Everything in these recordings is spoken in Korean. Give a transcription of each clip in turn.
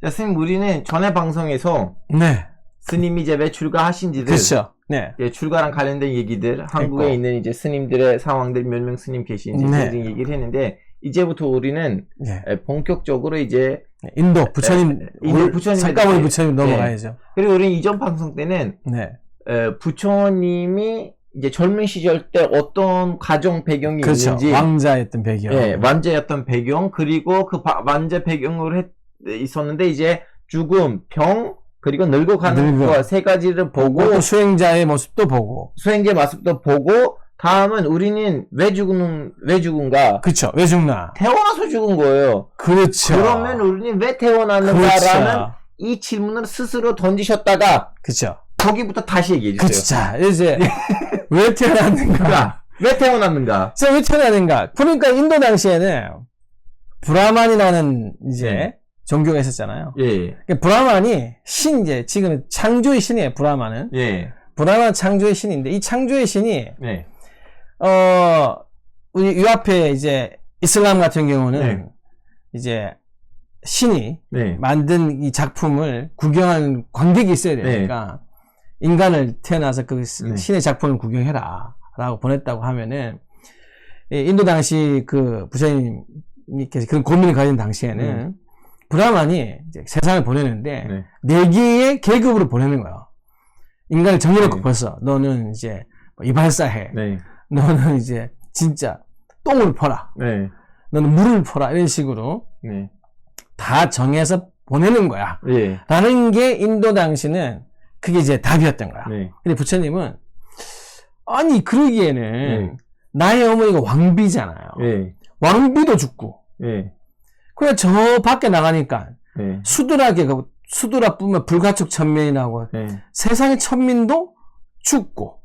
자, 스님, 우리는 전에 방송에서 네. 스님이 이제 왜 출가하신지들, 그렇죠. 네. 출가랑 관련된 얘기들, 한국에 했고. 있는 이제 스님들의 상황들, 몇 명 스님 계신지 네. 그런 얘기를 했는데, 이제부터 우리는 네. 본격적으로 이제 인도 부처님, 인도 부처님 석가모니 부처님 네. 넘어가야죠. 그리고 우리는 이전 방송 때는 네. 부처님이 이제 젊은 시절 때 어떤 가정 배경이 그렇죠. 있는지, 왕자였던 배경. 예, 완자였던 배경, 그리고 그 완자 배경으로 있었는데, 이제 죽음, 병, 그리고 늙어가는 거 세 가지를 보고, 또 수행자의 모습도 보고. 수행자 모습도 보고, 다음은 우리는 왜 죽은가? 그렇죠. 왜 죽나? 태어나서 죽은 거예요. 그렇죠. 그러면 우리는 왜 태어났는가라는 그렇죠. 이 질문을 스스로 던지셨다가, 그렇죠. 거기부터 다시 얘기해 주세요. 그렇죠. 자, 이제 왜 태어났는가? 왜 태어났는가? 자, 왜 태어났는가? 그러니까 인도 당시에는 브라만이라는 이제 네. 종교가 있었잖아요. 예, 그러니까 브라만이 신, 이제 지금 창조의 신이에요. 브라만은. 예, 브라만 창조의 신인데 이 창조의 신이 네, 우리 이 앞에 이제 이슬람 같은 경우는 네. 이제 신이 네, 만든 이 작품을 구경하는 관객이 있어야 되니까 인간을 태어나서 그 네. 신의 작품을 구경해라 라고 보냈다고 하면은 인도 당시 그 부처님께서 그런 고민을 가진 당시에는 브라만이 이제 세상을 보내는데 네. 네 개의 계급으로 보내는 거예요. 인간을 정해놓고 네. 벌써 너는 이제 이발사해. 네, 너는 이제 진짜 똥을 퍼라. 네, 너는 물을 퍼라. 이런 식으로 네, 다 정해서 보내는 거야. 예, 라는 게 인도 당시는 그게 이제 답이었던 거야. 네, 근데 부처님은 아니 그러기에는 네. 나의 어머니가 왕비잖아요. 예, 왕비도 죽고 예, 그래 저 밖에 나가니까 예, 수두라뿐만 불가촉 천민이 나고 예. 세상의 천민도 죽고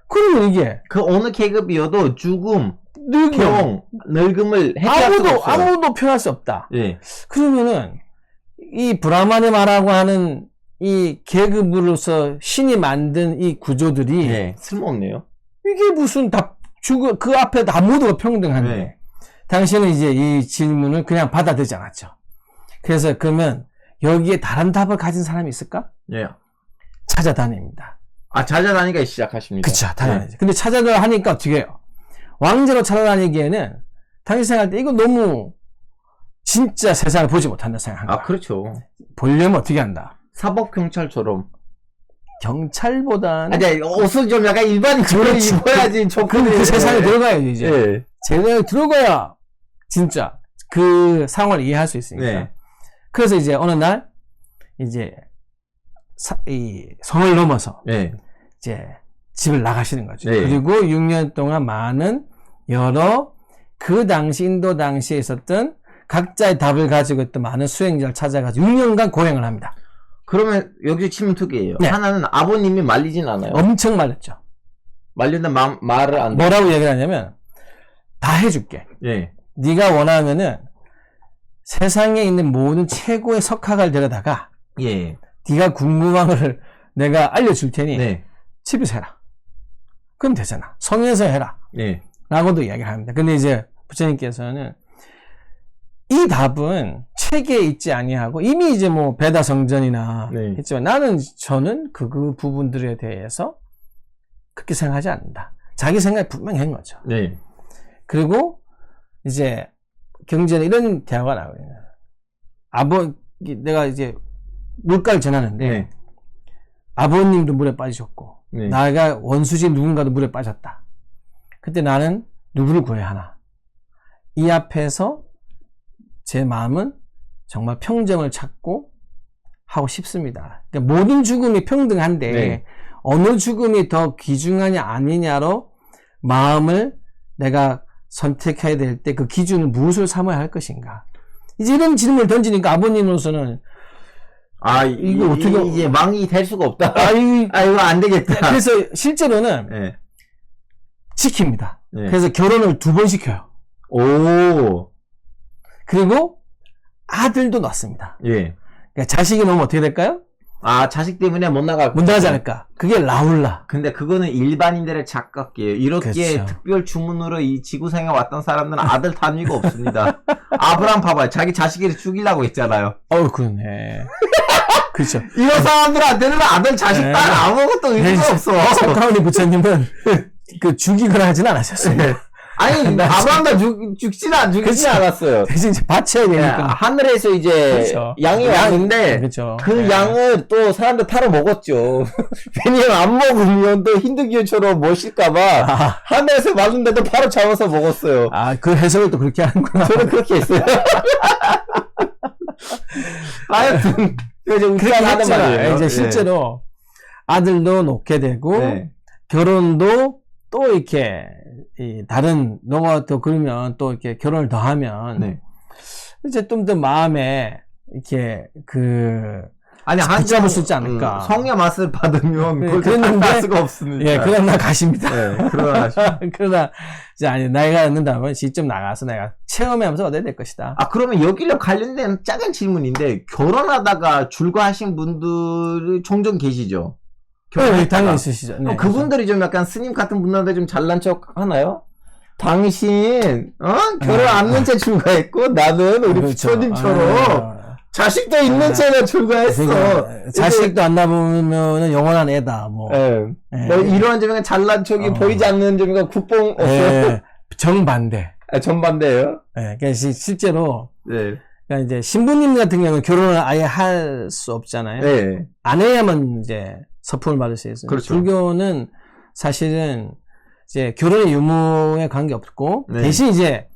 그러면 이게 그 어느 계급이어도 죽음, 늙음 병, 늙음을 해결할 수가 없어요. 아무도 표현할 수 없다. 예, 그러면은 이 브라마니 말하고 하는 이 계급으로서 신이 만든 이 구조들이 예, 쓸모없네요. 이게 무슨 그 앞에 다 모두가 평등한데 네. 당신은 이제 이 질문을 그냥 받아들이지 않았죠. 그래서 그러면 여기에 다른 답을 가진 사람이 있을까? 예. 찾아다닙니다. 아, 찾아다니까 시작하십니다. 그쵸, 찾아다니죠. 네. 근데 찾아다니까 어떻게 해요? 왕제로 찾아다니기에는 당신 생각할 때 이거 너무 진짜 세상을 보지 못한다 생각한 거야. 아, 그렇죠. 보려면 어떻게 한다? 사법경찰처럼. 경찰보다는 아니, 옷을 좀 약간 일반인처럼 그렇죠. 입어야지. 그 세상에 들어가야죠, 이제. 예. 세상에 들어가야 진짜 그 상황을 이해할 수 있으니까. 네. 그래서 이제 어느 날 이제 이 성을 넘어서 예. 이제 집을 나가시는 거죠. 네. 그리고 6년 동안 많은 여러 그 당시 인도 당시에 있었던 각자의 답을 가지고 있던 많은 수행자를 찾아가지고 6년간 고행을 합니다. 그러면 여기 치면 두 개예요. 네. 하나는 아버님이 말리진 않아요. 엄청 말렸죠. 말린다 말을 안 돼. 뭐라고 얘기를 하냐면 다 해줄게. 예. 네가 원하면은 세상에 있는 모든 최고의 석학을 데려다가 예. 네가 궁금한 걸 내가 알려줄 테니 네. 집에서 해라. 그럼 되잖아. 성에서 해라. 예. 라고도 이야기를 합니다. 근데 이제 부처님께서는 이 답은 책에 있지 아니하고 이미 이제 뭐 베다 성전이나 네. 했지만 저는 그 부분들에 대해서 그렇게 생각하지 않는다. 자기 생각이 분명히 한 거죠. 네. 그리고 이제 경전에 이런 대화가 나와요. 내가 이제 물가를 전하는데 네. 아버님도 물에 빠지셨고 네. 나가 원수진 누군가도 물에 빠졌다. 그때 나는 누구를 구해야 하나? 이 앞에서 제 마음은 정말 평정을 찾고 하고 싶습니다. 그러니까 모든 죽음이 평등한데 네. 어느 죽음이 더 귀중하냐 아니냐로 마음을 내가 선택해야 될 때 그 기준은 무엇을 삼아야 할 것인가? 이제 이런 질문을 던지니까 아버님으로서는 아, 이거 어떻게 이제 왕이 될 수가 없다. 이거 이거 안 되겠다. 그래서 실제로는 예. 시킵니다. 네. 그래서 결혼을 2번 시켜요. 오. 그리고 아들도 낳습니다. 예. 그러니까 자식이 나오면 어떻게 될까요? 아, 자식 때문에 못 나갈 못 나가지 않을까. 그게 라울라. 근데 그거는 일반인들의 착각이에요. 이렇게 그렇죠. 특별 주문으로 이 지구상에 왔던 사람들은 아들 단위가 없습니다. 아브람 봐봐요. 자기 자식을 죽이려고 했잖아요. 그러네. 그렇죠. 이런 사람들한테는 아들 자식 네. 딸 아무것도 의미가 없어. 석가모니 부처님은 그 죽이거나 하진 않으셨어요. 네. 아니, 아브람도 죽진 그렇죠. 않았어요. 대신 이제 바쳐야 네, 되니까. 하늘에서 이제 그렇죠. 양이 왔는데 그렇죠. 그 네. 양을 또 사람들 타러 먹었죠. 왜냐면 안 먹으면 또 힌두교처럼 모실까봐 아, 하늘에서 맞는데도 바로 잡아서 먹었어요. 그 해석을 또 그렇게 하는구나. 저는 그렇게 했어요. 하여튼 이제 그렇게 하는 했잖아. 말이에요. 이제 예. 실제로 아들도 놓게 되고 네. 결혼도 또 이렇게 다른 너가 또 그러면 또 이렇게 결혼을 더 하면 네. 이제 좀 더 마음에 이렇게 아니 붙잡을 수 있지 않을까. 성의 맛을 받으면 네, 그걸 그랬는데, 할 수가 없습니다. 예, 그럼 나 가십니다. 네, 그러나 그러나 이제 아니 나이가 늦는다면 직접 나가서 내가 체험하면서 얻어야 될 것이다. 아, 그러면 여기랑 관련된 작은 질문인데, 결혼하다가 줄과하신 분들이 종종 계시죠? 네, 당연히 있으시죠. 네, 그분들이 좀 약간 스님 같은 분들한테 좀 잘난 척 하나요? 당신, 결혼 안 는 채 줄과했고, 나는 우리 그렇죠. 부처님처럼 자식도 있는 채로 줄과했어. 그러니까 자식도 안 낳으면 영원한 애다. 뭐. 예. 예. 뭐 이러한 점이가 잘난 척이 보이지 않는 점이가 국뽕 없어요. 예, 정반대. 전반대예요. 예, 그러니까 실제로 네. 그러니까 이제 신부님 같은 경우는 결혼을 아예 할 수 없잖아요. 네. 안 해야만 이제 서품을 받을 수 있어요. 그렇죠. 불교는 사실은 이제 결혼의 유무에 관계없고 네. 대신 이제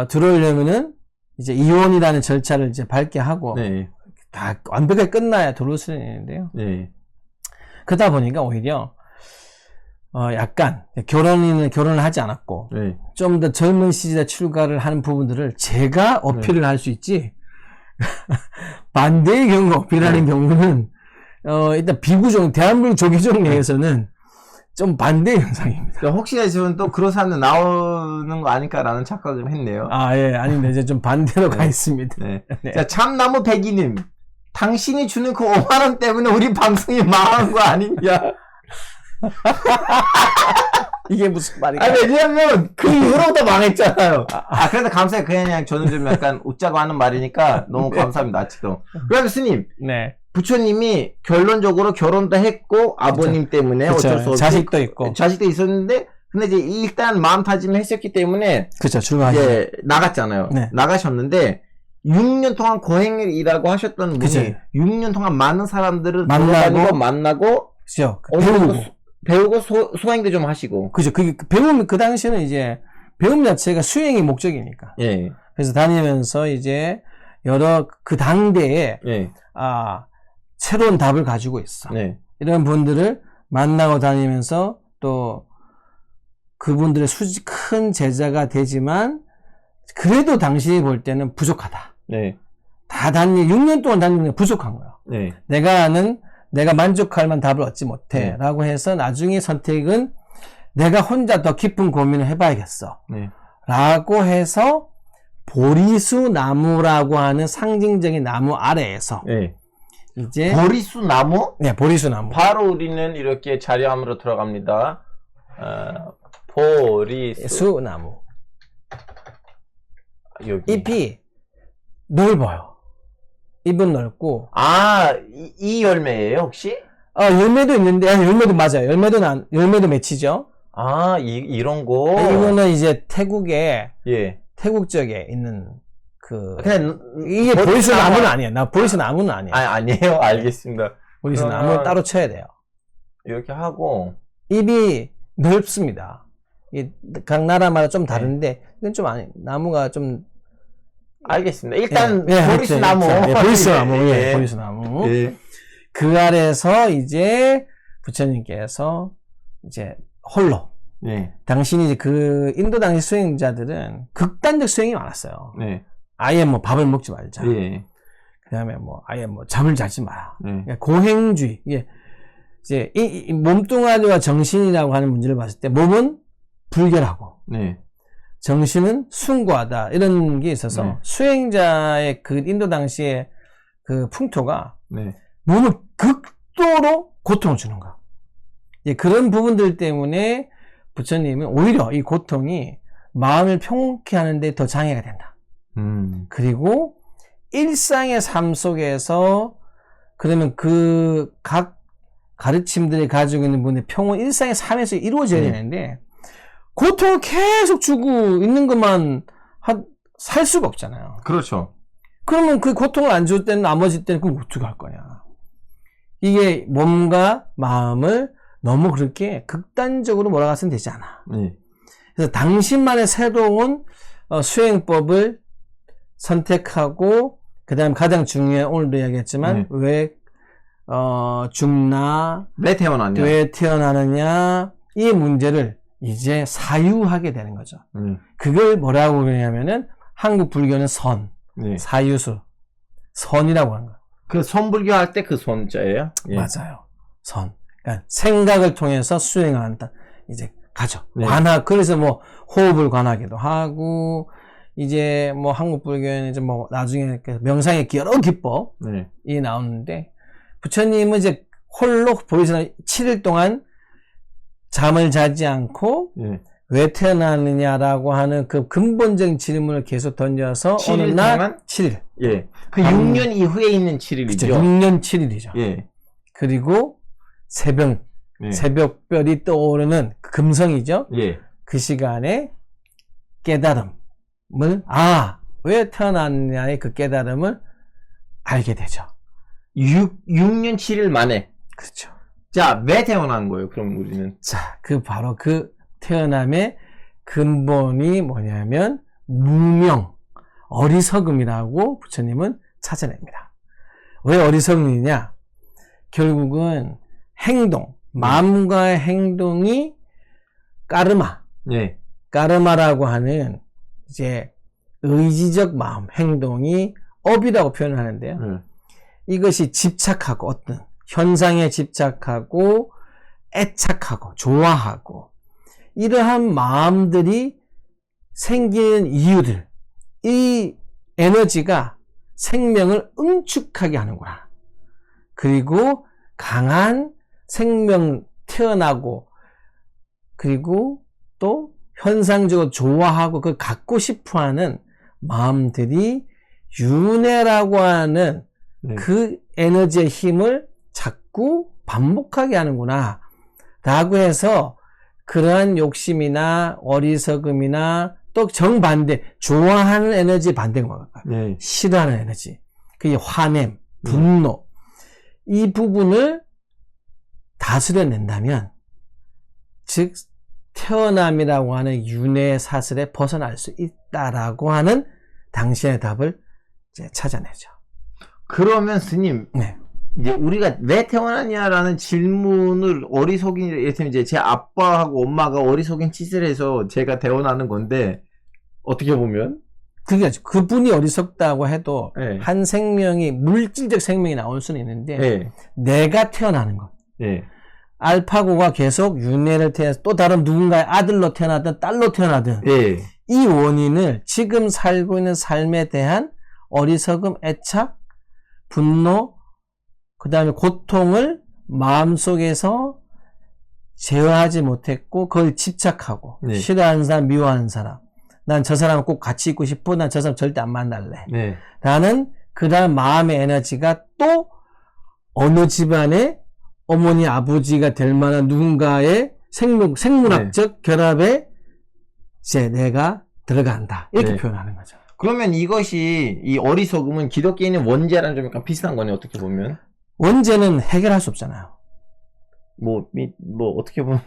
들어오려면은 이제 이혼이라는 절차를 이제 밟게 하고 네. 다 완벽하게 끝나야 들어올 수 있는데요. 네. 그러다 보니까 오히려 약간 결혼을 하지 않았고 네. 좀 더 젊은 시절에 출가를 하는 부분들을 제가 어필을 할 수 있지 반대의 경우 어필하는 경우는 일단 비구종 대한민국 조계종 내에서는 좀 반대 현상입니다. 혹시나 저는 또 그런 사람들 나오는 거 아닐까라는 착각을 좀 했네요. 예, 아닌데 이제 좀 반대로 가 있습니다. 네. 네. 자, 참나무 백이님. 당신이 주는 그 5만원 때문에 우리 방송이 망한 거 아니냐. 이게 무슨 말이야? 아니, 왜냐면 그 이후로부터 망했잖아요. 그래서 감사해요. 그냥 저는 좀 약간 웃자고 하는 말이니까 너무 감사합니다. 아직도. 그럼 스님, 네. 부처님이 결론적으로 결혼도 했고 아버님 때문에 그쵸. 어쩔 수 없이 자식도 있고. 자식도 있었는데 근데 이제 일단 마음다짐을 했었기 때문에 그렇죠. 출가하죠. 이제 나갔잖아요. 네. 나가셨는데 6년 동안 고행을 일하고 하셨던 분이 그쵸. 6년 동안 많은 사람들을 만나고, 만나고 그죠. 어느 정도 배우고 소행도 좀 하시고. 그죠. 그게 배움 그 당시에는 이제 배움 자체가 수행이 목적이니까. 예. 그래서 다니면서 이제 여러 그 당대에 예. 새로운 답을 가지고 있어. 네. 이런 분들을 만나고 다니면서 또 그분들의 큰 제자가 되지만 그래도 당신이 볼 때는 부족하다. 네. 6년 동안 다니면 부족한 거야. 네. 내가 만족할 만한 답을 얻지 못해. 네. 라고 해서 나중에 선택은 내가 혼자 더 깊은 고민을 해봐야겠어. 네. 라고 해서 보리수 나무라고 하는 상징적인 나무 아래에서 네. 이제 보리수 나무? 네, 보리수 나무. 바로 우리는 이렇게 자료함으로 들어갑니다. 보리수 수 나무. 여기. 잎이 넓어요. 잎은 넓고. 이 열매예요, 혹시? 열매도 있는데, 열매도 맞아요. 열매도 맺히죠. 이런 거. 이거는 이제 태국에, 예. 태국 지역에 있는 그냥 이게 보리수 나무는 아니에요. 보리수 나무는 아니에요. 아니에요. 알겠습니다. 보리수 그러면 나무를 따로 쳐야 돼요. 이렇게 하고. 잎이 넓습니다. 각 나라마다 좀 다른데, 이건 좀 나무가 좀. 알겠습니다. 일단 예, 보리수 나무. 보리수 나무. 예. 예, 보리수 나무. 예. 그 아래에서 이제 부처님께서 이제 홀로. 예. 당신이 이제 그 인도 당시 수행자들은 극단적 수행이 많았어요. 네. 아예 뭐 밥을 먹지 말자. 예. 그 다음에 뭐 아예 뭐 잠을 자지 마라. 네. 그러니까 고행주의. 이게 이제 이 몸뚱아리와 정신이라고 하는 문제를 봤을 때 몸은 불결하고 네. 정신은 숭고하다. 이런 게 있어서 네. 수행자의 그 인도 당시의 그 풍토가 네. 몸을 극도로 고통을 주는 거. 예, 그런 부분들 때문에 부처님은 오히려 이 고통이 마음을 평온케 하는데 더 장애가 된다. 그리고 일상의 삶 속에서 그러면 그 각 가르침들이 가지고 있는 분의 평온 일상의 삶에서 이루어져야 되는데 고통을 계속 주고 있는 것만 살 수가 없잖아요. 그렇죠. 그러면 그 고통을 안 줄 때는 나머지 때는 그럼 어떻게 할 거냐. 이게 몸과 마음을 너무 그렇게 극단적으로 몰아가서는 되지 않아. 그래서 당신만의 새로운 수행법을 선택하고 그 다음 가장 중요한 오늘도 이야기했지만 왜 죽나 왜 태어났냐 왜 태어나느냐 이 문제를 이제 사유하게 되는 거죠. 그걸 뭐라고 그러냐면은 한국 불교는 선, 사유수, 선이라고 하는 거예요. 그 선불교 할 때 그 선자예요? 맞아요. 선. 그러니까 생각을 통해서 수행한다. 이제 가죠. 관학. 그래서 뭐 호흡을 관하기도 하고 이제 뭐 한국 불교에는 이제 뭐 나중에 명상의 여러 기법이 나오는데 부처님은 이제 홀로 보이시나 7일 동안 잠을 자지 않고 왜 태어나느냐라고 하는 그 근본적인 질문을 계속 던져서 7일 어느 날 동안? 7일. 예. 그 6년 이후에 있는 7일이죠. 그쵸, 6년 7일이죠. 예. 그리고 새벽별이 떠오르는 금성이죠. 예. 그 시간에 깨달음을 왜 태어났냐의 그 깨달음을 알게 되죠. 6년 7일 만에. 그렇죠. 자, 왜 태어난 거예요? 그럼 우리는. 자, 바로 그 태어남의 근본이 뭐냐면 무명, 어리석음이라고 부처님은 찾아냅니다. 왜 어리석음이냐? 결국은 행동, 마음과의 행동이 까르마, 까르마라고 하는 이제 의지적 마음, 행동이 업이라고 표현을 하는데요. 이것이 집착하고 어떤 현상에 집착하고 애착하고 좋아하고 이러한 마음들이 생기는 이유들, 이 에너지가 생명을 응축하게 하는구나. 그리고 강한 생명 태어나고 그리고 또 현상적으로 좋아하고 그걸 갖고 싶어하는 마음들이 윤회라고 하는 그 에너지의 힘을 자꾸 반복하게 하는구나 라고 해서 그러한 욕심이나 어리석음이나 또 정반대 좋아하는 에너지 반대가 뭘까요? 싫어하는 에너지, 그게 화냄, 분노, 이 부분을 다스려낸다면 즉 태어남이라고 하는 윤회의 사슬에 벗어날 수 있다라고 하는 당신의 답을 이제 찾아내죠. 그러면 스님, 이제 우리가 왜 태어났냐라는 질문을 어리석인, 이제 제 아빠하고 엄마가 어리석인 짓을 해서 제가 태어나는 건데, 어떻게 보면? 그분이 어리석다고 해도 한 생명이, 물질적 생명이 나올 수는 있는데, 내가 태어나는 것. 알파고가 계속 윤회를 태어나서 또 다른 누군가의 아들로 태어나든 딸로 태어나든, 이 원인을 지금 살고 있는 삶에 대한 어리석음, 애착, 분노, 그 다음에 고통을 마음속에서 제어하지 못했고 그걸 집착하고 싫어하는 사람, 미워하는 사람, 난 저 사람과 꼭 같이 있고 싶어, 난 저 사람 절대 안 만날래 라는 그런 마음의 에너지가 또 어느 집안의 어머니, 아버지가 될 만한 누군가의 생물학적 결합에 이제 내가 들어간다 이렇게 표현하는 거죠. 그러면 이것이, 이 어리석음은 기독교인의 원죄랑 좀 약간 비슷한 거네, 어떻게 보면. 원죄는 해결할 수 없잖아요. 어떻게 보면.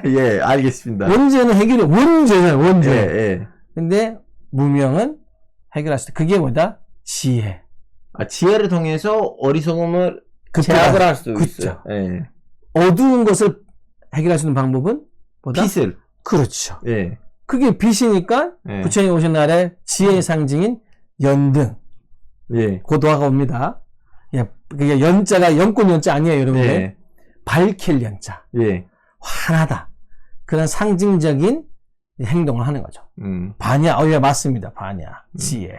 예, 알겠습니다. 원죄는 해결이, 원죄잖아요, 원죄. 근데, 무명은 해결할 수 있다. 그게 뭐다? 지혜. 지혜를 통해서 어리석음을 제압을 할 수 있어요. 어두운 것을 해결할 수 있는 방법은 뭐다? 빛을. 그렇죠. 그게 빛이니까, 부처님 오신 날에 지혜의 상징인 연등. 고도화가 옵니다. 그게 연자가 연꽃 연자 아니에요, 여러분. 밝힐 연자. 환하다. 그런 상징적인 행동을 하는 거죠. 반야, 맞습니다. 반야. 지혜.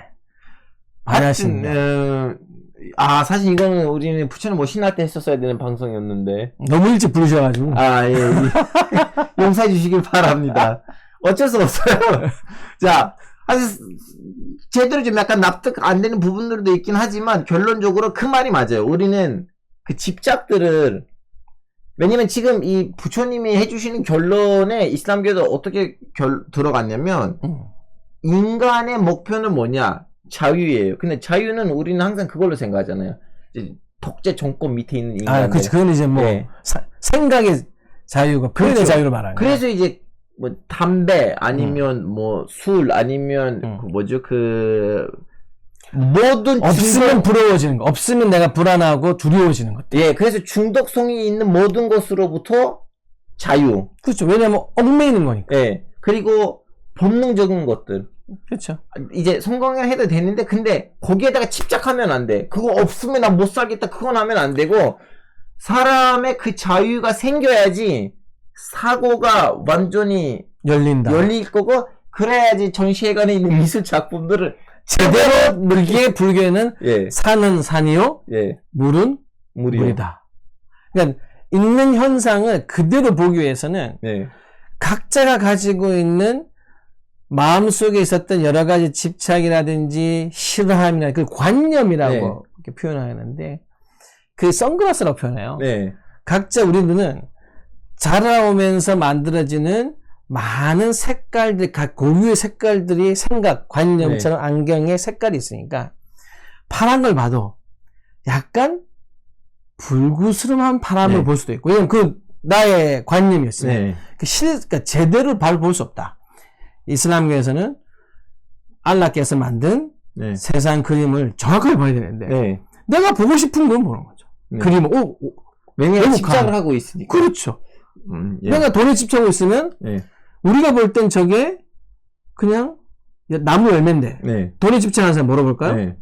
반야신경. 사실 이거는 우리는 부처님 오신날 때 했었어야 되는 방송이었는데. 너무 일찍 부르셔가지고. 예. 용서해 주시길 바랍니다. 어쩔 수 없어요. 자, 사실 제대로 좀 약간 납득 안 되는 부분들도 있긴 하지만 결론적으로 그 말이 맞아요. 우리는 그 집착들을, 왜냐면 지금 이 부처님이 해주시는 결론에 이슬람교도 어떻게 들어갔냐면, 인간의 목표는 뭐냐? 자유예요. 근데 자유는 우리는 항상 그걸로 생각하잖아요. 이제 독재 정권 밑에 있는 인간. 그렇지. 그건 이제 뭐, 네. 생각의 자유가, 표현의 그렇죠. 자유를 말하는 거예요. 그래서 이제, 뭐, 담배, 아니면 뭐, 술, 아니면, 모든 없으면 부러워지는 거. 없으면 내가 불안하고 두려워지는 것. 예, 그래서 중독성이 있는 모든 것으로부터 자유. 그렇죠. 왜냐면 얽매이는 거니까. 예. 그리고 본능적인 것들. 그렇죠. 이제 성공을 해도 되는데, 근데 거기에다가 집착하면 안 돼. 그거 없으면 나 못 살겠다. 그건 하면 안 되고, 사람의 그 자유가 생겨야지 사고가 완전히 열린다. 열릴 거고, 그래야지 전시회관에 있는 미술 작품들을 제대로 물기에 불교에는 예. 산은 산이요, 예. 물은 물이요. 물이다. 그러니까 있는 현상을 그대로 보기 위해서는 예. 각자가 가지고 있는 마음속에 있었던 여러 가지 집착이라든지 싫어함이나 그 관념이라고 네. 이렇게 표현하는데 그 선글라스라고 표현해요. 네. 각자 우리는 자라오면서 만들어지는 많은 색깔들, 각 고유의 색깔들이 생각, 관념처럼 안경에 색깔이 있으니까 파란 걸 봐도 약간 불구스름한 파람을 네. 볼 수도 있고, 왜냐면 그 나의 관념이었어요. 네. 그러니까 제대로 바로 볼 수 없다. 이슬람교에서는 알라께서 만든 네. 세상 그림을 정확하게 봐야 되는데 네. 내가 보고 싶은 건 보는 거죠. 네. 그림을 왜냐면 너무 집착을 강해. 하고 있으니까. 그렇죠. 예. 내가 돈에 집착하고 있으면 네. 우리가 볼 땐 저게 그냥 나무 열매인데 네. 돈에 집착하는 사람 뭐로 볼까요? 네.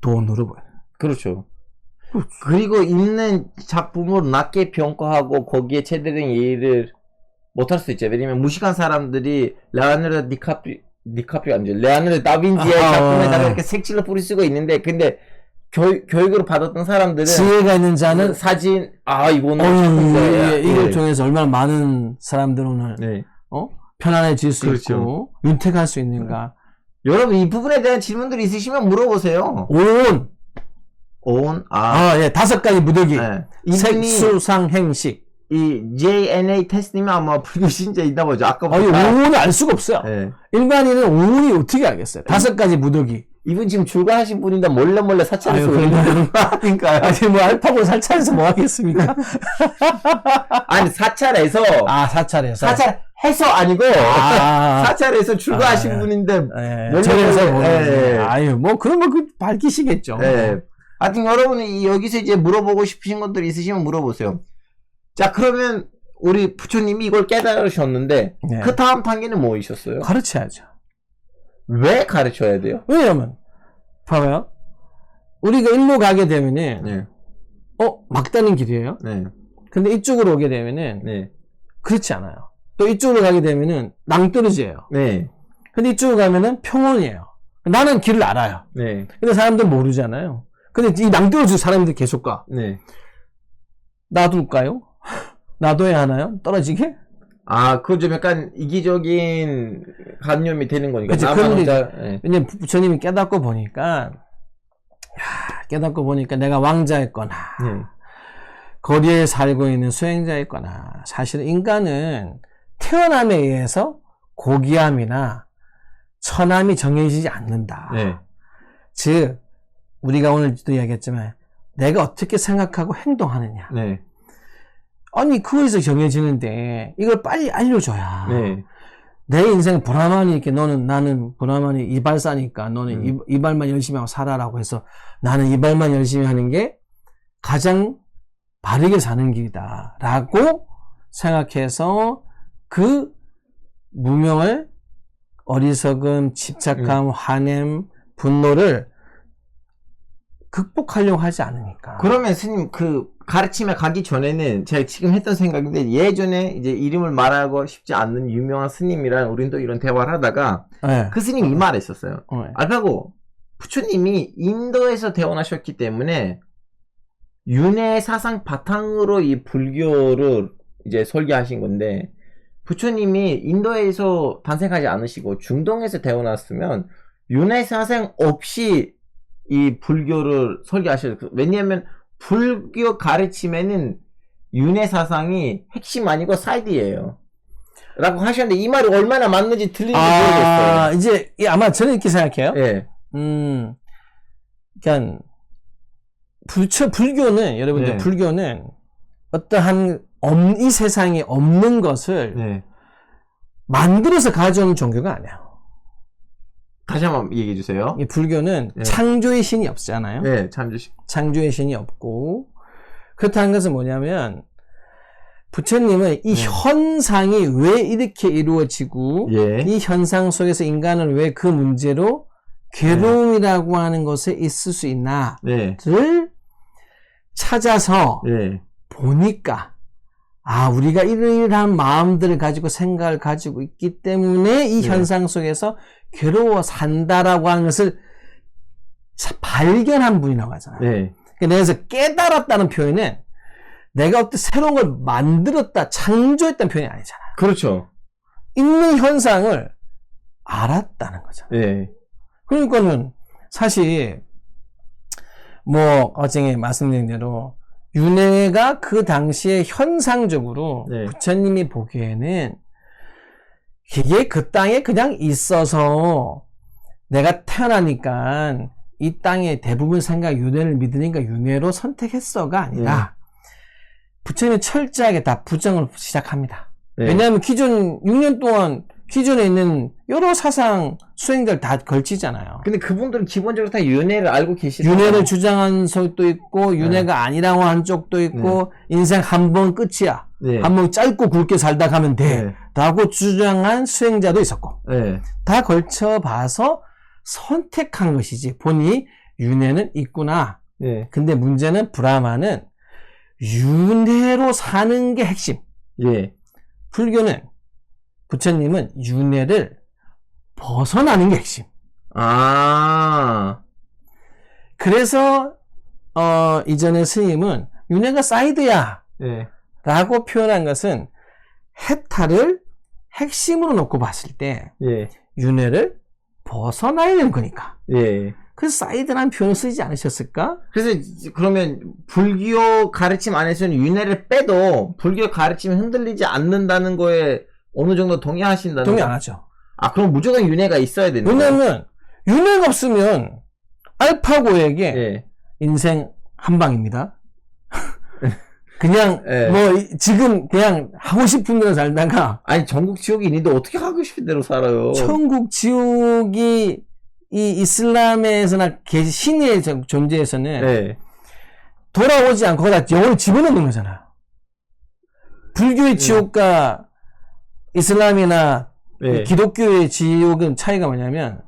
돈으로 보여요. 그렇죠. 그리고 있는 작품을 낮게 평가하고 거기에 제대로 이해를 못할 수 있죠. 왜냐면 무식한 사람들이 레오나르도 디카프리오 아니죠. 레오나르도 다빈치의 작품에다가 이렇게 색칠로 뿌리 쓰고 있는데, 근데 교육으로 받았던 사람들은 지혜가 있는 자는 사진, 이거는 작품 거예요. 이걸 통해서 얼마나 많은 사람들 오늘 네. 편안해질 수 그렇죠. 있고 윤택할 수 있는가. 여러분 이 부분에 대한 질문들이 있으시면 물어보세요. 온. 예, 5가지 무더기. 네. 색수상행식. 이 JNA 테스트님은 아마 불교 신자이다 보죠. 아까부터. 온을 알 수가 없어요. 네. 일반인은 온이 어떻게 알겠어요? 5가지 무더기. 이분 지금 출가하신 분인데 몰래 사찰에서 올리는 거 아닌가요? 아니, 뭐, 알파고 사찰에서 뭐 하겠습니까? 아니, 사찰에서. 사찰에서. 사찰해서 아니고. 사찰에서 출가하신 예. 분인데. 절에서 예. 아유, 뭐, 그러면 밝히시겠죠. 예. 하여튼 여러분이 여기서 이제 물어보고 싶으신 것들이 있으시면 물어보세요. 자, 그러면 우리 부처님이 이걸 깨달으셨는데, 네. 그 다음 단계는 뭐이셨어요? 가르쳐야죠. 왜 가르쳐야 돼요? 왜냐면, 봐봐요. 우리가 일로 가게 되면은, 네. 막다른 길이에요. 네. 근데 이쪽으로 오게 되면은, 네. 그렇지 않아요. 또 이쪽으로 가게 되면은, 낭떠러지예요. 네. 근데 이쪽으로 가면은 평원이에요. 나는 길을 알아요. 네. 근데 사람들 모르잖아요. 근데 이 낭떠러지 사람들 계속 가. 네. 놔둘까요? 놔둬야 하나요? 떨어지게? 그거 좀 약간 이기적인 관념이 되는 거니까. 그치, 나만 그런데 혼자, 네. 왜냐면 부처님이 깨닫고 보니까 내가 왕자였거나 네. 거리에 살고 있는 수행자였거나 사실 인간은 태어남에 의해서 고귀함이나 천함이 정해지지 않는다. 네. 즉 우리가 오늘도 이야기했지만 내가 어떻게 생각하고 행동하느냐. 네. 아니 그거에서 정해지는데 이걸 빨리 알려줘야. 네. 내 인생 브라만이 이렇게 나는 브라만이 이발사니까 너는 이발만 열심히 하고 살아라고 해서 나는 이발만 열심히 하는 게 가장 바르게 사는 길이다 라고 생각해서 그 무명을 어리석음, 집착감, 화냄, 분노를 극복하려고 하지 않으니까. 그러면 스님 그 가르침에 가기 전에는 제가 지금 했던 생각인데 예전에 이제 이름을 말하고 싶지 않는 유명한 스님이랑 우린 또 이런 대화를 하다가 네. 그 스님이 이 말을 했었어요. 네. 알파고 부처님이 인도에서 태어나셨기 때문에 윤회 사상 바탕으로 이 불교를 이제 설계하신 건데, 부처님이 인도에서 탄생하지 않으시고 중동에서 태어났으면 윤회 사상 없이 이 불교를 설계하셨어요. 왜냐하면 불교 가르침에는 윤회 사상이 핵심 아니고 사이드예요. 라고 하셨는데 이 말이 얼마나 맞는지 틀린지 모르겠어요. 이제 아마 저는 이렇게 생각해요. 예. 그러니까 불교는 여러분들 네. 불교는 어떠한 이 세상에 없는 것을 네. 만들어서 가져오는 종교가 아니에요. 다시 한번 얘기해 주세요. 이 불교는 네. 창조의 신이 없잖아요. 네, 참조식. 창조의 신이 없고, 그렇다는 것은 뭐냐면 부처님은 이 현상이 왜 이렇게 이루어지고 예. 이 현상 속에서 인간은 왜 그 문제로 괴로움이라고 하는 것에 있을 수 있나를 네. 찾아서 네. 보니까 우리가 이러이러한 마음들을 가지고 생각을 가지고 있기 때문에 이 네. 현상 속에서 괴로워 산다라고 하는 것을 발견한 분이라고 하잖아요. 네. 그래서 깨달았다는 표현은 내가 어떤 새로운 걸 만들었다, 창조했다는 표현이 아니잖아요. 그렇죠. 있는 현상을 알았다는 거죠. 네. 그러니까는 사실 어제 말씀드린 대로 윤회가 그 당시에 현상적으로 네. 부처님이 보기에는 이게 그 땅에 그냥 있어서 내가 태어나니까 이 땅의 대부분 생각 윤회를 믿으니까 윤회로 선택했어가 아니라 부처님이 철저하게 다 부정을 시작합니다. 네. 왜냐하면 기존 6년 동안 기존에 있는 여러 사상 수행들 다 걸치잖아요. 근데 그분들은 기본적으로 다 윤회를 알고 계시잖아요. 윤회를 주장하는 쪽도 있고 윤회가 아니라고 하는 쪽도 있고 인생 한 번 끝이야. 네. 한 번 짧고 굵게 살다 가면 돼. 네. 라고 주장한 수행자도 있었고 네. 다 걸쳐봐서 선택한 것이지 보니 윤회는 있구나. 네. 근데 문제는 브라마는 윤회로 사는 게 핵심. 예. 불교는 부처님은 윤회를 벗어나는 게 핵심. 그래서 이전에 스님은 윤회가 사이드야 네. 라고 표현한 것은 해탈을 핵심으로 놓고 봤을 때 예. 윤회를 벗어나야 되는 거니까. 예. 그래서 사이드라는 표현을 쓰지 않으셨을까? 그래서 그러면 불교 가르침 안에서는 윤회를 빼도 불교 가르침이 흔들리지 않는다는 거에 어느 정도 동의하신다는 동의 거? 안 하죠. 그럼 무조건 윤회가 있어야 되는 거예요? 왜냐면 윤회가 없으면 알파고에게 예. 인생 한 방입니다. 그냥 예. 지금 그냥 하고 싶은 대로 살다가 아니 전국 지옥이 있는데 어떻게 하고 싶은 대로 살아요? 천국 지옥이 이 이슬람에서나 신의 존재에서는 예. 돌아오지 않고 거기다 영혼을 집어넣는 거잖아요. 불교의 지옥과 이슬람이나 예. 기독교의 지옥은 차이가 뭐냐면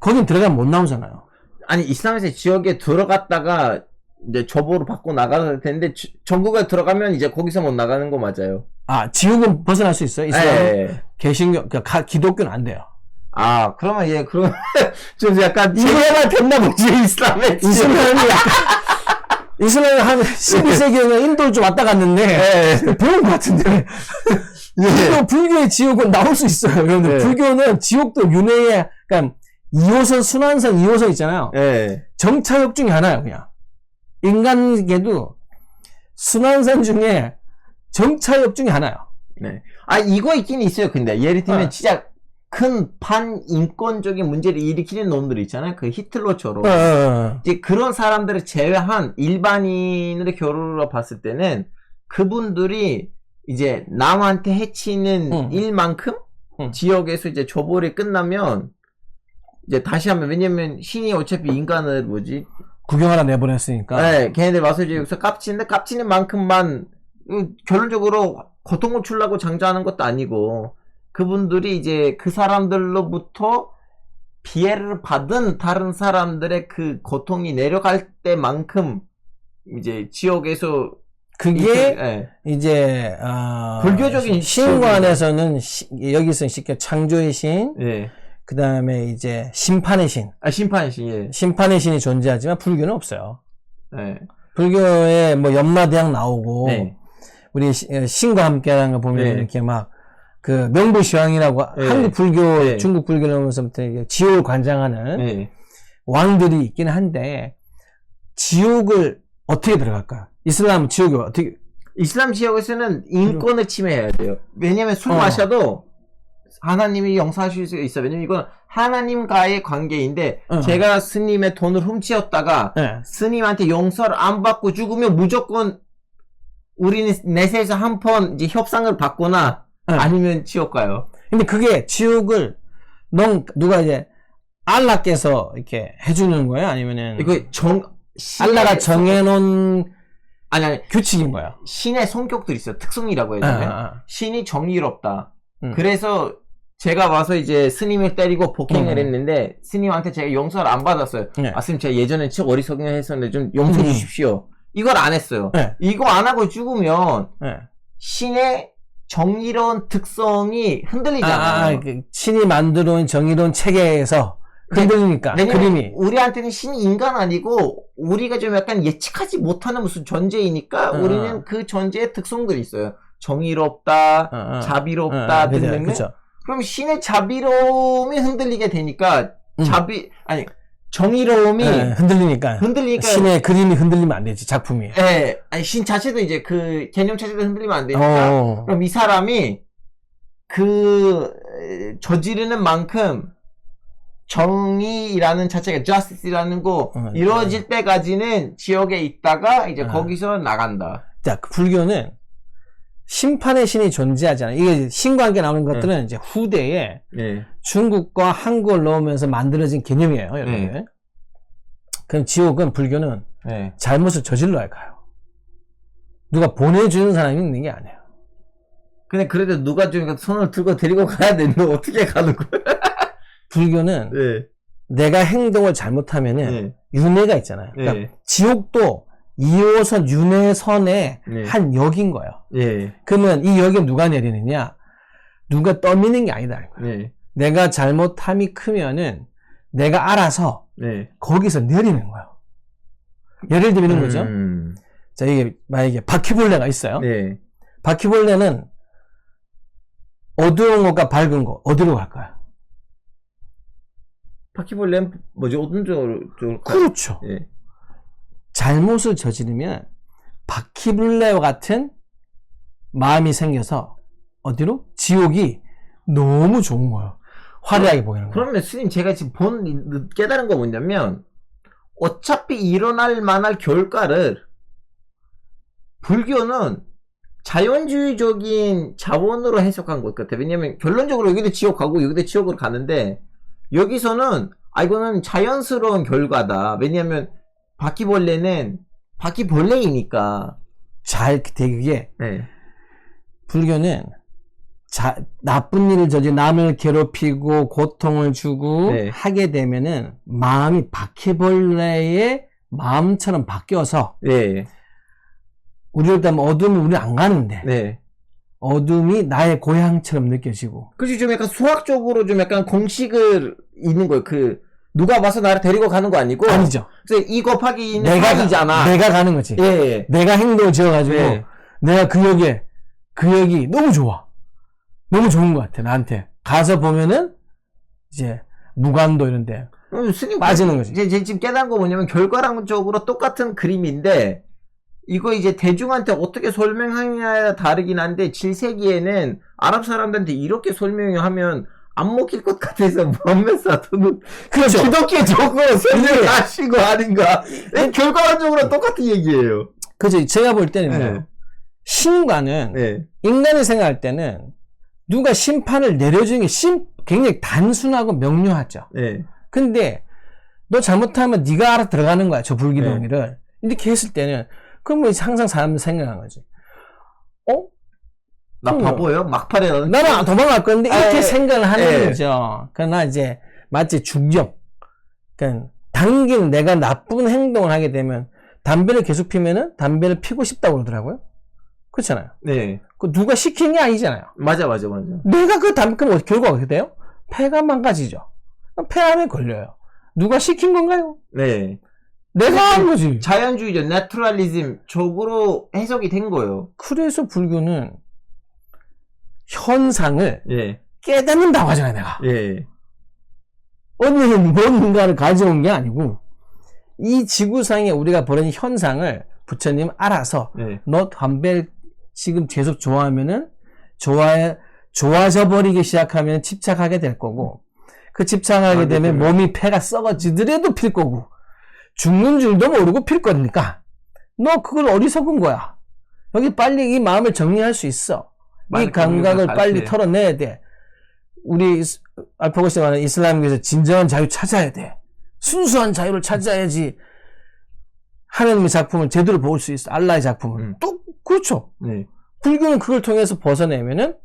거긴 들어가면 못 나오잖아요. 아니 이슬람에서 지옥에 들어갔다가 이제 조보로 받고 나가야 되는데 전국에 들어가면 이제 거기서 못 나가는 거 맞아요? 지옥은 벗어날 수 있어요. 이슬람 예. 개신교 기독교는 안 돼요. 그러면 그럼 좀 약간 이해가 됐나 보지 이슬람에 이슬람이 한 12세기에 인도를 좀 왔다 갔는데 배운 것 같은데 불교의 지옥은 나올 수 있어요. 그런데 불교는 지옥도 윤회의 그러니까 2호선 순환선 2호선 있잖아요. 정차역 중에 하나예요. 그냥 인간계도 순환선 중에 정차역 중에 하나예요. 네. 이거 있긴 있어요. 근데 예를 들면 진짜 큰 반인권적인 문제를 일으키는 놈들 있잖아요. 그 히틀러처럼. 이제 그런 사람들을 제외한 일반인의 교류로 봤을 때는 그분들이 이제 남한테 해치는 일만큼 지역에서 이제 조벌이 끝나면 이제 다시 하면 왜냐면 신이 어차피 인간을 구경하라 내보냈으니까. 네, 걔네들 와서 이제 여기서 깝치는데 깝치는 만큼만 결론적으로 고통을 주려고 장자하는 것도 아니고 그분들이 이제 그 사람들로부터 피해를 받은 다른 사람들의 그 고통이 내려갈 때만큼 이제 지옥에서 그게 이제 불교적인 신관에서는 여기서 쉽게 창조의 신, 예. 그 다음에 이제 심판의 신. 심판의 신, 예. 심판의 신이 존재하지만 불교는 없어요. 네. 불교에 뭐 연마대학 나오고, 네. 우리 신과 함께라는 거 보면 네. 이렇게 막, 그 명부시황이라고 네. 한국 불교, 네. 중국 불교를 오면서부터 지옥을 관장하는 네. 왕들이 있긴 한데, 지옥을 어떻게 들어갈까? 이슬람 지옥을 어떻게, 이슬람 지역에서는 인권을 침해해야 돼요. 왜냐면 술 마셔도 하나님이 용서하실 수 있어요. 왜냐면 이건 하나님과의 관계인데 제가 스님의 돈을 훔치었다가 네. 스님한테 용서를 안 받고 죽으면 무조건 우리는 내세에서 한 번 이제 협상을 받거나 아니면 지옥 가요. 근데 그게 지옥을 누가 이제 알라께서 이렇게 해주는 거예요? 아니면은 이거 알라가 정해놓은 아니 규칙인 거예요? 신의 성격들이 있어요. 특성이라고 해야 되나요? 신이 정의롭다. 그래서 제가 와서 이제 스님을 때리고 폭행을 했는데 스님한테 제가 용서를 안 받았어요. 네. 아, 스님 제가 예전에 참 어리석게 했었는데 좀 용서해 주십시오. 이걸 안 했어요. 네. 이거 안 하고 죽으면 네. 신의 정의로운 특성이 흔들리잖아요. 그 신이 만들어온 정의로운 체계에서 흔들리니까 그림이. 우리한테는 신이 인간 아니고 우리가 좀 약간 예측하지 못하는 무슨 존재이니까 우리는 그 존재의 특성들이 있어요. 정의롭다, 자비롭다 등등. 그쵸. 그럼 신의 자비로움이 흔들리게 되니까 정의로움이 흔들리니까 신의 그림이 흔들리면 안 되지, 작품이. 예, 아니 신 자체도 이제 그 개념 자체도 흔들리면 안 되니까 그럼 이 사람이 그 저지르는 만큼 정의라는 자체가 justice라는 거 이루어질 때까지는 지옥에 있다가 이제 거기서 나간다. 자, 그 불교는 심판의 신이 존재하잖아요. 이게 신과 함께 나오는 것들은 이제 후대에 중국과 한국을 넣으면서 만들어진 개념이에요, 여러분. 그럼 지옥은 불교는 잘못을 저질러야 가요. 누가 보내주는 사람이 있는 게 아니에요. 근데 그래도 누가 좀 손을 들고 데리고 가야 되는데 어떻게 가는 거야? 불교는 내가 행동을 잘못하면은 윤회가 있잖아요. 그러니까 지옥도 2호선 윤회선의 한 역인 거예요. 그러면 이 역에 누가 내리느냐? 누가 떠미는 게 아니다. 내가 잘못함이 크면은 내가 알아서 거기서 내리는 거예요. 예를 들면 이런 거죠. 자, 이게 만약에 바퀴벌레가 있어요. 바퀴벌레는 어두운 것과 밝은 것 어디로 갈까요? 바퀴벌레는 뭐지? 어떤 쪽으로 갈까요? 그렇죠. 잘못을 저지르면 바퀴벌레와 같은 마음이 생겨서 어디로? 지옥이 너무 좋은 거예요. 화려하게 보이는 거예요. 그러면 스님 제가 지금 깨달은 거 뭐냐면 어차피 일어날 만할 결과를 불교는 자연주의적인 자원으로 해석한 것 같아요. 왜냐면 결론적으로 여기도 지옥 가고 여기도 지옥으로 가는데 여기서는 이거는 자연스러운 결과다. 왜냐면 바퀴벌레는 바퀴벌레이니까. 되게 불교는 나쁜 일을 남을 괴롭히고 고통을 주고 하게 되면은 마음이 바퀴벌레의 마음처럼 바뀌어서 우리를 따면 어둠을 우리 안 가는데 어둠이 나의 고향처럼 느껴지고. 그치, 좀 약간 수학적으로 좀 약간 공식을 있는 거예요. 누가 와서 나를 데리고 가는 거 아니고. 아니죠. 그래서 2 곱하기 2는 4이잖아. 내가 가는 거지. 내가 행동을 지어가지고 내가 그 역이 너무 좋아. 너무 좋은 것 같아, 나한테. 가서 보면은 이제 무간도 이런데 빠지는 거지. 이제 지금 깨달은 거 뭐냐면 결과론적으로 똑같은 그림인데 이거 이제 대중한테 어떻게 설명하느냐에 다르긴 한데 7세기에는 아랍 사람들한테 이렇게 설명하면 안 먹힐 것 같아서 무함메드 사토는 그렇죠. 기독교 적으로 설명하신 거 아닌가. 결과론적으로 똑같은 얘기예요. 그죠. 제가 볼 때는 신과는 인간이 생각할 때는 누가 심판을 내려주는 게 굉장히 단순하고 명료하죠. 근데 너 잘못하면 네가 알아 들어가는 거야, 저 불기둥이를. 이렇게 했을 때는 그럼 뭐 항상 사람들 생각하는 거지. 나 바보예요? 막판에 나는 도망갈 건데 이렇게 생각을 하는 거죠. 그러나 이제 마치 중력. 그러니까 당긴 내가 나쁜 행동을 하게 되면 담배를 계속 피면은 담배를 피고 싶다고 그러더라고요. 그렇잖아요. 그 누가 시킨 게 아니잖아요. 맞아. 내가 그 담배 피면 결과가 어떻게 돼요? 폐가 망가지죠. 폐암에 걸려요. 누가 시킨 건가요? 네. 내가 한 거지. 자연주의죠. 내추럴리즘 쪽으로 해석이 된 거예요. 그래서 불교는 현상을 예. 깨닫는다고 하잖아요, 내가. 예. 언니는 뭔가를 가져온 게 아니고, 이 지구상에 우리가 벌어진 현상을 부처님 알아서, 네. 너 담배 지금 계속 좋아하면은, 좋아져 버리기 시작하면 집착하게 될 거고, 그 집착하게 되면 몸이 폐가 썩어지더라도 필 거고, 죽는 줄도 모르고 필 거니까, 너 그걸 어리석은 거야. 여기 빨리 이 마음을 정리할 수 있어. 이 감각을 빨리 털어내야 돼. 우리 알파고스가 말하는 이슬람교에서 진정한 자유 찾아야 돼. 순수한 자유를 찾아야지 하나님의 작품을 제대로 볼 수 있어. 알라의 작품을. 또 그렇죠. 네. 불교는 그걸 통해서 벗어내면은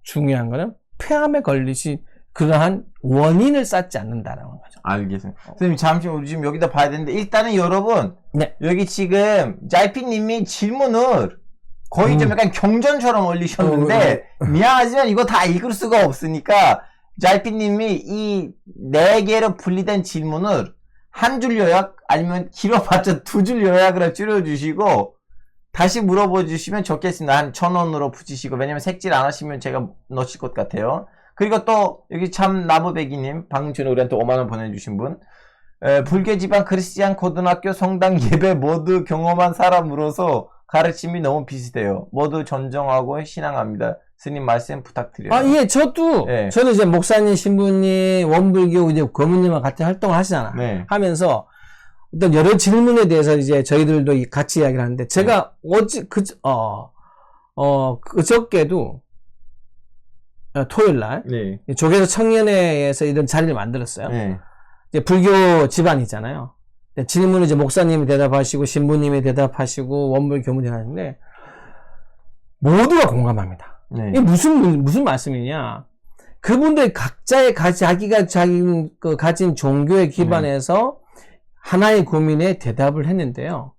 중요한 거는 폐암에 걸리시 그러한 원인을 쌓지 않는다라는 거죠. 알겠습니다. 선생님 잠시 우리 지금 여기다 봐야 되는데 일단은 여러분 네. 여기 지금 자이피님이 질문을 거의 좀 약간 경전처럼 올리셨는데 미안하지만 이거 다 읽을 수가 없으니까 자이피님이 이 4개로 분리된 질문을 한 줄 요약 아니면 길어봤자 2줄 요약으로 줄여주시고 다시 물어봐 주시면 좋겠습니다. 한 1,000원으로 붙이시고 왜냐면 색칠 안 하시면 제가 넣으실 것 같아요. 그리고 또 여기 참 나무배기님 방금 전에 우리한테 5만원 보내주신 분 불교 집안 크리스찬 고등학교 성당 예배 모두 경험한 사람으로서 가르침이 너무 비슷해요. 모두 존중하고 신앙합니다. 스님 말씀 부탁드려요. 아, 예, 저도, 네. 저는 이제 목사님, 신부님, 원불교 이제 고모님과 같이 활동을 하시잖아. 네. 하면서 어떤 여러 질문에 대해서 이제 저희들도 같이 이야기를 하는데 제가 그저께도 토요일 날 네. 조계서 청년회에서 이런 자리를 만들었어요. 네. 이제 불교 집안이잖아요. 질문을 이제 목사님이 대답하시고 신부님이 대답하시고 원불 교문이 하는데 모두가 공감합니다. 네. 이게 무슨 말씀이냐? 그분들 각자의 자기가 가진 종교에 기반해서 하나의 고민에 대답을 했는데요.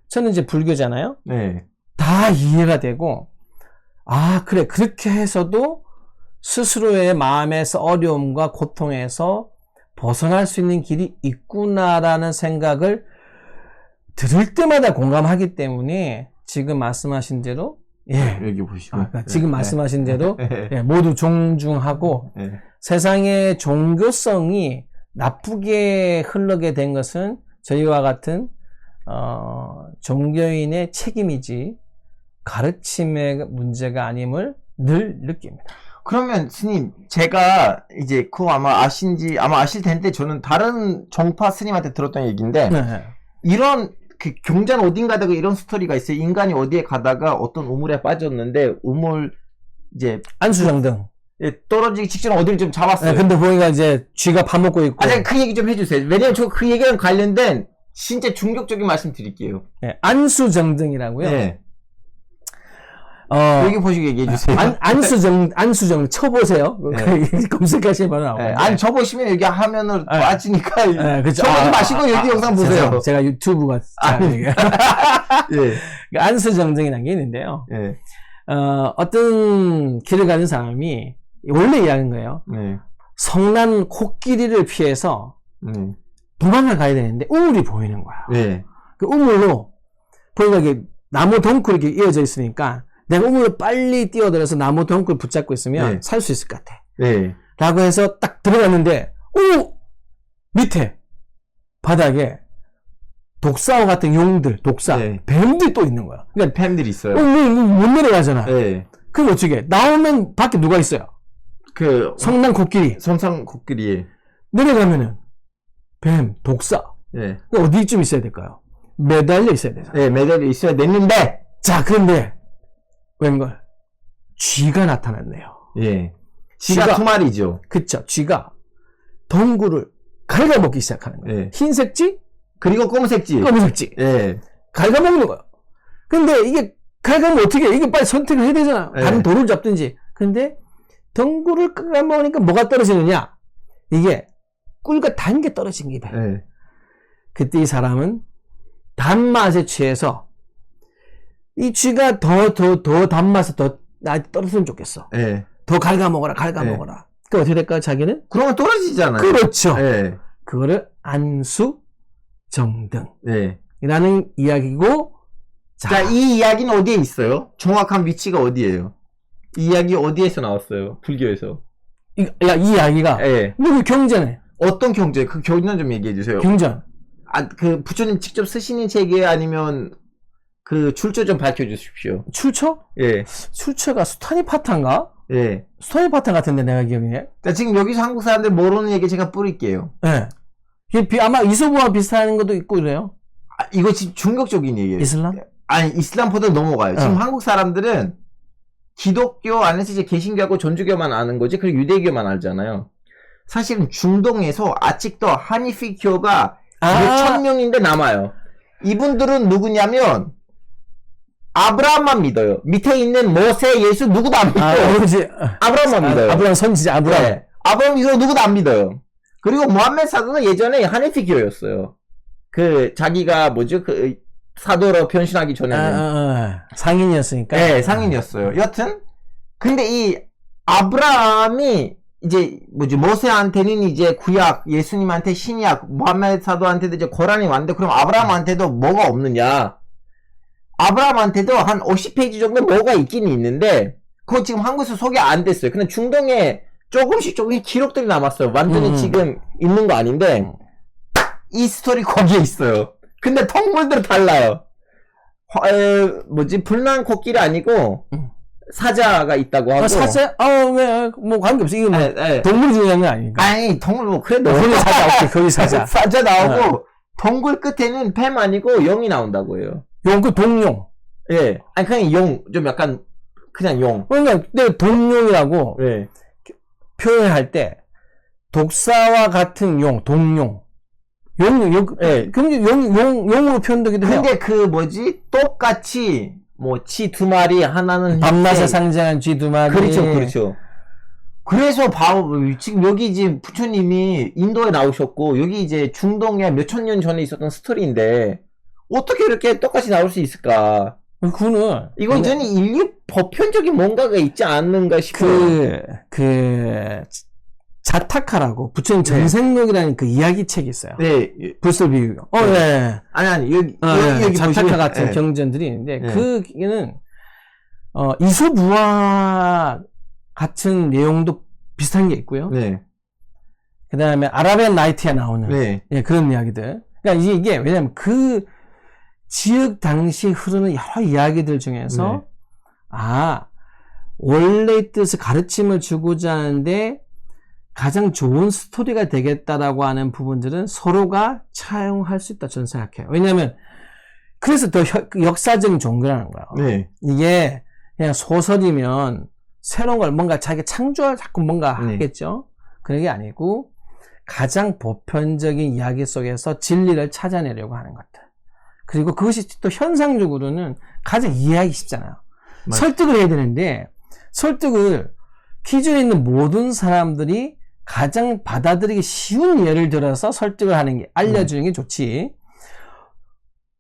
저는 이제 불교잖아요. 네. 다 이해가 되고 아 그래 그렇게 해서도 스스로의 마음에서 어려움과 고통에서 벗어날 수 있는 길이 있구나라는 생각을 들을 때마다 공감하기 때문에 지금 말씀하신 대로 여기 보시고 지금 말씀하신 대로 모두 존중하고 세상의 종교성이 나쁘게 흘러게 된 것은 저희와 같은 종교인의 책임이지 가르침의 문제가 아님을 늘 느낍니다. 그러면 스님 제가 이제 그거 아마 아실 텐데 저는 다른 정파 스님한테 들었던 얘기인데 이런 그 경전 어딘가다가 이런 스토리가 있어요. 인간이 어디에 가다가 어떤 우물에 빠졌는데 우물 이제 안수정등 떨어지기 직전 어디를 좀 잡았어요. 근데 보니까 이제 쥐가 밥 먹고 있고. 제가 그 얘기 좀 해주세요. 왜냐면 저 그 얘기랑 관련된 진짜 충격적인 말씀 드릴게요. 안수정등이라고요. 네. 여기 보시고 얘기해 주세요. 안수정 쳐보세요. 검색하시면 바로 나와요. 아니 저보시면 여기 화면을 빠지니까 그렇죠. 쳐보지 마시고 여기 영상 보세요. 제가 유튜브가 안수정등이라는 게 있는데요. 어떤 길을 가는 사람이 원래 이야기인 거예요. 성난 코끼리를 피해서 도망을 가야 되는데 우물이 보이는 거야. 그 우물로 보니까 이게 나무 덩굴이 이렇게 이어져 있으니까 내가 우물로 빨리 뛰어들어서 나무 덩굴 붙잡고 있으면 살 수 있을 것 같아. 라고 해서 딱 들어갔는데 밑에 바닥에 독사와 같은 용들, 뱀들이 또 있는 거야. 그러니까 뱀들이 있어요. 못 내려가잖아. 그럼 어떻게? 나오면 밖에 누가 있어요? 그 성난 코끼리. 내려가면은 뱀, 독사. 어디쯤 있어야 될까요? 매달려 있어야 되잖아. 매달려 있어야 됐는데. 자, 그런데 웬걸? 쥐가 나타났네요. 쥐가 2마리죠. 그쵸. 쥐가 덩굴을 갉아먹기 시작하는 거예요. 흰색 쥐? 그리고 검은색 쥐. 갉아먹는 거야. 근데 이게 갉아먹으면 어떻게 해? 이게 빨리 선택을 해야 되잖아. 다른 돌을 잡든지. 근데 덩굴을 갉아먹으니까 뭐가 떨어지느냐? 이게 꿀과 단 게 떨어진 게 돼. 그때 이 사람은 단맛에 취해서 이 쥐가 더 단맛에 더 나한테 떨어졌으면 좋겠어. 더 갉아먹어라. 그 어떻게 될까요, 자기는? 그러면 떨어지잖아요. 그렇죠. 네. 그거를 안수정등. 네. 이라는 이야기고, 자, 이 이야기는 어디에 있어요? 정확한 위치가 어디예요? 이 이야기 어디에서 나왔어요? 불교에서. 이 이야기가, 네. 뭐, 경전에. 어떤 경제? 그 경전 좀 얘기해 주세요. 경전. 아, 그 부처님 직접 쓰시는 책이에요? 아니면 그 출처 좀 밝혀 주십시오. 출처? 예. 출처가 수타니파타인가? 예. 수타니파타 같은데, 내가 기억에. 자, 지금 여기서 한국 사람들 모르는 얘기 제가 뿌릴게요. 예. 이게 아마 이소부와 비슷한 것도 있고 이래요. 아, 이거 지금 중국적인 얘기예요. 이슬람? 아니, 이슬람보다 넘어가요. 지금 어. 한국 사람들은 기독교 안에서 이제 개신교하고 전주교만 아는 거지, 그리고 유대교만 알잖아요. 사실은 중동에서 아직도 하니피교가 몇천 명인데 남아요. 이분들은 누구냐면, 아브라함만 믿어요. 밑에 있는 모세, 예수 누구도 안 믿어요. 그렇지. 아브라함만 믿어요. 아브라함 선지자, 아브라함. 네. 아브라함 이거 누구도 안 믿어요. 그리고 모함med 사도는 예전에 하니피교였어요. 그 자기가 뭐죠? 그 사도로 변신하기 전에는 상인이었으니까. 네, 상인이었어요. 여튼 근데 이 아브라함이 이제 뭐지 모세한테는 이제 구약, 예수님한테 신약, 모함med 사도한테도 이제 고란이 왔는데 그럼 아브라함한테도 뭐가 없느냐? 아브라함한테도 한 50페이지 정도 뭐가 있긴 있는데 그거 지금 한국에서 소개 안 됐어요. 근데 중동에 조금씩 기록들이 남았어요. 완전히 지금 있는 거 아닌데 이 스토리 거기에 있어요. 근데 통물들 달라요. 뭐지 불난 코끼리 아니고 사자가 있다고 하고. 사자? 왜? 뭐 관계없어. 이거 뭐 네. 동물 중요한 게 아니니까. 아니 동물 뭐 그래도 거기 사자 없지. 거기 사자. 사자 나오고 동굴 끝에는 뱀 아니고 용이 나온다고 해요. 용, 그 동용. 예. 아니 그냥 용 좀 약간 그냥 용. 그러니까 내가 동용이라고 예. 표현할 때 독사와 같은 용, 동용. 예. 근데 용으로 표현되기도 해요. 근데 그 뭐지 똑같이 뭐 쥐 두 마리 하나는 밤낮에 흰색. 상징한 쥐 두 마리. 그렇죠. 그래서 지금 여기 이제 부처님이 인도에 나오셨고 여기 이제 중동에 몇천 년 전에 있었던 스토리인데 어떻게 이렇게 똑같이 나올 수 있을까? 그거는 이건 저는 인류 보편적인 뭔가가 있지 않는가 싶어요. 자타카라고 부처님 전생록이라는 그 이야기 책이 있어요. 네. 불설비유경. 네. 네. 아니 여기 자타카 보시면, 같은 네. 경전들이 있는데 네. 그게는 이소부화 같은 내용도 비슷한 게 있고요. 네. 그 다음에 아라비안 나이트에 나오는 네. 예, 그런 이야기들. 그러니까 이게 왜냐면 그 지역 당시 흐르는 여러 이야기들 중에서 네. 원래의 뜻을 가르침을 주고자 하는데 가장 좋은 스토리가 되겠다라고 하는 부분들은 서로가 차용할 수 있다 저는 생각해요. 왜냐하면 그래서 더 역사적인 종교라는 거예요. 네. 이게 그냥 소설이면 새로운 걸 뭔가 자기가 창조할 자꾸 뭔가 네. 하겠죠. 그런 게 아니고 가장 보편적인 이야기 속에서 진리를 찾아내려고 하는 것들. 그리고 그것이 또 현상적으로는 가장 이해하기 쉽잖아요. 맞아요. 설득을 해야 되는데 설득을 기존에 있는 모든 사람들이 가장 받아들이기 쉬운 예를 들어서 설득을 하는 게 알려주는 게 좋지.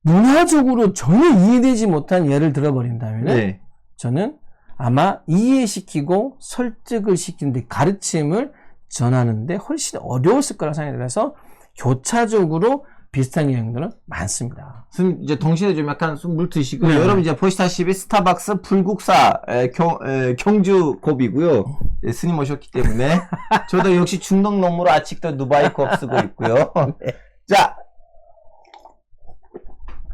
문화적으로 전혀 이해되지 못한 예를 들어버린다면 네. 저는 아마 이해시키고 설득을 시키는데 가르침을 전하는데 훨씬 어려웠을 거라 생각이 들어서 교차적으로 비슷한 유형들은 많습니다. 선생님 이제 동시에 좀 약간 물 드시고 네. 여러분 이제 보시다시피 스타벅스 불국사 경주 곱이고요. 스님 오셨기 때문에 저도 역시 중동 놈으로 아직도 누바이 컵 쓰고 있고요. 네. 자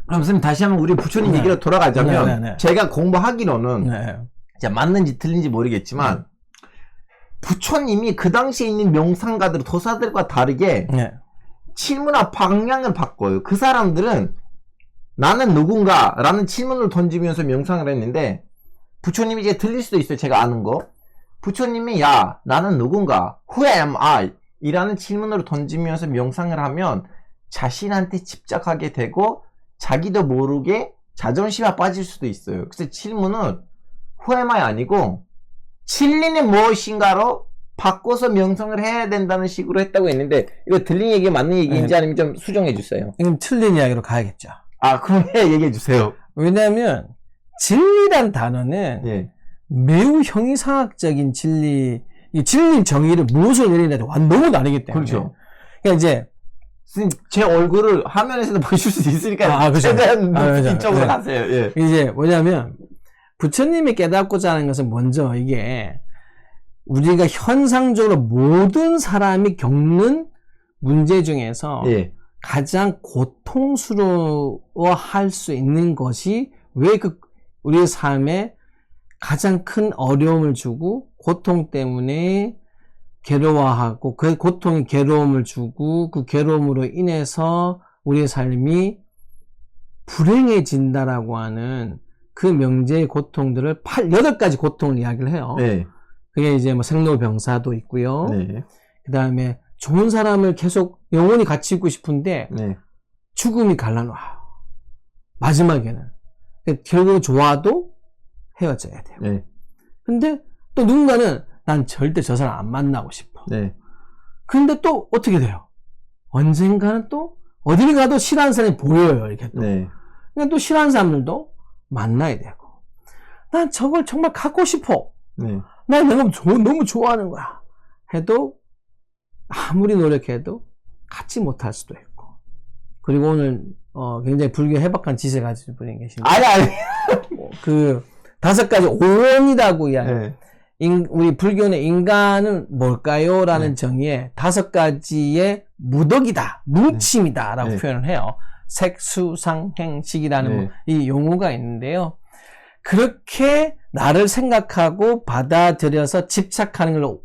그럼 선생님 다시 한번 우리 부처님 네. 얘기로 돌아가자면 네. 제가 공부하기로는 네. 이제 맞는지 틀린지 모르겠지만 부처님이 그 당시에 있는 명상가들 도사들과 다르게 네. 질문과 방향을 바꿔요. 그 사람들은 나는 누군가 라는 질문을 던지면서 명상을 했는데 부처님이 이제 들릴 수도 있어요. 제가 아는 거. 부처님이 야 나는 누군가 Who am I? 이라는 질문으로 던지면서 명상을 하면 자신한테 집착하게 되고 자기도 모르게 자존심에 빠질 수도 있어요. 그래서 질문은 Who am I 아니고 진리는 무엇인가로 바꿔서 명상을 해야 된다는 식으로 했다고 했는데 이거 들린 얘기 맞는 얘기인지 아니면 좀 수정해 주세요. 이건 틀린 이야기로 가야겠죠. 그럼 얘기해 주세요. 왜냐하면 진리란 단어는 예. 매우 형이상학적인 진리이기 이 진리 정의를 무엇으로 내리느냐도 너무 다르기 때문에. 그렇죠. 그러니까 이제 스님, 제 얼굴을 화면에서도 보실 수 있으니까 그렇죠. 최대한 그렇죠. 이쪽으로 네. 가세요. 예. 이제 뭐냐면 부처님이 깨닫고자 하는 것은 먼저 이게 우리가 현상적으로 모든 사람이 겪는 문제 중에서 예. 가장 고통스러워할 수 있는 것이 왜 우리의 삶에 가장 큰 어려움을 주고 고통 때문에 괴로워하고 그 고통이 괴로움을 주고 그 괴로움으로 인해서 우리의 삶이 불행해진다라고 하는 그 명제의 고통들을 8가지 고통을 이야기를 해요. 네. 그게 이제 뭐 생로병사도 있고요. 네. 그 다음에 좋은 사람을 계속 영원히 같이 있고 싶은데 네. 죽음이 갈라놔. 마지막에는. 결국 좋아도 헤어져야 돼요. 네. 근데 또 누군가는 난 절대 저 사람 안 만나고 싶어. 네. 근데 또 어떻게 돼요? 언젠가는 또 어딜 가도 싫어하는 사람이 보여요. 이렇게 또. 네. 그러니까 또 싫어하는 사람들도 만나야 되고. 난 저걸 정말 갖고 싶어. 네. 난 너무 좋아하는 거야. 해도 아무리 노력해도 갖지 못할 수도 있고. 그리고 오늘 굉장히 불교 해박한 지세 가지고 분이 계십니다. 아니. 그 5가지 오온이라고 이야기. 네. 우리 불교는 인간은 뭘까요? 라는 네. 정의에 5가지의 무덕이다, 뭉침이다 라고 네. 표현을 해요. 색, 수, 상, 행, 식이라는 네. 이 용어가 있는데요. 그렇게 나를 생각하고 받아들여서 집착하는 걸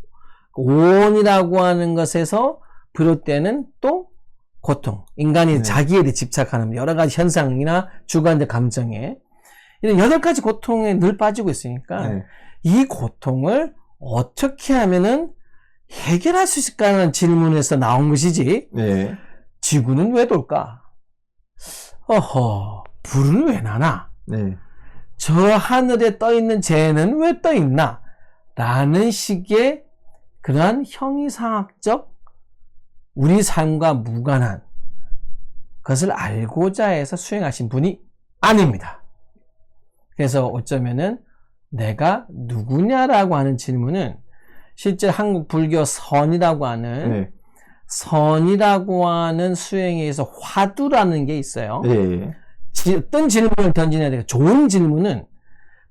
오온이라고 하는 것에서 비롯되는 또 고통. 인간이 네. 자기에 대해 집착하는 여러 가지 현상이나 주관적 감정에 이런 8가지 고통에 늘 빠지고 있으니까 네. 이 고통을 어떻게 하면은 해결할 수 있을까라는 질문에서 나온 것이지. 네. 지구는 왜 돌까? 불은 왜 나나? 네. 저 하늘에 떠 있는 재는 왜 떠 있나? 라는 식의 그러한 형이상학적 우리 삶과 무관한 것을 알고자 해서 수행하신 분이 아닙니다. 그래서 어쩌면은 내가 누구냐라고 하는 질문은 실제 한국 불교 선이라고 하는 네. 선이라고 하는 수행에 의해서 화두라는 게 있어요. 네. 어떤 질문을 던지냐 되게 좋은 질문은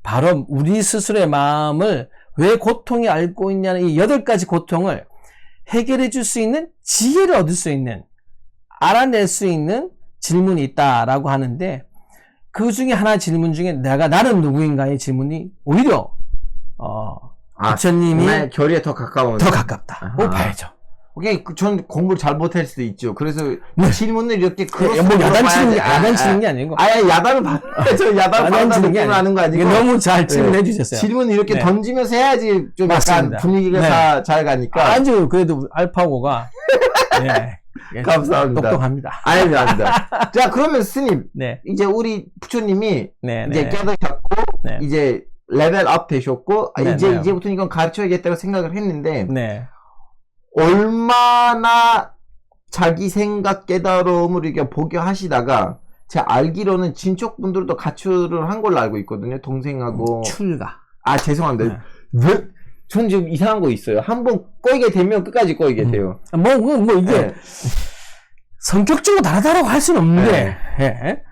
바로 우리 스스로의 마음을 왜 고통이 앓고 있냐는 이 8가지 고통을 해결해 줄 수 있는 지혜를 얻을 수 있는 알아낼 수 있는 질문이 있다라고 하는데 그 중에 하나 질문 중에 나는 누구인가의 질문이 오히려 부처님이 정말 결의에 더 가까운. 더 가깝다고 봐야죠. 오케이, 전 공부를 잘 못할 수도 있죠. 그래서 질문을 이렇게 뭐 야단치는 게 아니고. 야단을 저 야단 받는 게 아닌 거 아니고. 너무 잘 질문해 주셨어요. 질문을 이렇게 네. 던지면서 해야지 좀 맞습니다. 약간 분위기가 네. 다 잘 가니까. 아주 그래도 알파고가 네. 감사합니다. 똑똑합니다. 아닙니다. 자, 그러면 스님, 네. 이제 우리 부처님이 네. 이제 깨닫고 네. 이제 레벨업 되셨고 네, 네. 이제부터는 이건 가르쳐야겠다고 생각을 했는데 네. 얼마나 자기 생각 깨달음을 이렇게 복용하시다가 제가 알기로는 친척 분들도 가출을 한 걸로 알고 있거든요. 동생하고. 출가. 아, 죄송합니다. 네. 왜? 전 지금 이상한 거 있어요. 한번 꼬이게 되면 끝까지 꼬이게 돼요. 뭐 이게 네. 성격적으로 다르다고 할 수는 없는데. 네.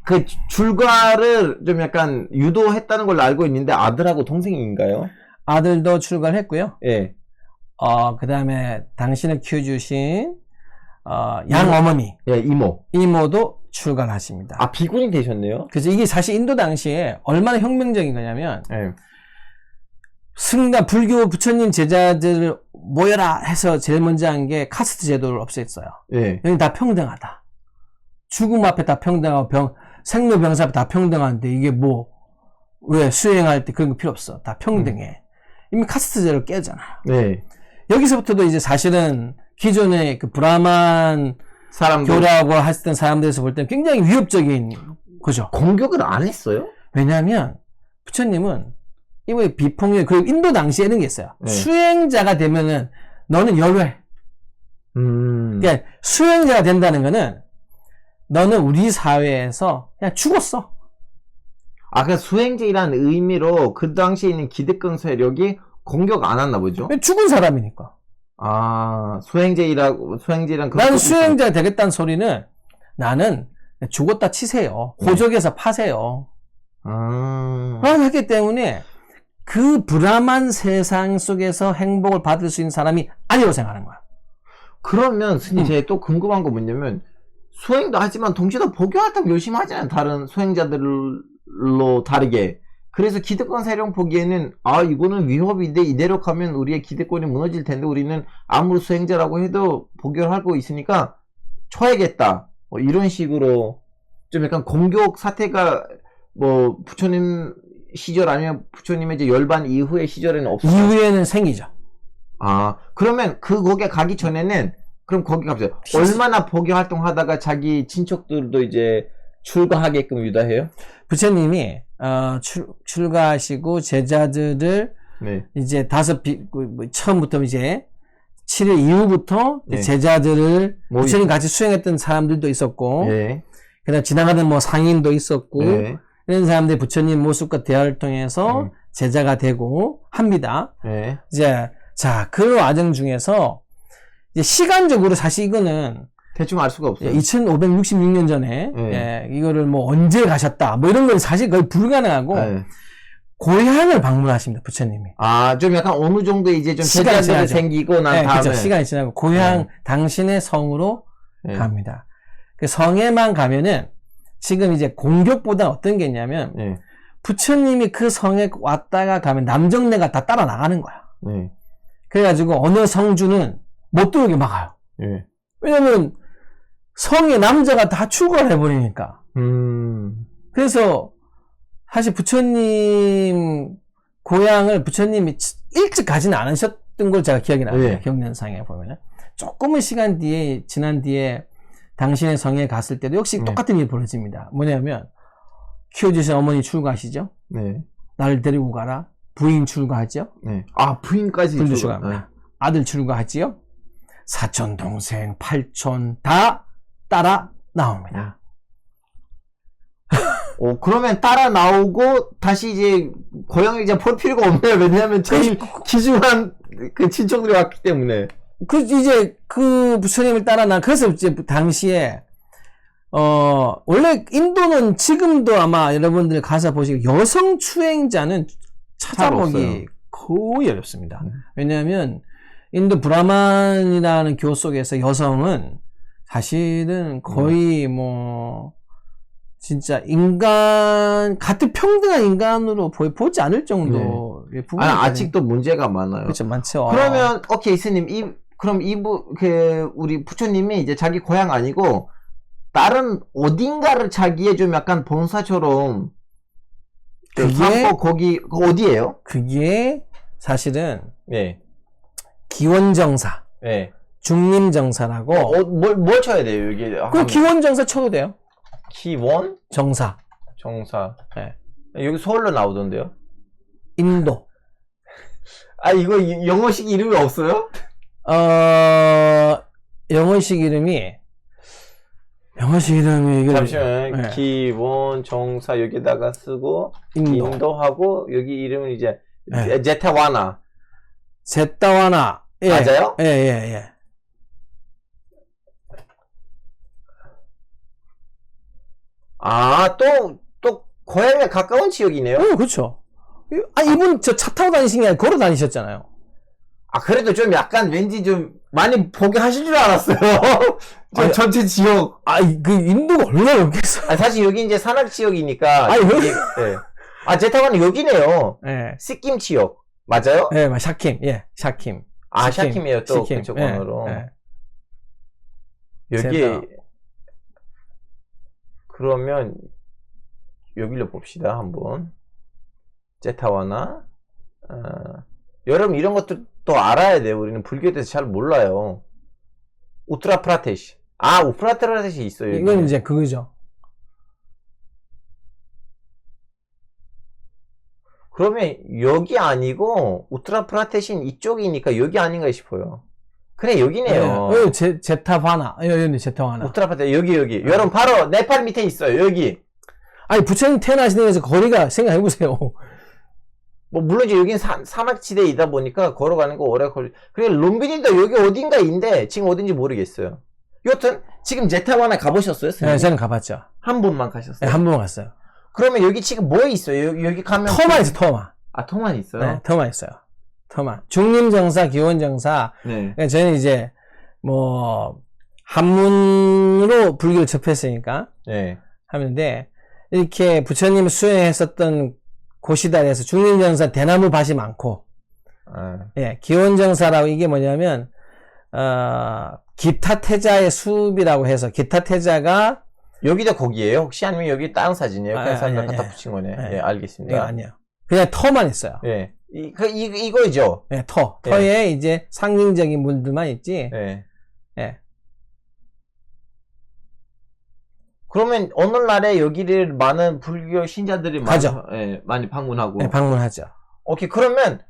그 출가를 좀 약간 유도했다는 걸로 알고 있는데 아들하고 동생인가요? 아들도 출가를 했고요. 예. 그 다음에 당신을 키워주신 양어머니, 예, 이모도 출가를 하십니다. 아, 비군이 되셨네요? 그래서 이게 사실 인도 당시에 얼마나 혁명적인 거냐면 예. 승가 불교 부처님 제자들을 모여라 해서 제일 먼저 한 게 카스트 제도를 없앴어요. 예. 여기 다 평등하다. 죽음 앞에 다 평등하고 생로병사 앞에 다 평등한데 이게 왜 수행할 때 그런 거 필요 없어. 다 평등해. 이미 카스트 제도를 깨잖아요. 네. 여기서부터도 이제 사실은 기존의 그 브라만 사람들. 교라고 했던 사람들에서 볼 때는 굉장히 위협적인 거죠. 공격을 안 했어요? 왜냐하면 부처님은 이번에 비폭력, 그리고 인도 당시에 이런 게 있어요. 네. 수행자가 되면은 너는 열외. 그러니까 수행자가 된다는 거는 너는 우리 사회에서 그냥 죽었어. 그 수행제라는 의미로 그 당시에 있는 기득권 세력이 공격 안 했나 보죠? 죽은 사람이니까. 아, 수행제랑 나는 수행자가 되겠다는 소리는 나는 죽었다 치세요. 호적에서 파세요. 하기 때문에 그 불안한 세상 속에서 행복을 받을 수 있는 사람이 아니라고 생각하는 거야. 그러면 스님 제가 또 궁금한 거 뭐냐면 수행도 하지만 동시에 복교 활동 열심히 하잖아요. 다른 수행자들로 다르게. 그래서 기득권 세력 보기에는 아 이거는 위협인데 이대로 가면 우리의 기득권이 무너질 텐데 우리는 아무리 수행자라고 해도 복교를 하고 있으니까 쳐야겠다. 뭐 이런 식으로 좀 약간 공격 사태가 뭐 부처님 시절 아니면 부처님의 이제 열반 이후의 시절에는 없어요. 이후에는 생기죠. 아 그러면 거기에 가기 전에는 그럼 거기 가보세요. 얼마나 복교 활동하다가 자기 친척들도 이제 출가하게끔 유도해요? 부처님이 출가하시고 제자들을 네. 이제 처음부터 이제 7일 이후부터 네. 제자들을 부처님 같이 수행했던 사람들도 있었고, 네. 그다음 지나가던 뭐 상인도 있었고, 네. 이런 사람들이 부처님 모습과 대화를 통해서 제자가 되고 합니다. 네. 이제 자, 그 과정 중에서 이제 시간적으로 사실 이거는 대충 알 수가 없어요. 2566년 전에 예, 이거를 뭐 언제 가셨다 뭐 이런 건 사실 거의 불가능하고 네. 고향을 방문하십니다 부처님이. 아, 좀 약간 어느 정도 이제 좀 시간이 제자들이 지나죠. 생기고 난 네, 다음에 그렇죠. 시간이 지나고 고향 당신의 성으로 갑니다. 그 성에만 가면은 지금 이제 공격보다 어떤 게 있냐면 부처님이 그 성에 왔다가 가면 남정네가 다 따라 나가는 거야. 그래가지고 어느 성주는 못 들어오게 막아요. 왜냐면 성에 남자가 다 출가를 해버리니까. 그래서 사실 부처님 고향을 부처님이 일찍 가지는 않으셨던 걸 제가 기억이 나요. 경련상에 보면은 조금의 시간 뒤에 지난 뒤에 당신의 성에 갔을 때도 역시 똑같은 일이 벌어집니다. 뭐냐면 키워주신 어머니 출가하시죠. 나를 데리고 가라. 부인 출가하죠. 아 부인까지 출가합니다. 아들 출가하지요. 사촌 동생 팔촌 다 따라 나옵니다. 그러면 따라 나오고 다시 이제 고향에 이제 볼 필요가 없네요. 왜냐하면 제일 귀중한 그 친척들이 왔기 때문에. 이제 그 부처님을 따라 그래서 이제 당시에 원래 인도는 지금도 아마 여러분들 가서 보시고 여성 추행자는 찾아보기 거의 어렵습니다. 왜냐하면 인도 브라만이라는 교 속에서 여성은 사실은 거의 뭐 진짜 같은 평등한 인간으로 보지 않을 정도의 부분이 아직도 문제가 많아요. 그렇죠, 많죠. 그러면 오케이 스님 그럼 우리 부처님이 이제 자기 고향 아니고 다른 어딘가를 자기의 좀 약간 본사처럼 삼고 거기 어디예요? 그게 사실은 기원정사, 중림정사라고. 뭘 쳐야 돼요 여기? 그 기원정사 쳐도 돼요. 기원? 정사. 여기 서울로 나오던데요? 인도. 아 이거 영어식 이름이 없어요? 영어식 이름이 잠시만 기원 정사 여기다가 쓰고 인도하고 여기 이름은 이제 제타와나. 맞아요? 예. 아, 또 고향에 가까운 지역이네요. 그렇죠. 이분 저 차 타고 다니신 게 아니라 걸어 다니셨잖아요. 아, 그래도 좀 약간 왠지 좀 많이 보게 하실 줄 알았어요. 전체 지역. 그 인도가 얼마나 넓겠어. 사실 여기 이제 산악 지역이니까. 제타와는 여기네요. 시킴 지역. 맞아요? 샤킴. 샤킴. 샤킴이에요. 또 그쪽으로. 여기 그러면 여기로 봅시다 한번. 제타와나. 여러분 이런 것도 또 알아야 돼요. 우리는 불교에 대해서 잘 몰라요. 우트라프라테시. 우트라프라테시 있어요. 이건 여기. 이제 그거죠. 그러면 여기 아니고 우트라프라테시는 이쪽이니까 여기 아닌가 싶어요. 그래 여기네요. 제타화나. 여기 제타화나. 우트라프라테시 여기. 여러분 바로 네팔 밑에 있어요. 여기. 부처님 태어나신 데에서 거리가 생각해보세요. 뭐 물론 이제 여긴 사막지대이다 보니까 걸어가는 거 오래 걸리. 그리고 롬비님도 여기 어딘가인데 지금 어딘지 모르겠어요. 여튼 지금 제타바나 가보셨어요? 네, 저는 가봤죠. 한 번만 가셨어요? 네, 한 번 갔어요. 그러면 여기 지금 뭐 있어요? 여기 가면 터만 있어, 터만. 아, 터만 있어요? 네, 터만 있어요. 터만. 중림정사, 기원정사. 네. 그러니까 저는 이제 뭐 한문으로 불교를 접했으니까 네. 하는데 이렇게 부처님이 수행했었던 곳이다 해서 중림정사 대나무 밭이 많고, 아. 예, 기원정사라고 이게 뭐냐면 기타태자의 숲이라고 해서 기타태자가 여기도 거기에요? 혹시 아니면 여기 다른 사진이에요? 아, 그래서 아니, 갖다 아니, 붙인 거네. 아니. 예, 알겠습니다. 예, 아니요. 그냥 터만 있어요. 예. 이거죠? 예, 터에 이제 상징적인 문들만 있지. 예. 예. 그러면 오늘날에 여기를 많은 불교 신자들이 가죠. 많이 방문하고. 예, 방문하죠. 오케이. 그러면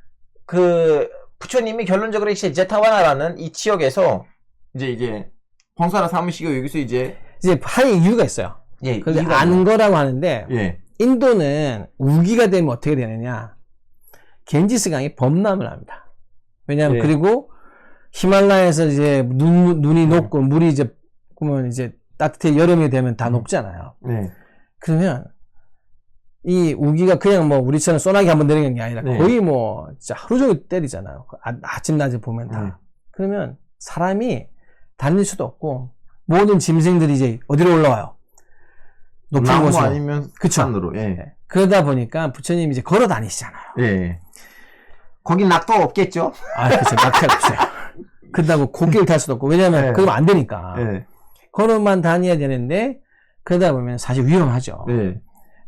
그 부처님이 결론적으로 이제 제타와나라는 이 지역에서 이제 봉사를 삼으시고 여기서 이제 할 이유가 있어요. 예, 그게 이유가 아는 거라고 하는데 예. 인도는 우기가 되면 어떻게 되느냐? 겐지스 강이 범람을 합니다. 왜냐하면 예. 그리고 히말라야에서 이제 눈이 녹고 물이 이제 그러면 이제 따뜻해 여름이 되면 다 녹잖아요. 네. 그러면 이 우기가 그냥 뭐 우리처럼 소나기 한번 내리는 게 아니라 네. 거의 뭐 진짜 하루 종일 때리잖아요. 아침 낮에 보면 다. 네. 그러면 사람이 다닐 수도 없고 모든 짐승들이 이제 어디로 올라와요? 높은 나무 곳으로. 아니면 그쵸. 산으로. 예. 네. 그러다 보니까 부처님이 이제 걸어 다니시잖아요. 예. 거긴 낙도 없겠죠? 아, 그렇죠. 낙태가 없어요. 그렇다고 고기를 탈 수도 없고 왜냐면 네. 그러면 안 되니까. 예. 걸어만 다녀야 되는데 그러다 보면 사실 위험하죠. 예.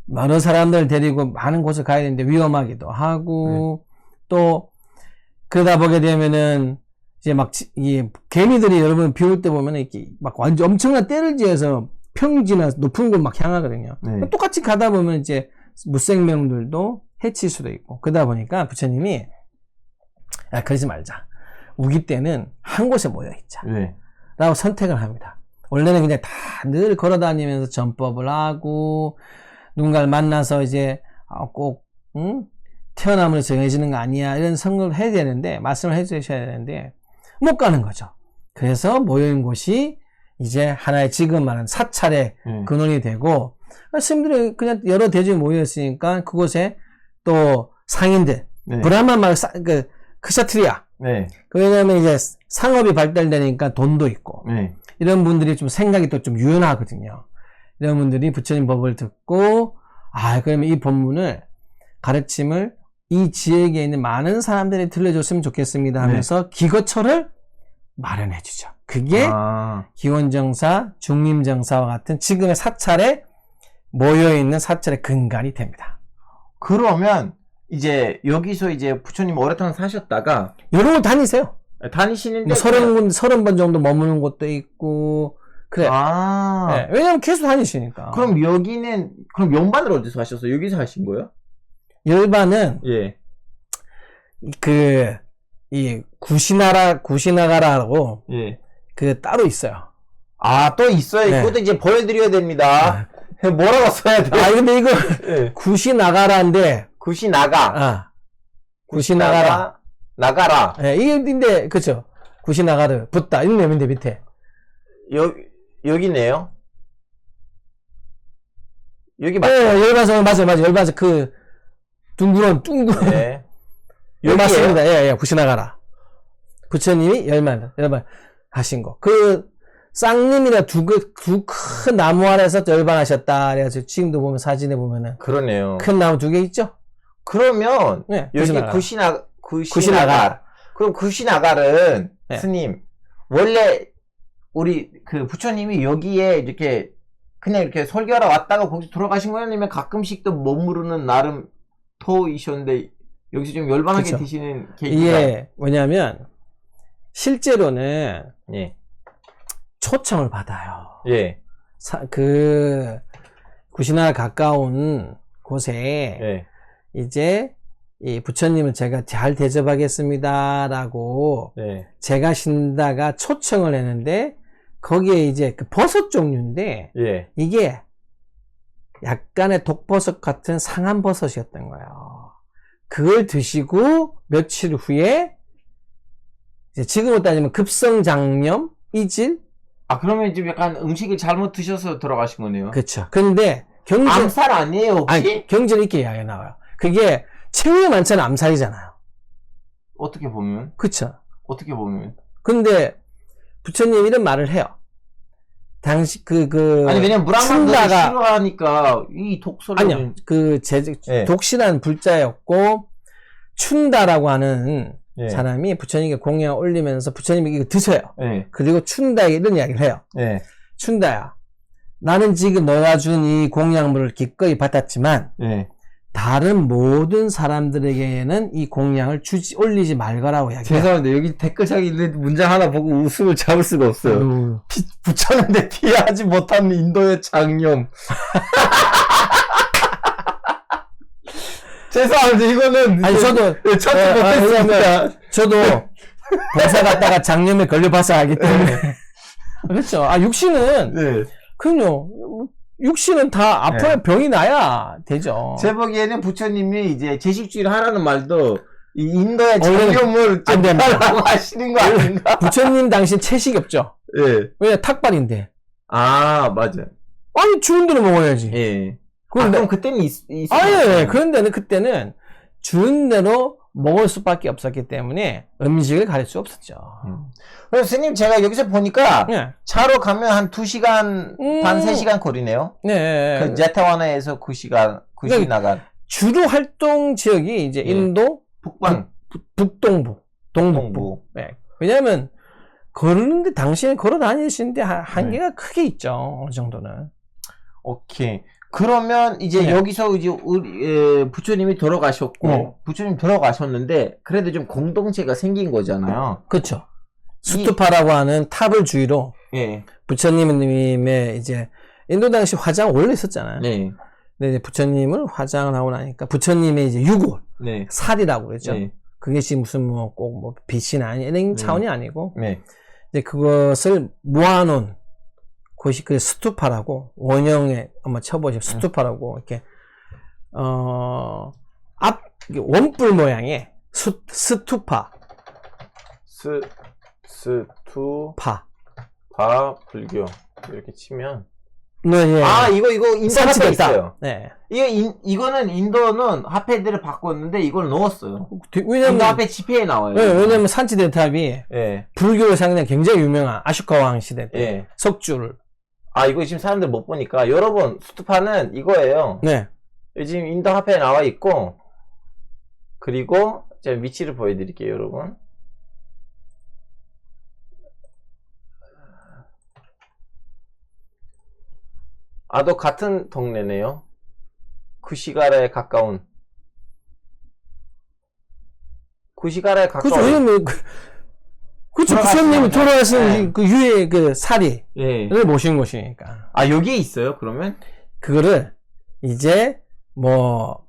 많은 사람들 데리고 많은 곳을 가야 되는데 위험하기도 하고 또 그러다 보게 되면은 이제 막 이 개미들이 여러분 비 올 때 보면은 이렇게 막 완전 엄청난 떼를 지어서 평지나 높은 곳 막 향하거든요. 네. 똑같이 가다 보면 이제 무생명들도 해칠 수도 있고 그러다 보니까 부처님이 야 그러지 말자. 우기 때는 한 곳에 모여 있자. 예. 라고 선택을 합니다. 원래는 그냥 다 늘 걸어 다니면서 전법을 하고 누군가를 만나서 이제 꼭 태어남으로 정해지는 거 아니야 이런 선거를 해야 되는데 말씀을 해주셔야 되는데 못 가는 거죠. 그래서 모여있는 곳이 이제 하나의 지금 말하는 사찰의 근원이 되고 스님들이 그냥 여러 대중이 모여있으니까 그곳에 또 상인들 네. 브라만 말 크샤트리아 네. 왜냐면 이제 상업이 발달되니까 돈도 있고 네. 이런 분들이 좀 생각이 또 좀 유연하거든요. 이런 분들이 부처님 법을 듣고 그러면 이 법문을 가르침을 이 지역에 있는 많은 사람들이 들려줬으면 좋겠습니다 하면서 기거처를 마련해 주죠. 그게 기원정사, 중림정사와 같은 지금의 사찰에 모여있는 사찰의 근간이 됩니다. 그러면 이제 여기서 이제 부처님 오랫동안 사셨다가 여러 곳 다니세요. 다니시는데 뭐 30번 정도 머무는 곳도 있고 그래. 네, 왜냐면 계속 다니시니까. 그럼 여기는 그럼 연반을 어디서 하셨어요? 여기서 하신 거예요? 열반은 예. 이 구시나가라고 예. 따로 있어요. 또 있어요. 네. 그것도 이제 보여드려야 됩니다. 뭐라고 써야 돼요? 근데 이거 예. 구시나가라인데 구시나가. 구시나가라. 나가라. 예, 이게 근데 그쵸. 구시나가르 붙다 이런 내용인데 밑에 여기네요. 여기 맞죠? 열반성 맞아요. 열반성 둥그런 네. 여기 맞습니다. 예, 구시나가라. 부처님이 열반 하신 거. 쌍님이나 두 큰 나무 아래서 열반하셨다. 그래서 지금도 보면 사진에 보면은 그러네요. 큰 나무 2개 있죠? 그러면 네, 여기 구시나가. 그럼 구시나가는 네. 스님 원래 우리 부처님이 여기에 이렇게 그냥 이렇게 설교하러 왔다가 거기서 돌아가신 거예요? 아니면 가끔씩 또 머무르는 나름 토이셨는데 여기서 좀 열반하게 그쵸. 드시는 계기가 이게 뭐냐면 실제로는 예. 초청을 받아요. 예. 구시나가 가까운 곳에 예. 이제 이 부처님을 제가 잘 대접하겠습니다라고 예. 제가 신다가 초청을 했는데 거기에 이제 버섯 종류인데 예. 이게 약간의 독버섯 같은 상한 버섯이었던 거예요. 그걸 드시고 며칠 후에 이제 지금으로 따지면 급성장염, 이질. 아, 그러면 지금 약간 음식을 잘못 드셔서 돌아가신 거네요. 그렇죠. 근데 암살 아니에요, 혹시? 아니, 경제는 이렇게 이야기가 나와요. 그게 체중이 많잖아, 암살이잖아요. 어떻게 보면? 그쵸. 어떻게 보면? 근데 부처님 이런 말을 해요. 당시 아니, 왜냐면 물 한 번 춘다가 싫어하니까 이 독소를. 아니요. 예. 독실한 불자였고 춘다라고 하는 예. 사람이 부처님께 공양 올리면서 부처님이 이거 드세요. 예. 그리고 춘다에게 이런 이야기를 해요. 예. 춘다야, 나는 지금 너가 준 이 공양물을 기꺼이 받았지만 예. 다른 모든 사람들에게는 이 공양을 올리지 말거라고 이야기해요. 죄송한데 여기 댓글창에 있는 문장 하나 보고 웃음을 잡을 수가 없어요. 붙였는데 피하지 못한 인도의 장염. 죄송합니다. 이거는 아니 저도 찾지 못했습니다. 저도 봉사 갔다가 장염에 걸려봐서 알기 때문에 그렇죠. 아 육신은 네. 그럼요. 육신은 다 아파야 병이 나야 되죠. 제 보기에는 부처님이 이제 제식주의를 하라는 말도 이 인도의 원래는 장염을 안 됩니다. 하라고 하시는 거 아닌가? 부처님 당신 채식이 없죠. 예. 왜냐 탁발인데. 아, 맞아. 아니 죽은 대로 먹어야지. 예. 그런데 그럼 그때는 예. 그런데는 그때는 주는 대로 먹을 수밖에 없었기 때문에 음식을 가릴 수 없었죠. 그래서 스님 제가 여기서 보니까 네. 차로 가면 한 2시간 반 3시간 거리네요. 네. 그 제타와나에서 9시간 나간 주로 활동 지역이 이제 예. 인도 북방 북동부, 동북부. 동부. 네. 왜냐하면 걸는데 당신이 걸어 다니시는데 한계가 크게 있죠. 어느 정도는. 오케이. 그러면 이제 네. 여기서 이제 우리 부처님이 돌아가셨고 네. 부처님 돌아가셨는데 그래도 좀 공동체가 생긴 거잖아요. 그렇죠. 수투파라고 하는 탑을 주위로 예. 부처님의 이제 인도 당시 화장 원래 있었잖아요. 네. 근데 이제 부처님을 화장을 하고 나니까 부처님의 이제 유골, 네. 살이라고 그랬죠. 네. 그게 지금 무슨 뭐 꼭 뭐 빛이나 아니 이런 차원이 아니고 네. 이제 그것을 모아놓은 곳이 그 스투파라고 원형에 한번 쳐보시면 스투파라고 이렇게 앞 원뿔 모양의 스투파 스투파 불교 이렇게 치면 네, 예. 아 이거 인도 화폐 있어요. 네. 이거는 인도는 화폐들을 바꿨는데 이걸 넣었어요. 왜냐면 인도 화폐 지폐에 나와요. 네, 왜냐면 산치대탑이 예. 불교로 상당히 굉장히 유명한 아쇼카 왕 시대 때 예. 석주를 아 이거 지금 사람들 못 보니까 여러분 스투파는 이거예요. 네. 지금 인도 화폐에 나와 있고 그리고 제가 위치를 보여드릴게요, 여러분. 아도 같은 동네네요. 쿠시가라에 가까운. 쿠시가라에 가까운. 그렇죠. 왜냐면 그렇죠. 부처님이 돌아가신 네. 그 유의 그 사리를 예. 모신 곳이니까. 아 여기에 있어요, 그러면? 그거를 이제 뭐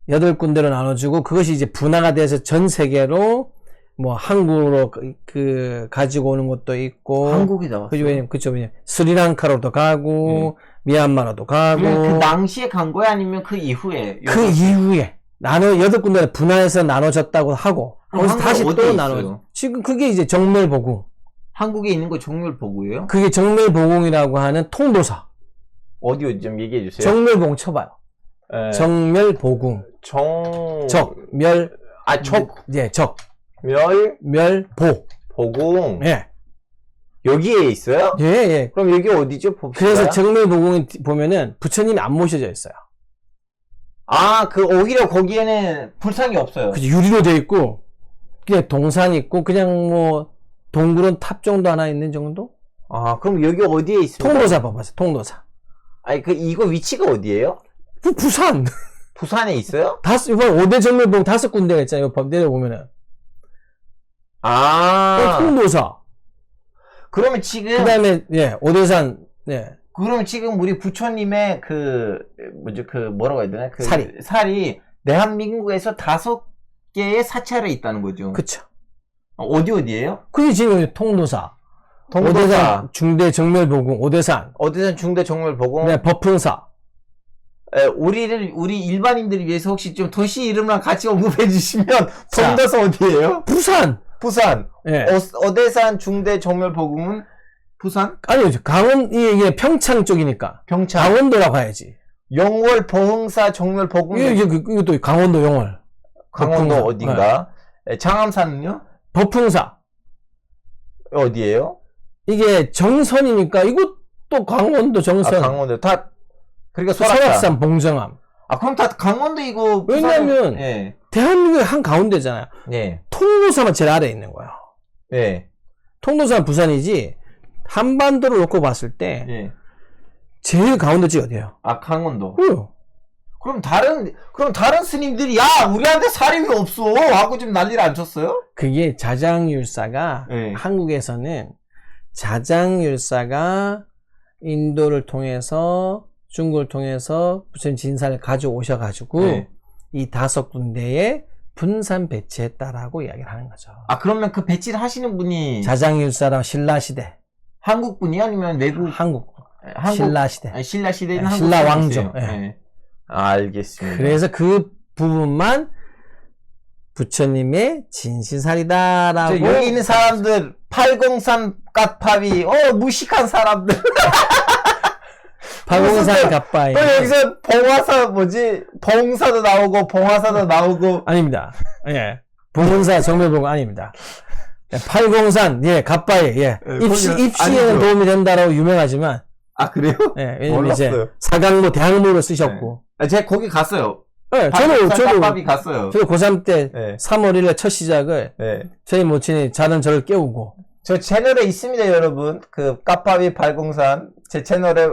8군데로 나눠주고 그것이 이제 분화가 돼서 전 세계로 뭐 한국으로 그 가지고 오는 것도 있고 한국에 나왔어요. 그죠. 왜냐면 스리랑카로도 가고 미얀마로도 가고 그 당시에 간 거야 아니면 그 이후에? 그 이후에 8군데로 분화해서 나눠졌다고 하고 거기서 다시 또 어디에 나눠. 있어요? 지금 그게 이제 정멸보궁. 한국에 있는 거 정멸보고예요? 그게 정멸보궁이라고 하는 통도사. 어디 좀 얘기해 주세요. 정멸보궁 쳐봐요. 에, 정멸보궁. 멸. 예, 멸보. 보궁. 예. 여기에 있어요? 예, 예. 그럼 여기 어디죠? 봅시다. 그래서 정멸보궁이 보면은 부처님이 안 모셔져 있어요. 아, 오히려 거기에는 불상이 없어요. 그죠. 유리로 돼 있고, 그냥 동산 있고, 그냥 뭐, 동굴은 탑 정도 하나 있는 정도? 아, 그럼 여기 어디에 있습니까? 통도사 봐봐요, 통도사. 아니, 이거 위치가 어디예요? 부산! 부산에 있어요? 이번 5대 정멸보궁 5군데가 있잖아요, 내려보면은. 아. 통도사. 그러면 지금. 그 다음에, 예, 오대산, 예. 그러면 지금 우리 부처님의 뭐라고 해야 되나? 살이 대한민국에서 5개의 사찰에 있다는 거죠. 그쵸. 어디에요? 그게 지금 통도사. 오대산 중대 정멸보궁, 오대산. 중대 정멸보궁. 네, 법흥사. 우리 일반인들을 위해서 혹시 좀 도시 이름랑 같이 언급해 주시면, 자. 동도서 어디예요? 부산. 부산. 예. 어대산 중대 정멸복음은 부산? 아니요, 이게 평창 쪽이니까. 병창. 강원도라고 해야지. 영월 보흥사 정멸복음. 이것도 강원도 영월. 강원도 법흥사. 어딘가? 장암산은요? 법흥사. 어디예요? 이게 정선이니까 이것도 강원도 정선. 강원도. 그러니까 설악산. 설악산 봉정암. 그럼 다 강원도 이거. 왜냐면 예. 대한민국의 한 가운데잖아요. 예. 통도사만 제일 아래에 있는 거예요. 예. 통도사는 부산이지 한반도를 놓고 봤을 때 예. 제일 가운데 지 어디예요? 강원도. 그래요. 그럼 다른 스님들이, 야, 우리한테 사림이 없어 하고 좀 난리를 안 쳤어요? 그게 자장율사가 네. 한국에서는 자장율사가 인도를 통해서 중국을 통해서 부처님 진사를 가져오셔가지고 네. 이 5군데에 분산 배치했다라고 이야기를 하는 거죠. 그러면 그 배치를 하시는 분이 자장율사랑 신라시대. 한국 분이 아니면 외국? 한국. 한국 신라시대. 신라 시대는 네, 한국 신라 사람이세요. 왕조. 예. 예. 알겠습니다. 그래서 그 부분만 부처님의 진신살이다라고. 여기 있는 사람들 803 갓팝이 무식한 사람들. 파공산 갑바에. 또 여기서 봉사도 나오고 봉화사도 나오고. 아닙니다. 예. 봉은사 정멸봉 아닙니다. 803, 예, 갑바에, 예. 입시에는 아니죠. 도움이 된다라고 유명하지만, 그래요? 예, 왜냐면 이제 몰랐어요. 사강모, 대학모를 쓰셨고. 제가 거기 갔어요. 예, 갓팝이 갔어요. 저도 고3 때 네. 3월 1일 첫 시작을 네. 저희 모친이 자는 저를 깨우고. 저 채널에 있습니다, 여러분. 까파비 803 제 채널에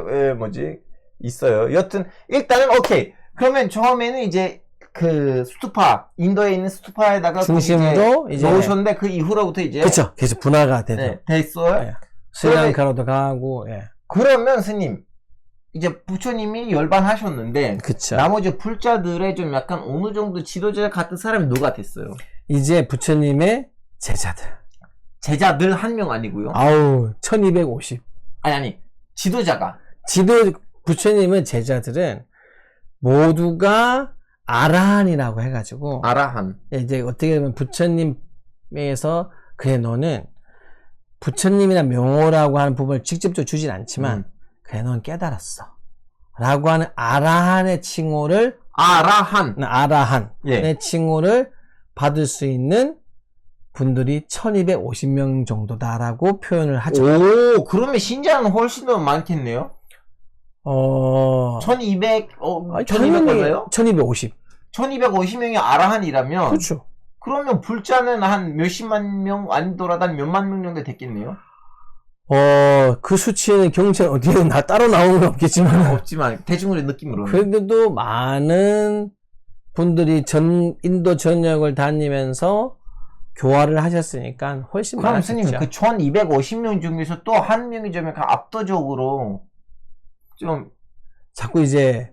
있어요. 여튼 일단은 오케이. 그러면 처음에는 이제 스투파, 인도에 있는 스투파에다가 중심으로 이제 놓으셨는데 그 이후로부터 이제 그쵸. 계속 분화가 되죠. 네, 됐어요. 예. 스리랑카로도 가고, 예. 그러면 스님, 이제 부처님이 열반하셨는데 그쵸. 나머지 불자들의 좀 약간 어느 정도 지도자 같은 사람이 누가 됐어요? 이제 부처님의 제자들. 제자들 한 명 아니고요. 아우, 1250. 아니 지도자가. 부처님의 제자들은 모두가 아라한이라고 해가지고. 아라한. 이제 어떻게 보면 부처님에서, 그래, 너는 부처님이나 명호라고 하는 부분을 직접적으로 주진 않지만, 그래, 넌 깨달았어. 라고 하는 아라한의 칭호를, 아라한의 예. 칭호를 받을 수 있는 분들이 1250명 정도다라고 표현을 하죠. 오, 그러면 신자는 훨씬 더 많겠네요? 1200, 1200 걸려요? 1250. 1250명이 아라한이라면, 그렇죠. 그러면 불자는 한 몇십만 명 아니더라도 한 몇만 명 정도 됐겠네요? 그 수치에는 경찰 어디에 따로 나오는 건 없겠지만. 없지만, 대중의 느낌으로는. 그래도 많은 분들이 인도 전역을 다니면서 교화를 하셨으니까 훨씬 그럼 많았겠죠. 스님, 그 1250명 중에서 또 한 명이 좀 약간 압도적으로, 좀, 자꾸 이제,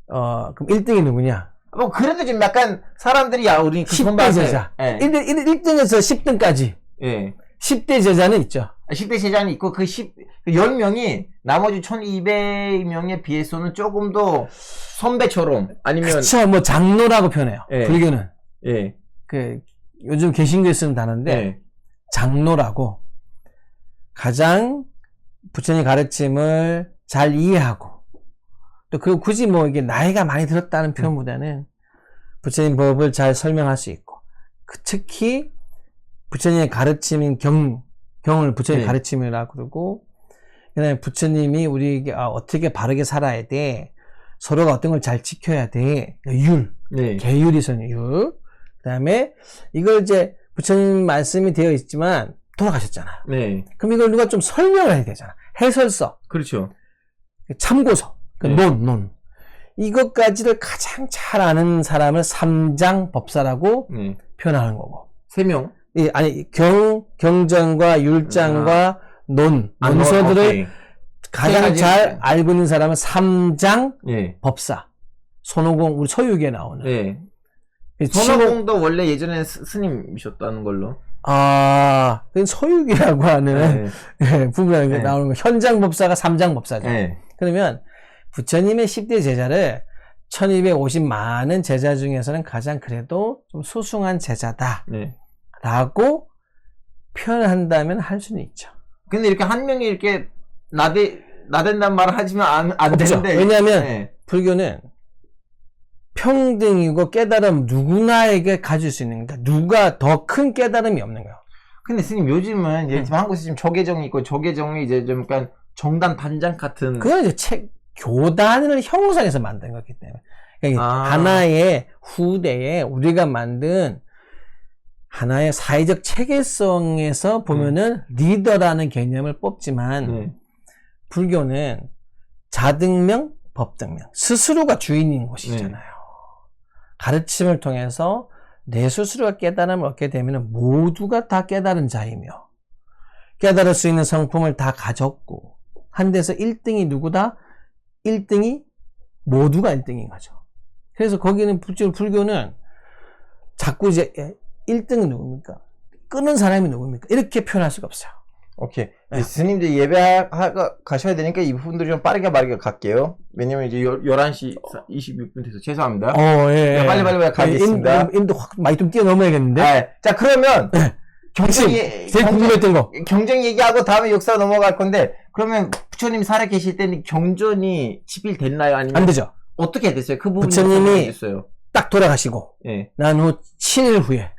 그럼 1등이 누구냐? 그래도 좀 약간, 사람들이, 우리 10대 제자. 예. 1등에서 10등까지. 예. 10대 제자는 있죠. 10대 제자는 있고, 10명이, 나머지 1200명에 비해서는 조금 더 선배처럼, 아니면. 그쵸, 뭐 장로라고 표현해요. 예. 불교는. 예. 요즘 개신교에 쓰는 단어인데, 예. 장로라고 가장 부처님 가르침을 잘 이해하고, 또 굳이 이게 나이가 많이 들었다는 표현보다는 부처님 법을 잘 설명할 수 있고, 특히 부처님의 가르침인 경을 부처님 네. 가르침이라고 그러고, 그다음에 부처님이 우리에게 어떻게 바르게 살아야 돼, 서로가 어떤 걸 잘 지켜야 돼, 네. 계율이선 율. 그다음에 이걸 이제 부처님 말씀이 되어 있지만 돌아가셨잖아요. 네. 그럼 이걸 누가 좀 설명을 해야 되잖아. 해설서, 그렇죠. 참고서, 네. 논. 이것까지를 가장 잘 아는 사람을 삼장법사라고 네. 표현하는 거고. 3명. 경전과 율장과 논서들을 오케이. 가장 세 잘 가지. 알고 있는 사람은 삼장법사. 예. 손오공, 우리 서유기에 나오는. 예. 친구- 손오공도 원래 예전에 스님이셨다는 걸로. 그건 서유기라고 하는 부분에 네. 나오는 거. 현장법사가 삼장법사죠. 예. 그러면 부처님의 10대 제자를 1250 많은 제자 중에서는 가장 그래도 좀 소중한 제자다. 네. 라고 표현한다면 할 수는 있죠. 근데 이렇게 한 명이 이렇게 나댄다는 말을 하지만 안 그렇죠. 되는데. 왜냐하면 네. 불교는 평등이고 깨달음 누구나에게 가질 수 있는 거니까 누가 더 큰 깨달음이 없는 거예요. 근데 스님 요즘은 예를 들면 한국에서 지금 조계정이 있고 조계정이 이제 좀 약간 정단 반장 같은. 그건 이제 교단을 형성해서 만든 거기 때문에. 그러니까 아. 하나의 후대에 우리가 만든 하나의 사회적 체계성에서 보면은 리더라는 개념을 뽑지만 네. 불교는 자등명, 법등명. 스스로가 주인인 곳이잖아요. 가르침을 통해서 내 스스로가 깨달음을 얻게 되면 모두가 다 깨달은 자이며 깨달을 수 있는 성품을 다 가졌고 한 데서 1등이 누구다? 1등이 모두가 1등인 거죠. 그래서 거기는 불교는 자꾸 이제 1등은 누굽니까? 끄는 사람이 누굽니까? 이렇게 표현할 수가 없어요. 오케이. 스님들 예배 가셔야 되니까 이 부분들이 좀 빠르게 갈게요. 왜냐면 이제 11시 26분 돼서 죄송합니다. 예. 네, 빨리 가겠습니다. 임도 확 많이 좀 뛰어넘어야겠는데? 네. 자, 그러면 제일 궁금했던 거. 경쟁 얘기하고 다음에 역사 넘어갈 건데, 그러면 부처님 살아 계실 때는 경전이 집필됐나요? 아니면 안 되죠. 어떻게 됐어요? 그 부분이 부처님이 있어요. 딱 돌아가시고 예. 난 후 7일 후에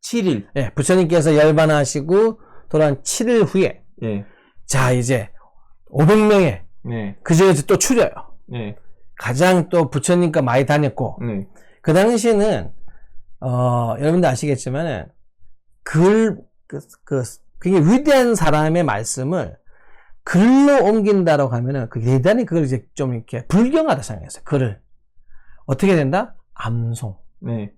7일. 예, 부처님께서 열반하시고 돌아온 7일 후에 예. 자 이제 500명의 네. 그 중에서 또 추려요. 네. 가장 또 부처님과 많이 다녔고 네. 그 당시에는 여러분들 아시겠지만은 그게 위대한 사람의 말씀을 글로 옮긴다라고 하면은 그 대단히 그걸 이제 좀 이렇게 불경하다 생각했어요. 글을 어떻게 된다? 암송. 네.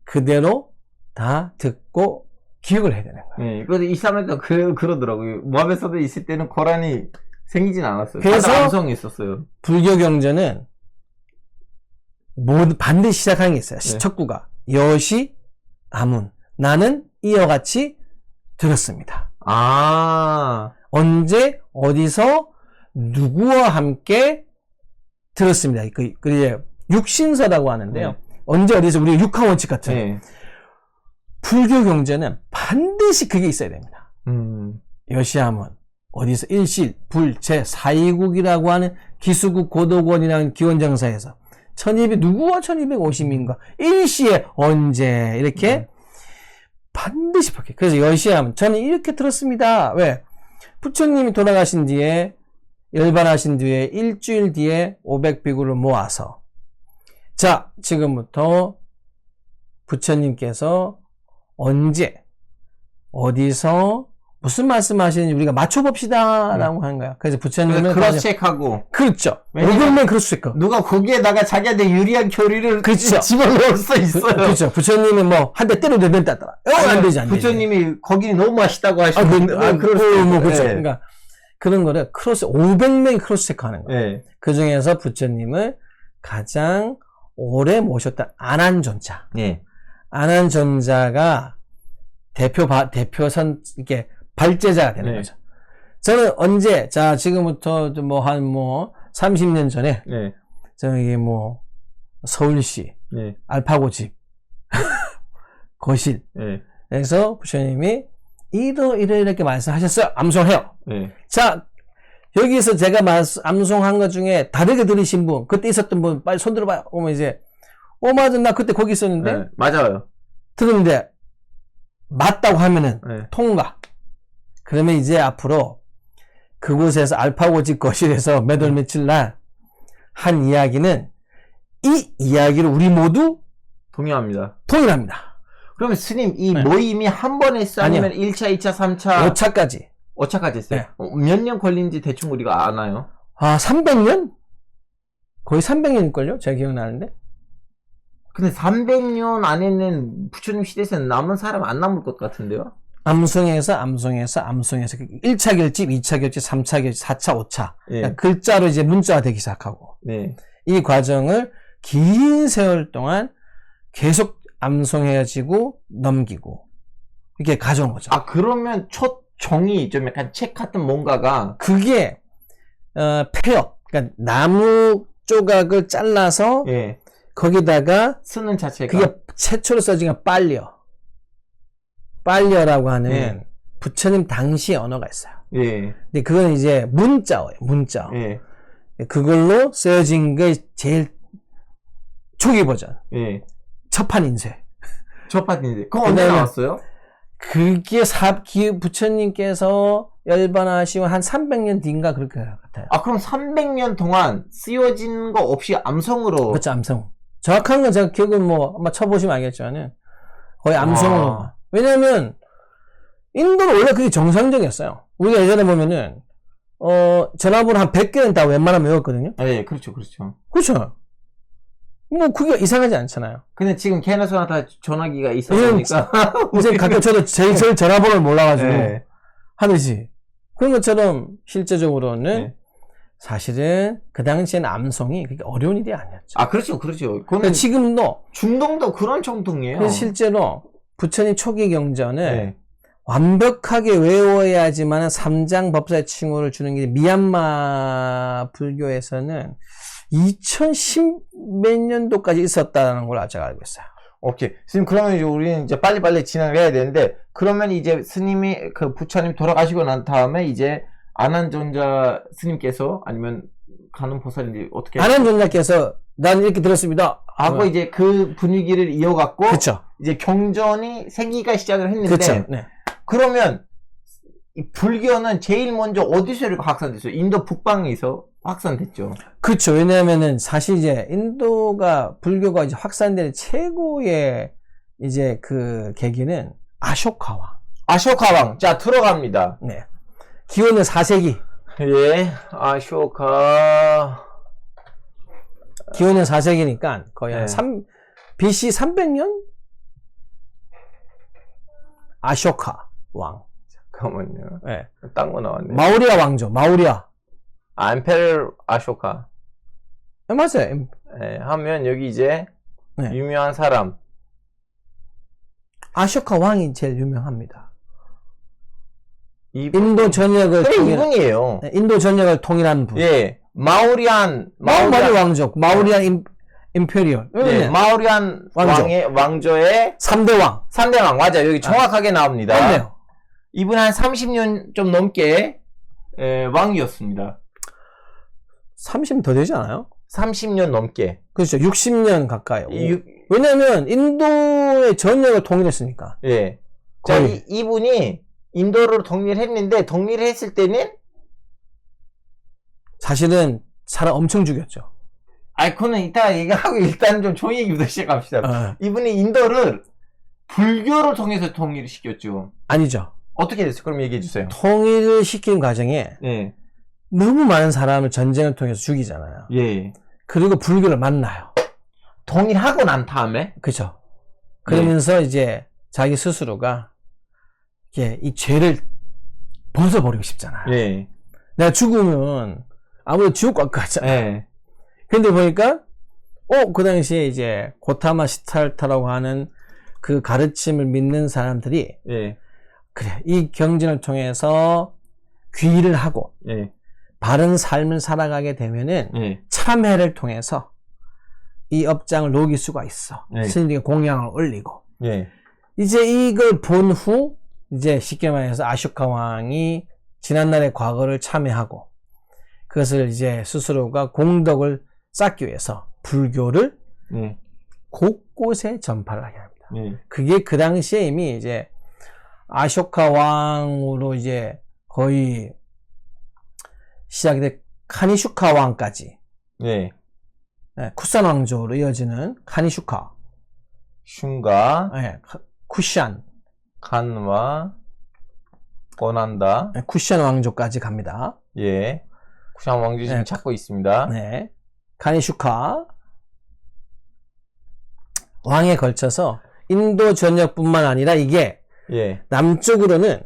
그대로 다 듣고 기억을 해야 되는 거예요. 네. 그래서 이슬람에도 그러더라고요. 모함에서도 있을 때는 코란이 생기진 않았어요. 그래서 암송이 있었어요. 불교 경전은 반드시 시작하는 게 있어요. 척구가 여시 아문 나는 이와 같이 들었습니다. 아. 언제 어디서 누구와 함께 들었습니다. 그게 육신서라고 하는데요. 네. 언제 어디서 우리 육하원칙 같은 네. 불교 경전은 반드시 그게 있어야 됩니다. 여시아문 어디서 일실 불제 사이국이라고 하는 기수국 고도권이라는 기원정사에서 누구와 1250인가 일시에 언제 이렇게 반드시 밝혀. 그래서 여시아문 저는 이렇게 들었습니다. 왜? 부처님이 돌아가신 뒤에 열반하신 뒤에 일주일 뒤에 500비구를 모아서 자 지금부터 부처님께서 언제 어디서 무슨 말씀하시는지 우리가 맞춰봅시다 라고 하는 거야. 그래서 부처님은 크로스 체크하고. 그렇죠. 500명 크로스 체크. 누가 거기에다가 자기한테 유리한 교리를 그렇죠. 집어넣을 수 있어요. 그렇죠. 부처님이 뭐 한 대 때려도 된다. 안 되지. 부처님이 거기 너무 맛있다고 하시고. 그렇죠. 그러니까 그런 거를 500명이 크로스 체크하는 거예요. 네. 그 중에서 부처님을 가장 오래 모셨던 안한존자. 네. 안한존자가 대표선 이렇게 발제자가 되는 네. 거죠. 저는 언제 지금부터 30년 전에 네. 저기 서울시 네. 알파고 집 거실에서 부처님이 이렇게 말씀하셨어요. 암송해요. 네. 자 여기서 제가 암송한 것 중에 다르게 들으신 분 그때 있었던 분 빨리 손 들어봐요. 오면 이제 맞아 나 그때 거기 있었는데 네. 맞아요. 들었는데 맞다고 하면은 네. 통과. 그러면 이제 앞으로 그곳에서 알파고 집 거실에서 몇 월 며칠 날 한 이야기는 이 이야기를 우리 모두 동의합니다. 통일합니다. 그러면 스님 이 모임이 한 번에 했어요? 아니면 1차, 2차, 3차? 5차까지. 5차까지 했어요? 네. 몇 년 걸린지 대충 우리가 아나요? 300년? 거의 300년일걸요? 제가 기억나는데. 근데 300년 안에는 부처님 시대에서는 남은 사람 안 남을 것 같은데요? 암송해서 1차 결집, 2차 결집, 3차 결집, 4차, 5차. 예. 그러니까 글자로 이제 문자가 되기 시작하고. 네. 이 과정을 긴 세월 동안 계속 암송해지고 넘기고 이렇게 가져온 거죠. 그러면 첫 정이 좀 약간 책 같은 뭔가가 그게 폐업, 그러니까 나무 조각을 잘라서 예. 거기다가 쓰는 자체가. 그게 최초로 써진 게 빨려라고 하는 부처님 당시의 언어가 있어요. 예. 근데 그건 이제 문자어예요. 문자어. 예. 그걸로 쓰여진 게 제일 초기 버전. 예. 첫판 인쇄. 첫판인데. 그거 언제 그다음에 나왔어요? 그게 부처님께서 열반하시고 한 300년 뒤인가 그럴 것 같아요. 아, 그럼 300년 동안 쓰여진 거 없이 암성으로. 그렇죠, 암성. 정확한 건 제가 기억은 뭐 아마 쳐보시면 알겠지만은 거의 암성으로. 왜냐면 인도는 원래 그게 정상적이었어요. 우리가 예전에 보면은 전화번호 한 100개는 다 웬만하면 외웠거든요. 네, 그렇죠, 그렇죠. 그렇죠. 뭐 그게 이상하지 않잖아요. 근데 지금 걔네 손에 다 전화기가 있어서니까. 이제 가끔 저도 제일 전화번호를 몰라가지고 네. 하듯이 그런 것처럼 실제적으로는 네. 사실은 그 당시에는 암송이 그렇게 어려운 일이 아니었죠. 아, 그렇죠, 그렇죠. 그거는 그러니까 지금도 중동도 그런 정통이에요. 그래서 실제로 부처님 초기 경전을 네. 완벽하게 외워야지만 삼장 법사의 칭호를 주는 게 미얀마 불교에서는 2010 몇 년도까지 있었다는 걸 제가 알고 있어요. 오케이. 스님, 그러면 이제 우리는 이제 빨리빨리 진행을 해야 되는데, 그러면 이제 스님이, 그 부처님 돌아가시고 난 다음에 이제 아난존자 스님께서 아니면 가는 보살인지 어떻게 아난존자께서 난 이렇게 들었습니다 하고 이제 그 분위기를 이어갔고, 그렇죠. 이제 경전이 생기가 시작을 했는데, 그렇죠. 네. 그러면 이 불교는 제일 먼저 어디서 이렇게 확산됐어요? 인도 북방에서 확산됐죠. 그렇죠. 왜냐하면은 사실 이제 인도가 불교가 이제 확산되는 최고의 이제 그 계기는 아쇼카왕. 아쇼카왕. 자, 들어갑니다. 네. 기원은 4세기. 예, 아쇼카. 기원은 4세기니까 거의 한 네. BC 300년? 아쇼카 왕. 잠깐만요. 네. 딴 거 나왔네. 마우리아 왕조. 마우리아. 엠페르 아쇼카. 네, 맞아요. 예, 하면 여기 이제 네. 유명한 사람. 아쇼카 왕이 제일 유명합니다. 이분. 인도 전역을 그래, 통일, 이분이에요. 네, 인도 전역을 통일한 분. 예, 마우리안 왕족. 마우리안 임페리얼. 네, 마우리안 왕조. 왕조의 3대 왕. 3대 왕. 맞아요. 여기 정확하게 나옵니다. 맞네요. 이분 한 30년 좀 넘게 왕이었습니다. 30년 더 되지 않아요? 30년 넘게. 그렇죠. 60년 가까이. 이- 왜냐면 인도의 전역을 통일했으니까. 예. 자, 거의. 이분이 인도를 독립했는데 독립했을 때는 사실은 사람 엄청 죽였죠. 그거는 이따 얘기하고 일단 좀 조용히 얘기부터 시작합시다. 어, 이분이 인도를 불교를 통해서 통일을 시켰죠. 아니죠. 어떻게 됐어요? 그럼 얘기해 주세요. 통일을 시킨 과정에 예. 너무 많은 사람을 전쟁을 통해서 죽이잖아요. 예. 그리고 불교를 만나요. 통일하고 난 다음에 그죠? 그러면서 이제 자기 스스로가 이게 이 죄를 벗어버리고 싶잖아요. 예. 내가 죽으면 아무래도 지옥 갈 것 같잖아요. 예. 근데 보니까 그 당시에 이제 고타마 시탈타라고 하는 그 가르침을 믿는 사람들이 예. 그래, 이 경전을 통해서 귀의를 하고 예. 바른 삶을 살아가게 되면은 예. 참회를 통해서 이 업장을 녹일 수가 있어. 네. 스님들이 공양을 올리고. 예. 이제 이걸 본 후, 이제 쉽게 말해서 아쇼카 왕이 지난날의 과거를 참회하고, 그것을 이제 스스로가 공덕을 쌓기 위해서 불교를 예. 곳곳에 전파를 하게 합니다. 예. 그게 그 당시에 이미 이제 아쇼카 왕으로 이제 거의 시작이 된 카니슈카 왕까지, 예. 쿠산 왕조로 이어지는 카니슈카, 슌가, 쿠샨, 칸와, 고난다. 쿠션 왕조까지 갑니다. 예. 쿠샨 왕조 지금 네. 찾고 있습니다. 네. 카니슈카 왕에 걸쳐서 인도 전역뿐만 아니라 이게 예. 남쪽으로는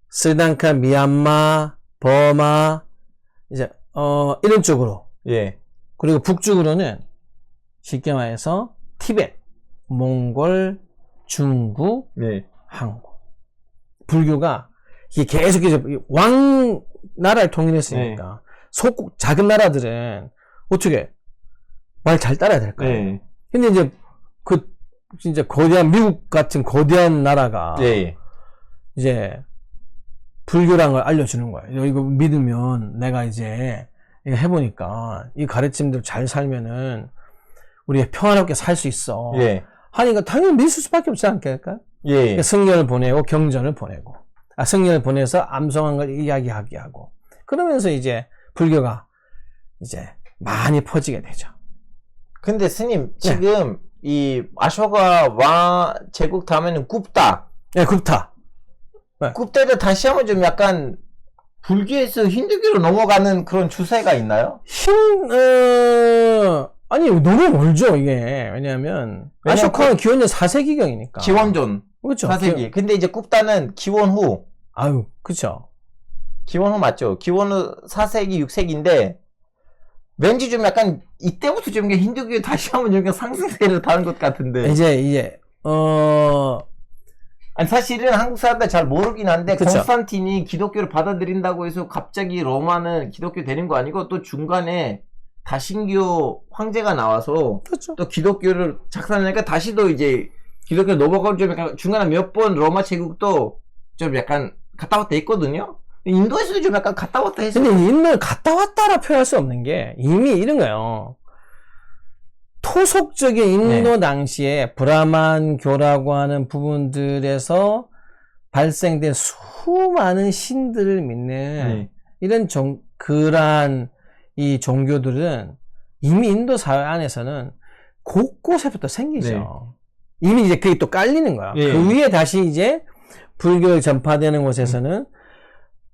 스리랑카, 미얀마, 버마 이제 이런 쪽으로, 예. 그리고 북쪽으로는 쉽게 말해서 티벳, 몽골, 중국, 예. 한국. 불교가 이게 계속 이제 왕 나라를 통일했으니까 네. 소국 작은 나라들은 어떻게 말 잘 따라야 될 거예요. 네. 근데 이제 진짜 거대한 미국 같은 거대한 나라가 네. 이제 불교라는 걸 알려주는 거예요. 이거 믿으면 내가 이제 이거 해보니까 이 가르침대로 잘 살면은 우리가 평안하게 살 수 있어. 예. 하니까 당연히 믿을 수밖에 없지 않겠까? 예. 승려를 보내고 경전을 보내고, 승려를 보내서 암송한 걸 이야기하게 하고, 그러면서 이제 불교가 이제 많이 퍼지게 되죠. 근데 스님, 지금 이 아쇼가 왕 제국 다음에는 굽다. 네, 굽타. 네. 굽타도 다시 한번 좀 약간 불교에서 힌두교로 넘어가는 그런 추세가 있나요? 아니, 너무 멀죠, 이게. 왜냐면, 아쇼카는 기원전 4세기경이니까. 기원전. 그렇죠. 4세기. 근데 이제 굽타는 기원 후. 아유, 그쵸. 기원 후 맞죠? 기원 후 4세기, 6세기인데, 왠지 좀 약간, 이때부터 좀 힌두교 다시 한번 좀 상승세를 타는 것 같은데. 이제, 아니, 사실은 한국 사람들 잘 모르긴 한데, 그쵸. 콘스탄틴이 기독교를 받아들인다고 해서 갑자기 로마는 기독교 되는 거 아니고, 또 중간에 다신교 황제가 나와서, 그렇죠. 또 기독교를 작살내니까 다시 또 이제 기독교로 넘어가고 좀 약간 중간에 몇 번 로마 제국도 좀 약간 갔다 왔다 했거든요. 인도에서도 좀 약간 갔다 왔다 했어요. 근데 인도를 갔다 왔다라 표현할 수 없는 게 이미 이런 거예요. 토속적인 인도 당시에 브라만교라고 하는 부분들에서 발생된 수많은 신들을 믿는 이런 그러한 이 종교들은 이미 인도 사회 안에서는 곳곳에부터 생기죠. 이미 이제 그게 또 깔리는 거야. 그 위에 다시 이제 불교가 전파되는 곳에서는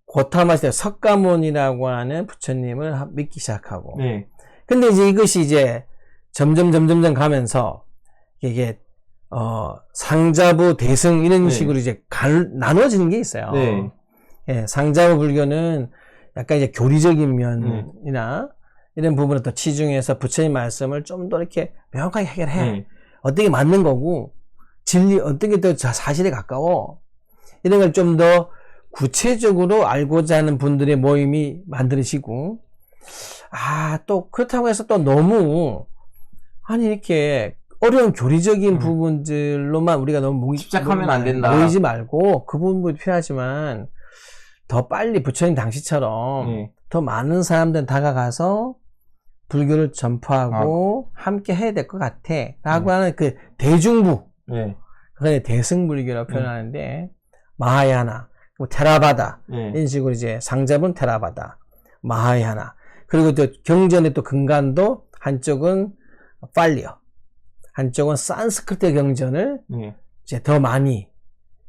고타마 시대 석가모니라고 하는 부처님을 믿기 시작하고. 근데 이제 이것이 이제 점점 가면서 이게 상자부 대승 이런 식으로 이제 나눠지는 게 있어요. 예, 상자부 불교는 약간 이제 교리적인 면이나 이런 부분을 더 치중해서 부처님 말씀을 좀 더 이렇게 명확하게 해결해. 어떻게 맞는 거고, 진리, 어떻게 더 사실에 가까워. 이런 걸 좀 더 구체적으로 알고자 하는 분들의 모임이 만들어지고, 또 그렇다고 해서 또 너무, 이렇게 어려운 교리적인 부분들로만 우리가 너무 집착하면 안 된다. 모이지 말고, 그 부분도 필요하지만, 더 빨리 부처님 당시처럼 더 많은 사람들 다가가서 불교를 전파하고 함께 해야 될 것 같아 라고 하는 그 대중부, 그걸 대승불교라고 표현하는데, 마하야나, 테라바다 이런 식으로 이제 상자분 테라바다, 마하야나, 그리고 또 경전의 또 근간도 한쪽은 팔리어, 한쪽은 산스크리트 경전을 이제 더 많이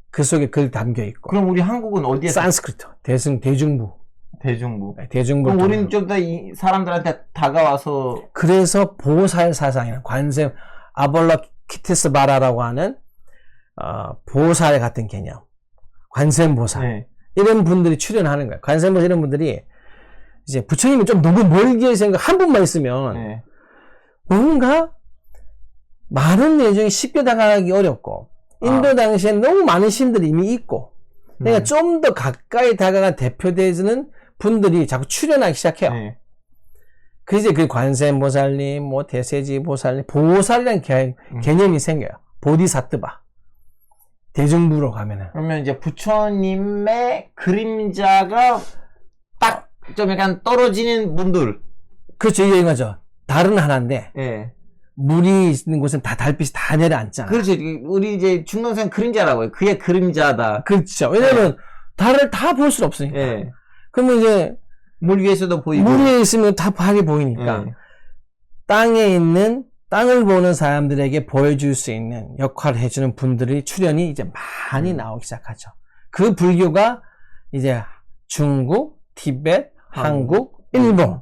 그 속에 글 담겨 있고. 그럼 우리 한국은 어디에? 산스크리트, 대중부. 그럼 우리는 좀 더 이 사람들한테 다가와서. 그래서 보살 사상이나 관세 아볼로키테스바라라고 하는 보살 같은 개념, 관세음보살 이런 분들이 출연하는 거예요. 관세음보살 이런 분들이 이제 부처님이 좀 너무 멀게 생각 한 분만 있으면 뭔가 많은 내용이 쉽게 다가가기 어렵고, 인도 당시엔 너무 많은 신들이 이미 있고, 그러니까 좀 더 가까이 다가간 대표되는 분들이 자꾸 출연하기 시작해요. 그래서 그 관세음보살님, 뭐 대세지보살님, 보살이라는 개념이 생겨요. 보디사트바. 대중부로 가면은. 그러면 이제 부처님의 그림자가 딱 좀 약간 떨어지는 분들. 그렇죠. 이게 이거죠. 달은 하나인데. 물이 있는 곳은 다 달빛이 다 내려앉잖아. 그렇죠. 우리 이제 중동생 그림자라고 해요. 그의 그림자다. 그렇죠. 왜냐면 달을 다 볼 수 없으니까. 그러면 이제 물 위에서도 보이고. 물 위에 있으면 다 발이 보이니까. 땅에 있는 땅을 보는 사람들에게 보여줄 수 있는 역할을 해주는 분들의 출연이 이제 많이 나오기 시작하죠. 그 불교가 이제 중국, 티베트, 한국, 일본.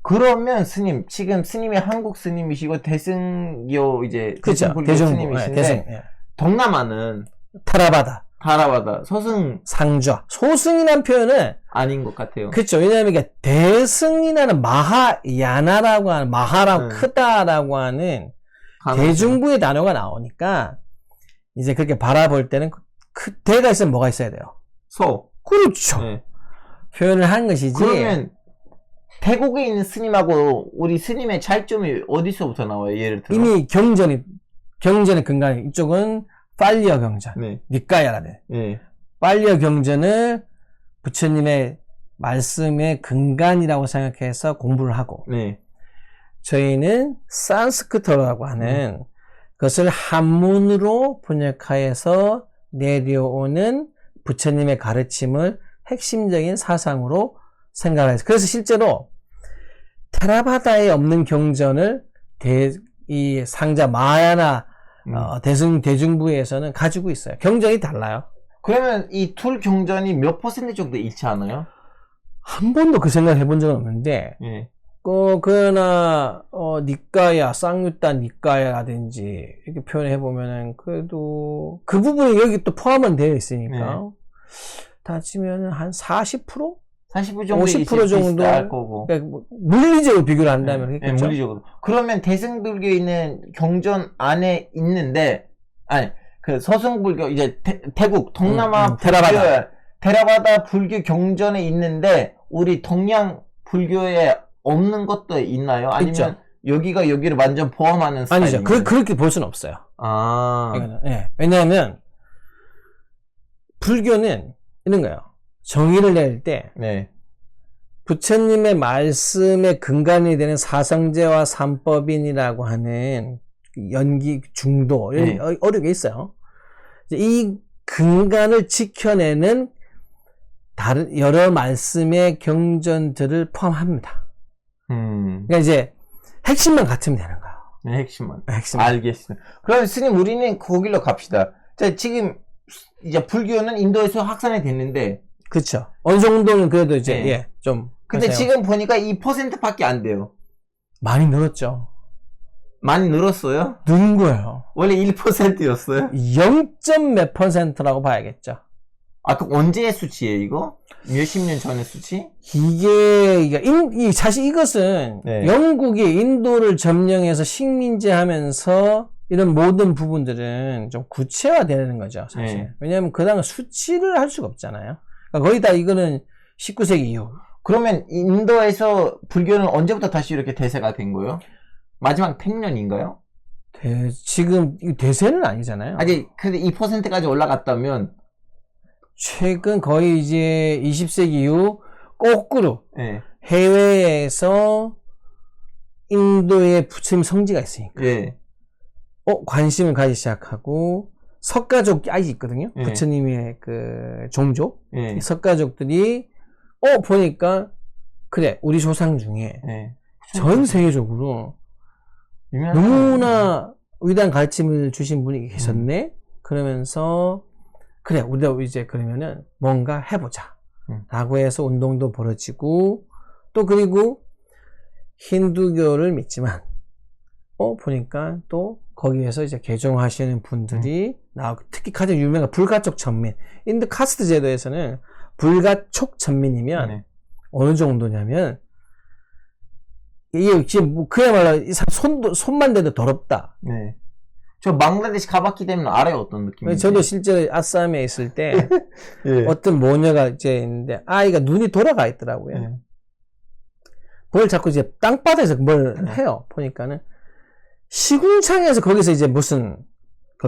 그러면 스님, 지금 스님이 한국 스님이시고 대승교 이제 대승불교 스님이신데 동남아는 타라바다, 서승, 상좌, 소승이라는 표현은 아닌 것 같아요. 그렇죠. 왜냐하면 이게 대승이라는 마하야나라고 하는 마하라고 크다라고 하는 대중부의 단어가 나오니까 이제 그렇게 바라볼 때는 대가 있으면 뭐가 있어야 돼요? 소. 그렇죠. 표현을 한 것이지. 그러면 태국에 있는 스님하고 우리 스님의 차이점이 어디서부터 나와요? 예를 들어. 이미 경전의 근간이 이쪽은 팔리어 경전, 네. 니까야라는 네. 팔리어 경전을 부처님의 말씀의 근간이라고 생각해서 공부를 하고 네. 저희는 산스크트어라고 하는 그것을 한문으로 번역하여서 내려오는 부처님의 가르침을 핵심적인 사상으로 생각을 했어요. 그래서 실제로 테라바다에 없는 경전을 이 상자 마야나 대중부에서는 가지고 있어요. 경전이 달라요. 그러면 이 둘 경전이 몇 % 정도 일치하나요? 한 번도 그 생각 해본 적은 없는데 예. 그러나 니까야, 쌍유타 니까야라든지 이렇게 표현해 보면은 그래도 그 부분이 여기 또 포함은 되어 있으니까 따지면 한 40%? 40% 정도 50% 정도 할 거고. 그러니까 뭐 물리적으로 비교를 한다면 네, 그렇겠죠? 물리적으로. 그러면 대승불교에 있는 경전 안에 있는데, 아니, 그 서승불교, 이제 태국, 동남아 테라바다 불교 경전에 있는데, 우리 동양 불교에 없는 것도 있나요? 아니면 있죠. 여기가 여기를 완전 포함하는 아니죠. 스타일인가요? 그렇게 볼 수는 없어요. 아. 이거는, 예. 왜냐하면 불교는 이런 거예요. 정의를 낼 때 네. 부처님의 말씀의 근간이 되는 사성제와 삼법인이라고 하는 연기 중도 어렵게 있어요. 이 근간을 지켜내는 다른 여러 말씀의 경전들을 포함합니다. 그러니까 이제 핵심만 같으면 되는 거예요. 네, 핵심만. 핵심만. 알겠습니다. 그럼 스님 우리는 거길로 갑시다. 자, 지금 이제 불교는 인도에서 확산이 됐는데, 그렇죠. 어느 정도는 그래도 이제 네. 좀. 근데 하세요. 지금 보니까 2%밖에 안 돼요. 많이 늘었죠. 많이 늘었어요? 는 거예요. 원래 1%였어요? 0.몇 %라고 봐야겠죠. 아, 그 언제의 수치예요, 이거? 몇십 년 전의 수치? 사실 이것은 네. 영국이 인도를 점령해서 식민지하면서 이런 모든 부분들은 좀 구체화되는 거죠, 사실. 네. 왜냐하면 그 당시 수치를 할 수가 없잖아요. 그러니까 거의 다 이거는 19세기 이후. 그러면 인도에서 불교는 언제부터 다시 이렇게 대세가 된 거예요? 마지막 100년인가요? 지금 대세는 아니잖아요. 아직 근데 2%까지 올라갔다면 최근 거의 이제 20세기 이후 거꾸로 네. 해외에서 인도의 부처님 성지가 있으니까 예. 관심을 가지기 시작하고 석가족이 아직 있거든요. 예. 부처님의 그 종족 예. 석가족들이 보니까 그래 우리 조상 중에 예. 전 세계적으로 너무나 위대한 가르침을 주신 분이 계셨네. 그러면서 그래 우리가 이제 그러면은 뭔가 해보자 라고 해서 운동도 벌어지고 또 그리고 힌두교를 믿지만 보니까 또 거기에서 이제 개종하시는 분들이 나오고 특히 가장 유명한 불가촉 천민 인도 카스트 제도에서는 불가촉 천민이면 네. 어느 정도냐면 이게 지금 그야말로 손만 대도 더럽다. 네. 저 망라데시 가봤기 때문에 알아요, 어떤 느낌인지. 저도 실제로 아싸미에 있을 때 예. 어떤 모녀가 이제 있는데 아이가 눈이 돌아가 있더라고요. 예. 뭘 자꾸 이제 땅바닥에서 뭘 해요. 보니까는 시궁창에서 거기서 이제 무슨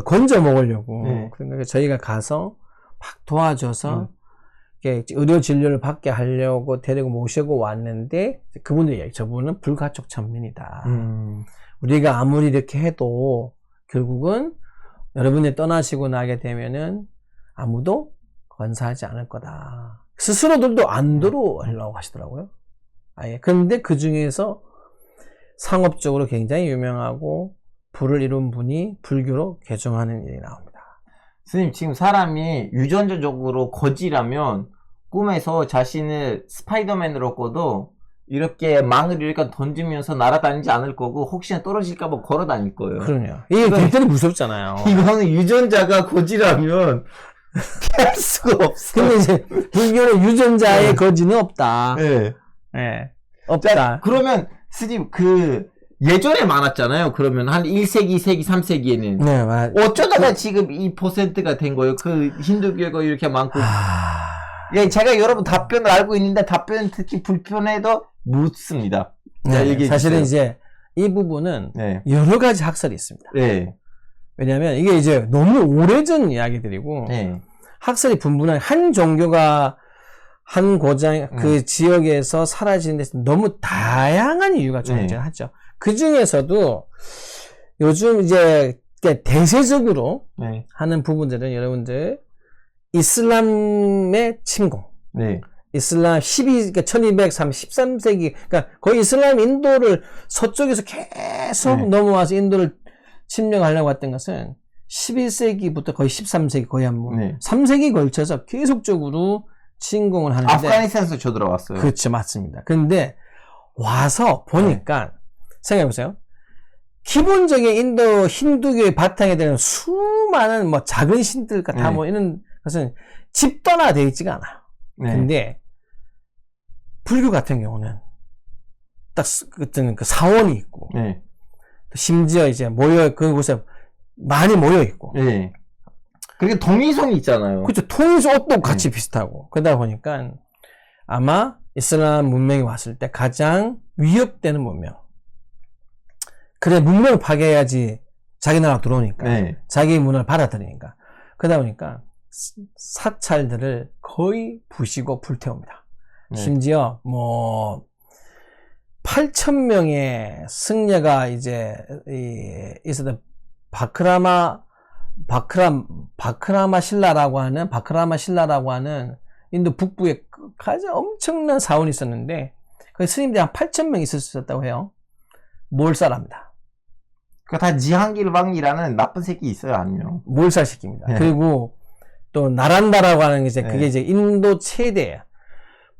건져 먹으려고. 그러니까 저희가 가서 막 도와줘서 의료 진료를 받게 하려고 데리고 모시고 왔는데 그분들이 저분은 불가촉 천민이다. 우리가 아무리 이렇게 해도 결국은 여러분이 떠나시고 나게 되면은 아무도 건사하지 않을 거다. 스스로들도 안 들어오려고 하시더라고요. 아예. 근데 그 중에서 상업적으로 굉장히 유명하고 부를 이룬 분이 불교로 개종하는 일이 나옵니다. 스님, 지금 사람이 유전자적으로 거지라면 꿈에서 자신을 스파이더맨으로 꿔도 이렇게 망을 이렇게 던지면서 날아다니지 않을 거고 혹시나 떨어질까봐 걸어 다닐 거예요. 그럼요. 이게 굉장히 무섭잖아요. 이거는 유전자가 거지라면 피할 수가 없어. 근데 이제 불교는 유전자의 거지는 없다. 네. 네. 없다. 그러면 스님 예전에 많았잖아요. 그러면 한 1세기, 2세기, 3세기에는. 네, 맞아요. 어쩌다가 지금 2%가 된 거예요. 그 힌두교가 이렇게 많고. 예, 제가 여러분 답변을 알고 있는데 답변 듣기 불편해도 묻습니다. 네, 사실은 이제 이 부분은 네. 여러 가지 학설이 있습니다. 네. 왜냐하면 이게 이제 너무 오래전 이야기들이고 네. 학설이 분분한 한 종교가 한 고장 그 지역에서 사라지는 데서 너무 다양한 이유가 존재하죠. 그 중에서도 요즘 이제 대세적으로 네. 하는 부분들은 여러분들 이슬람의 침공, 네. 이슬람 1213세기, 그러니까 거의 이슬람 인도를 서쪽에서 계속 네. 넘어와서 인도를 침략하려고 했던 것은 11세기부터 거의 13세기, 거의 한 뭐, 네. 3세기 걸쳐서 계속적으로 침공을 하는데. 아프가니스탄에서 쳐들어왔어요. 그렇죠, 맞습니다. 근데 와서 보니까, 생각해보세요. 기본적인 인도 힌두교의 바탕에 되는 수많은 뭐 작은 신들과 다 네. 뭐 이런 것은 집단화되어 있지가 않아요. 네. 근데 불교 같은 경우는 딱 그때는 그 사원이 있고 네. 심지어 이제 그곳에 많이 모여 있고 네. 그리고 동의성이 있잖아요. 그렇죠. 통일수 옷도 같이 비슷하고 그러다 보니까 아마 이슬람 문명이 왔을 때 가장 위협되는 문명. 그래 문명을 파괴해야지 자기 나라 들어오니까 네. 자기 문화를 받아들이니까 그러다 보니까 사찰들을 거의 부시고 불태웁니다. 네. 심지어 뭐 8,000명의 승려가 이제 있었던 바크라마 신라라고 하는 인도 북부에 가장 엄청난 사원이 있었는데 그 스님들이 한 8,000명 있었다고 해요. 몰살합니다. 그 다 지한길방이라는 나쁜 새끼 있어요, 한 명. 몰살시킵니다. 네. 그리고 또 나란다라고 하는 게 이제 그게 네. 이제 인도 최대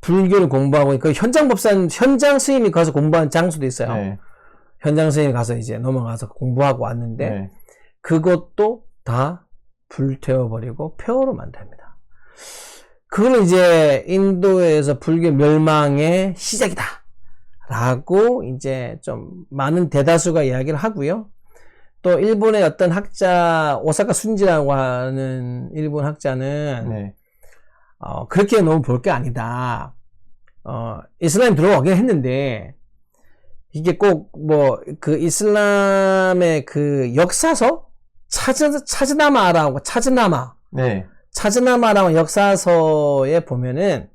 불교를 공부하고 그 현장 스님이 가서 공부한 장소도 있어요. 네. 현장 스님이 가서 이제 넘어가서 공부하고 왔는데 네. 그것도 다 불태워버리고 폐허로 만듭니다. 그거는 이제 인도에서 불교 멸망의 시작이다. 라고 이제 좀 많은 대다수가 이야기를 하고요. 또 일본의 어떤 학자 오사카 순지라고 하는 일본 학자는 네. 그렇게 너무 볼 게 아니다. 이슬람이 들어오긴 했는데 이게 꼭 뭐 그 이슬람의 그 역사서 차즈나마라고 네. 차즈나마라는 역사서에 보면은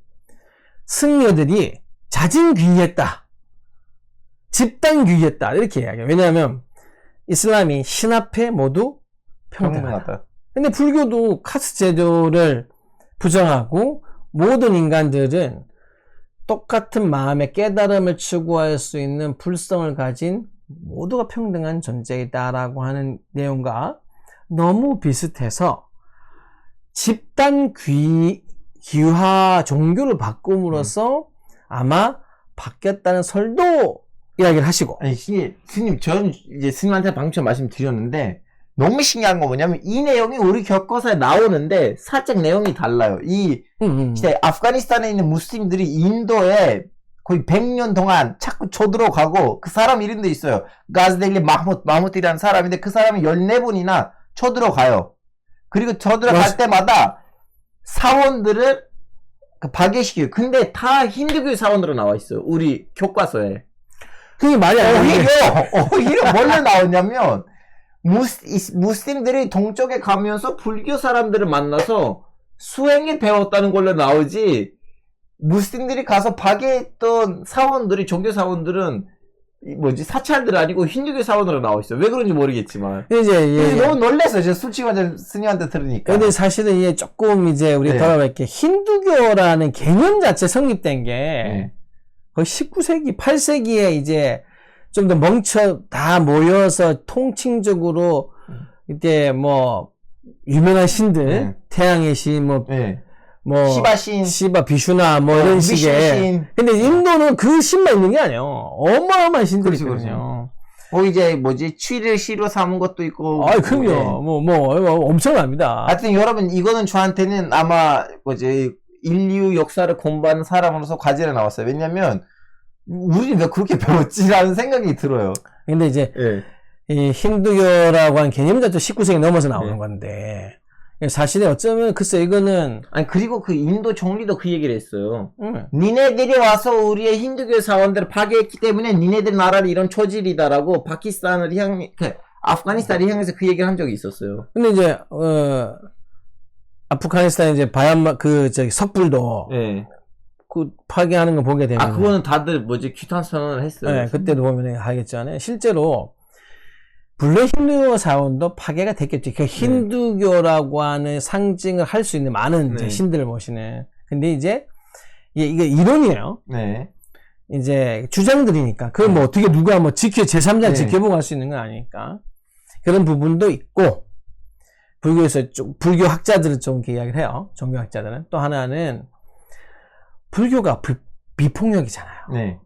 승려들이 자진귀의했다. 집단귀의했다. 이렇게 이야기해요. 왜냐하면 이슬람이 신 앞에 모두 평등하다. 근데 불교도 카스트 제도를 부정하고 모든 인간들은 똑같은 마음의 깨달음을 추구할 수 있는 불성을 가진 모두가 평등한 존재이다라고 하는 내용과 너무 비슷해서 집단 귀화 종교를 바꿈으로써 아마 바뀌었다는 설도 이야기를 하시고. 아니, 스님, 전 이제 스님한테 방금 전에 말씀드렸는데, 너무 신기한 거 뭐냐면, 이 내용이 우리 교과서에 나오는데, 살짝 내용이 달라요. 진짜 아프가니스탄에 있는 무슬림들이 인도에 거의 100년 동안 자꾸 쳐들어가고, 그 사람 이름도 있어요. 가즈델리 마무트이라는 사람인데, 그 사람이 14번이나 쳐들어가요. 그리고 쳐들어갈 때마다 사원들을 파괴시켜요. 근데 다 힌두교 사원으로 나와 있어요. 우리 교과서에. 그게 말이 안 되는 오히려 뭘로 나오냐면, 무슬림들이 동쪽에 가면서 불교 사람들을 만나서 수행에 배웠다는 걸로 나오지, 무슬림들이 가서 파괴했던 사원들이, 종교 사원들은, 사찰들 아니고 힌두교 사원으로 나와 있어요. 왜 그런지 모르겠지만. 이제, 너무 놀랐어요. 제가 솔직히 말해 스님한테 들으니까. 근데 사실은 이게 조금 이제 우리 네. 돌아볼게 힌두교라는 개념 자체 성립된 게 네. 거의 19세기, 8세기에 이제 좀 더 다 모여서 통칭적으로 이제 뭐 유명한 신들, 네. 태양의 신, 네. 뭐 시바신, 시바 비슈나 뭐 이런 식의. 미신신. 근데 인도는 그 신만 있는 게 아니에요. 어마어마한 신들이 그렇죠, 있거든요. 이제 취를 시로 삼은 것도 있고. 아, 그럼요. 엄청납니다. 하여튼 여러분, 이거는 저한테는 아마 인류 역사를 공부하는 사람으로서 과제로 나왔어요. 왜냐면 우리 왜 그렇게 배웠지라는 생각이 들어요. 근데 이제 예. 이 힌두교라고 하는 개념 자체도 19세기 넘어서 나오는 네. 건데 사실에 어쩌면 글쎄 이거는 아니 그리고 그 인도 총리도 그 얘기를 했어요. 니네들이 와서 우리의 힌두교 사원들을 파괴했기 때문에 니네들 나라를 이런 처질이다라고 파키스탄을 아프가니스탄을 향해서 그 얘기를 한 적이 있었어요. 근데 이제 아프가니스탄 이제 바얀마 저기 섣불도 네. 그 파괴하는 거 보게 되면 그거는 다들 규탄 선언을 했어요. 네, 그때도 보면 하겠잖아요. 실제로 불교 힌두교 사원도 파괴가 됐겠죠. 그 힌두교라고 하는 상징을 할 수 있는 많은 이제 신들을 모시는. 근데 이제 이게 이론이에요. 네. 이제 주장들이니까 그걸 뭐 어떻게 누가 뭐 제3자 지켜보고 할 수 있는 건 아니니까 그런 부분도 있고 불교에서 불교 학자들은 좀 이렇게 이야기를 해요. 종교학자들은 또 하나는 불교가 비폭력이잖아요. 네.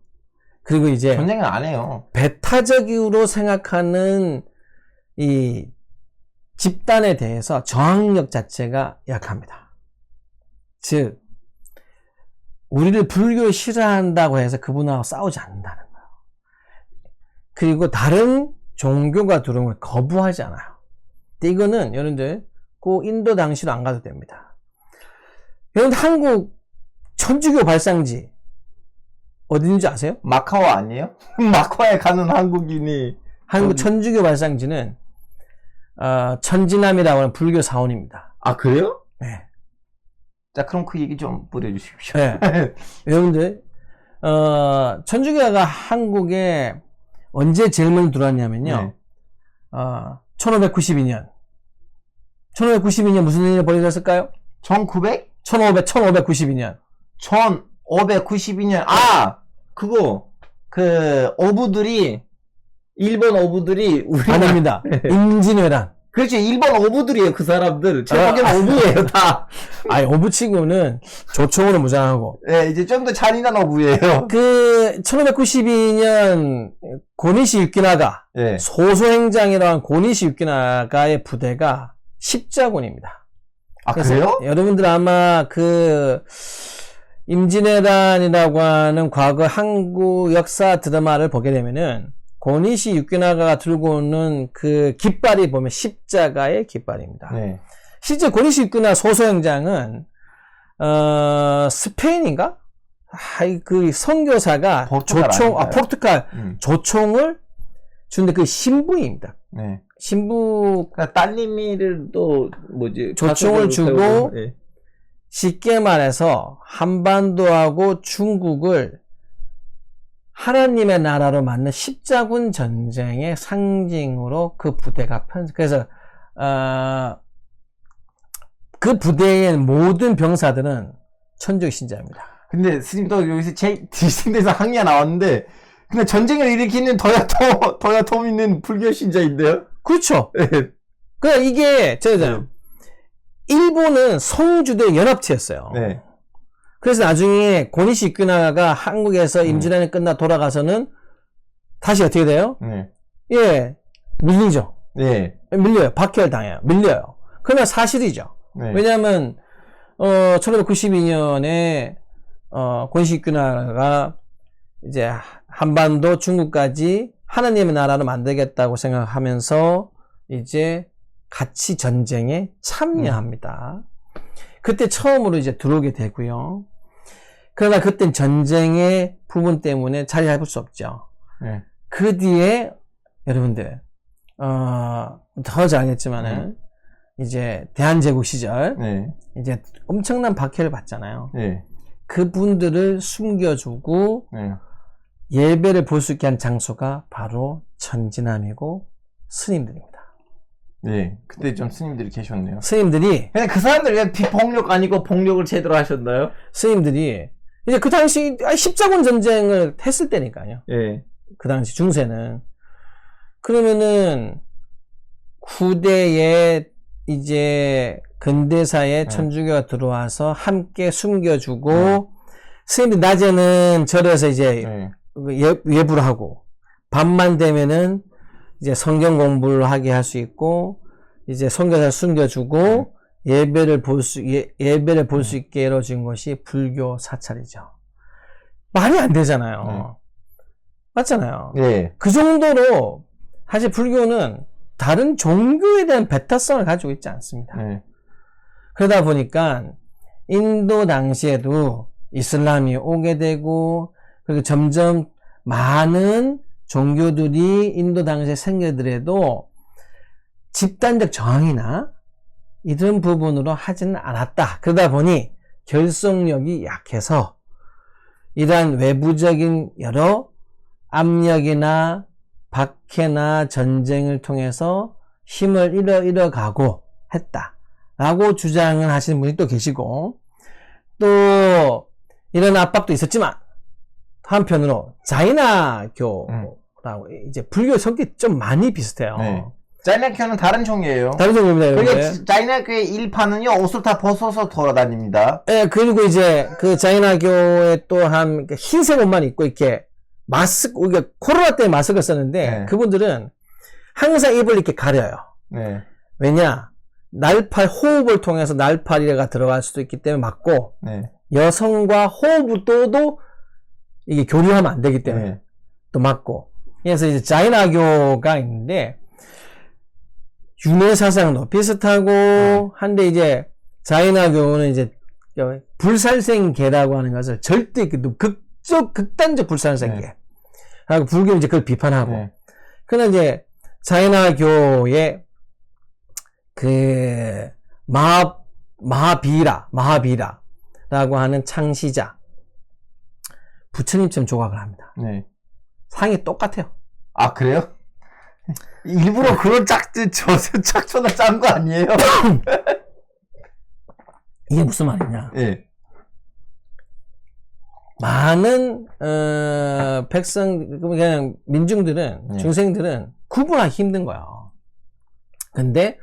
그리고 이제 전쟁은 안 해요. 배타적으로 생각하는 이 집단에 대해서 저항력 자체가 약합니다. 즉 우리를 불교 싫어한다고 해서 그분하고 싸우지 않는다는 거예요. 그리고 다른 종교가 들어오는 걸 거부하지 않아요. 근데 이거는 여러분들 그 인도 당시로 안 가도 됩니다. 여러분 한국 천주교 발상지 어딘지 아세요? 마카오 아니에요? 마카오에 가는 한국인이 한국 천주교 발상지는 천지남이라고 하는 불교 사원입니다. 아 그래요? 네. 자 그럼 그 얘기 좀 뿌려주십시오. 네. 여러분들 천주교가 한국에 언제 제일 먼저 들어왔냐면요. 1592년 1592년 무슨 일이 벌어졌을까요? 1592년 1592년 그거 일본 어부들이 아닙니다. 임진왜란. 그렇죠. 일본 어부들이에요. 그 사람들 제가 보기엔 어부예요 다. 어부치고는 조총으로 무장하고. 네, 이제 좀 더 잔인한 어부예요. 1592년 고니시 유키나가 네. 소소행장이라는 고니시 유키나가의 부대가 십자군입니다. 그래요? 여러분들 아마 임진왜란이라고 하는 과거 한국 역사 드라마를 보게 되면은 고니시 유키나가가 들고 오는 그 깃발이 보면 십자가의 깃발입니다. 네. 실제 고니시 유키나 소소행장은 스페인인가? 그 선교사가 포르투갈 조총을 주는데 그 신부입니다. 네. 신부 딸내미를 또 조총을 주고 네. 쉽게 말해서 한반도하고 중국을 하나님의 나라로 만든 십자군 전쟁의 상징으로 그 부대가 그래서 그 부대의 모든 병사들은 천주교 신자입니다. 근데 스님도 여기서 디스에서 항의가 나왔는데 근데 전쟁을 일으키는 도야토미는 불교 신자인데요? 그렇죠. 네. 그러니까 이게 일본은 성주대 연합체였어요. 네. 그래서 나중에 고니시 유키나가가 한국에서 임진왜란이 끝나 돌아가서는 다시 어떻게 돼요? 예, 밀리죠. 네. 밀려요. 박해를 밀려요. 그러나 사실이죠. 네. 왜냐하면 1592년에 고니시 유키나가가 이제 한반도 중국까지 하나님의 나라로 만들겠다고 생각하면서 이제 같이 전쟁에 참여합니다. 그때 처음으로 이제 들어오게 되고요. 그러나 그땐 전쟁의 부분 때문에 자리 잡을 수 없죠. 네. 그 뒤에 여러분들 더 잘겠지만은 이제 대한제국 시절 이제 엄청난 박해를 받잖아요. 그분들을 숨겨주고 예배를 볼 수 있게 한 장소가 바로 천지남이고 스님들입니다. 네, 그때 좀 스님들이 계셨네요. 스님들이 근데 그 사람들 왜 비폭력 아니고 폭력을 제대로 하셨나요? 스님들이 이제 그 당시 십자군 전쟁을 했을 때니까요. 예. 그 당시 중세는 그러면은 후대에 이제 근대사에 천주교가 들어와서 함께 숨겨주고 스님들이 낮에는 절에서 이제 예불을 하고 밤만 되면은 이제 성경 공부를 하게 할 수 있고 이제 선교사를 숨겨주고 예배를 볼 수 있게 이루어진 것이 불교 사찰이죠. 말이 안 되잖아요. 맞잖아요. 그 정도로 사실 불교는 다른 종교에 대한 배타성을 가지고 있지 않습니다. 그러다 보니까 인도 당시에도 이슬람이 오게 되고, 그리고 점점 많은 종교들이 인도 당시에 생겨더라도 집단적 저항이나 이런 부분으로 하지는 않았다. 그러다 보니 결속력이 약해서 이러한 외부적인 여러 압력이나 박해나 전쟁을 통해서 힘을 잃어가고 했다라고 주장을 하시는 분이 또 계시고, 또 이런 압박도 있었지만 한편으로 자이나교라고 이제 불교 성격이 좀 많이 비슷해요. 네. 자이나교는 다른 종이에요. 다른 종교입니다. 그리고 여러분들. 자이나교의 일파는요, 옷을 다 벗어서 돌아다닙니다. 예, 그리고 이제 그 자이나교에 또한 흰색 옷만 입고 이렇게 마스크, 우리가 코로나 때문에 마스크를 썼는데 네. 그분들은 항상 입을 이렇게 가려요. 네. 왜냐? 날팔, 호흡을 통해서 날파리가 들어갈 수도 있기 때문에 맞고, 네. 여성과 호흡을 또도 이게 교류하면 안 되기 때문에 네. 또 맞고. 그래서 이제 자이나교가 있는데, 윤회 사상도 비슷하고 한데 이제 자이나교는 이제 불살생계라고 하는 것을 절대 극단적 불살생계. 네. 하고 불교는 이제 그걸 비판하고. 네. 그러나 이제 자이나교의 그 마하비라라고 하는 창시자 부처님처럼 조각을 합니다. 네. 상이 똑같아요. 아, 그래요? 일부러 그런 착초나 짠 거 아니에요? 이게 무슨 말이냐? 예. 많은 백성, 그냥 민중들은, 네. 중생들은 구분하기 힘든 거야. 근데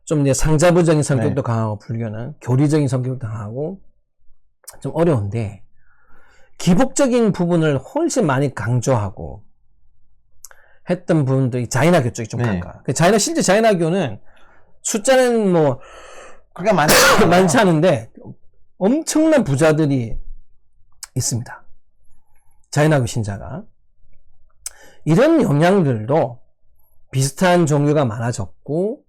좀 이제 상자부적인 성격도 네. 강하고, 불교는 교리적인 성격도 강하고 좀 어려운데, 기복적인 부분을 훨씬 많이 강조하고 했던 부분들이 자이나교 쪽이 좀 네. 가까워요. 실제 자이나교는 숫자는 뭐 그게 많지 많지 않은데 엄청난 부자들이 있습니다. 자이나교 신자가. 이런 영향들도 비슷한 종교가 많아졌고,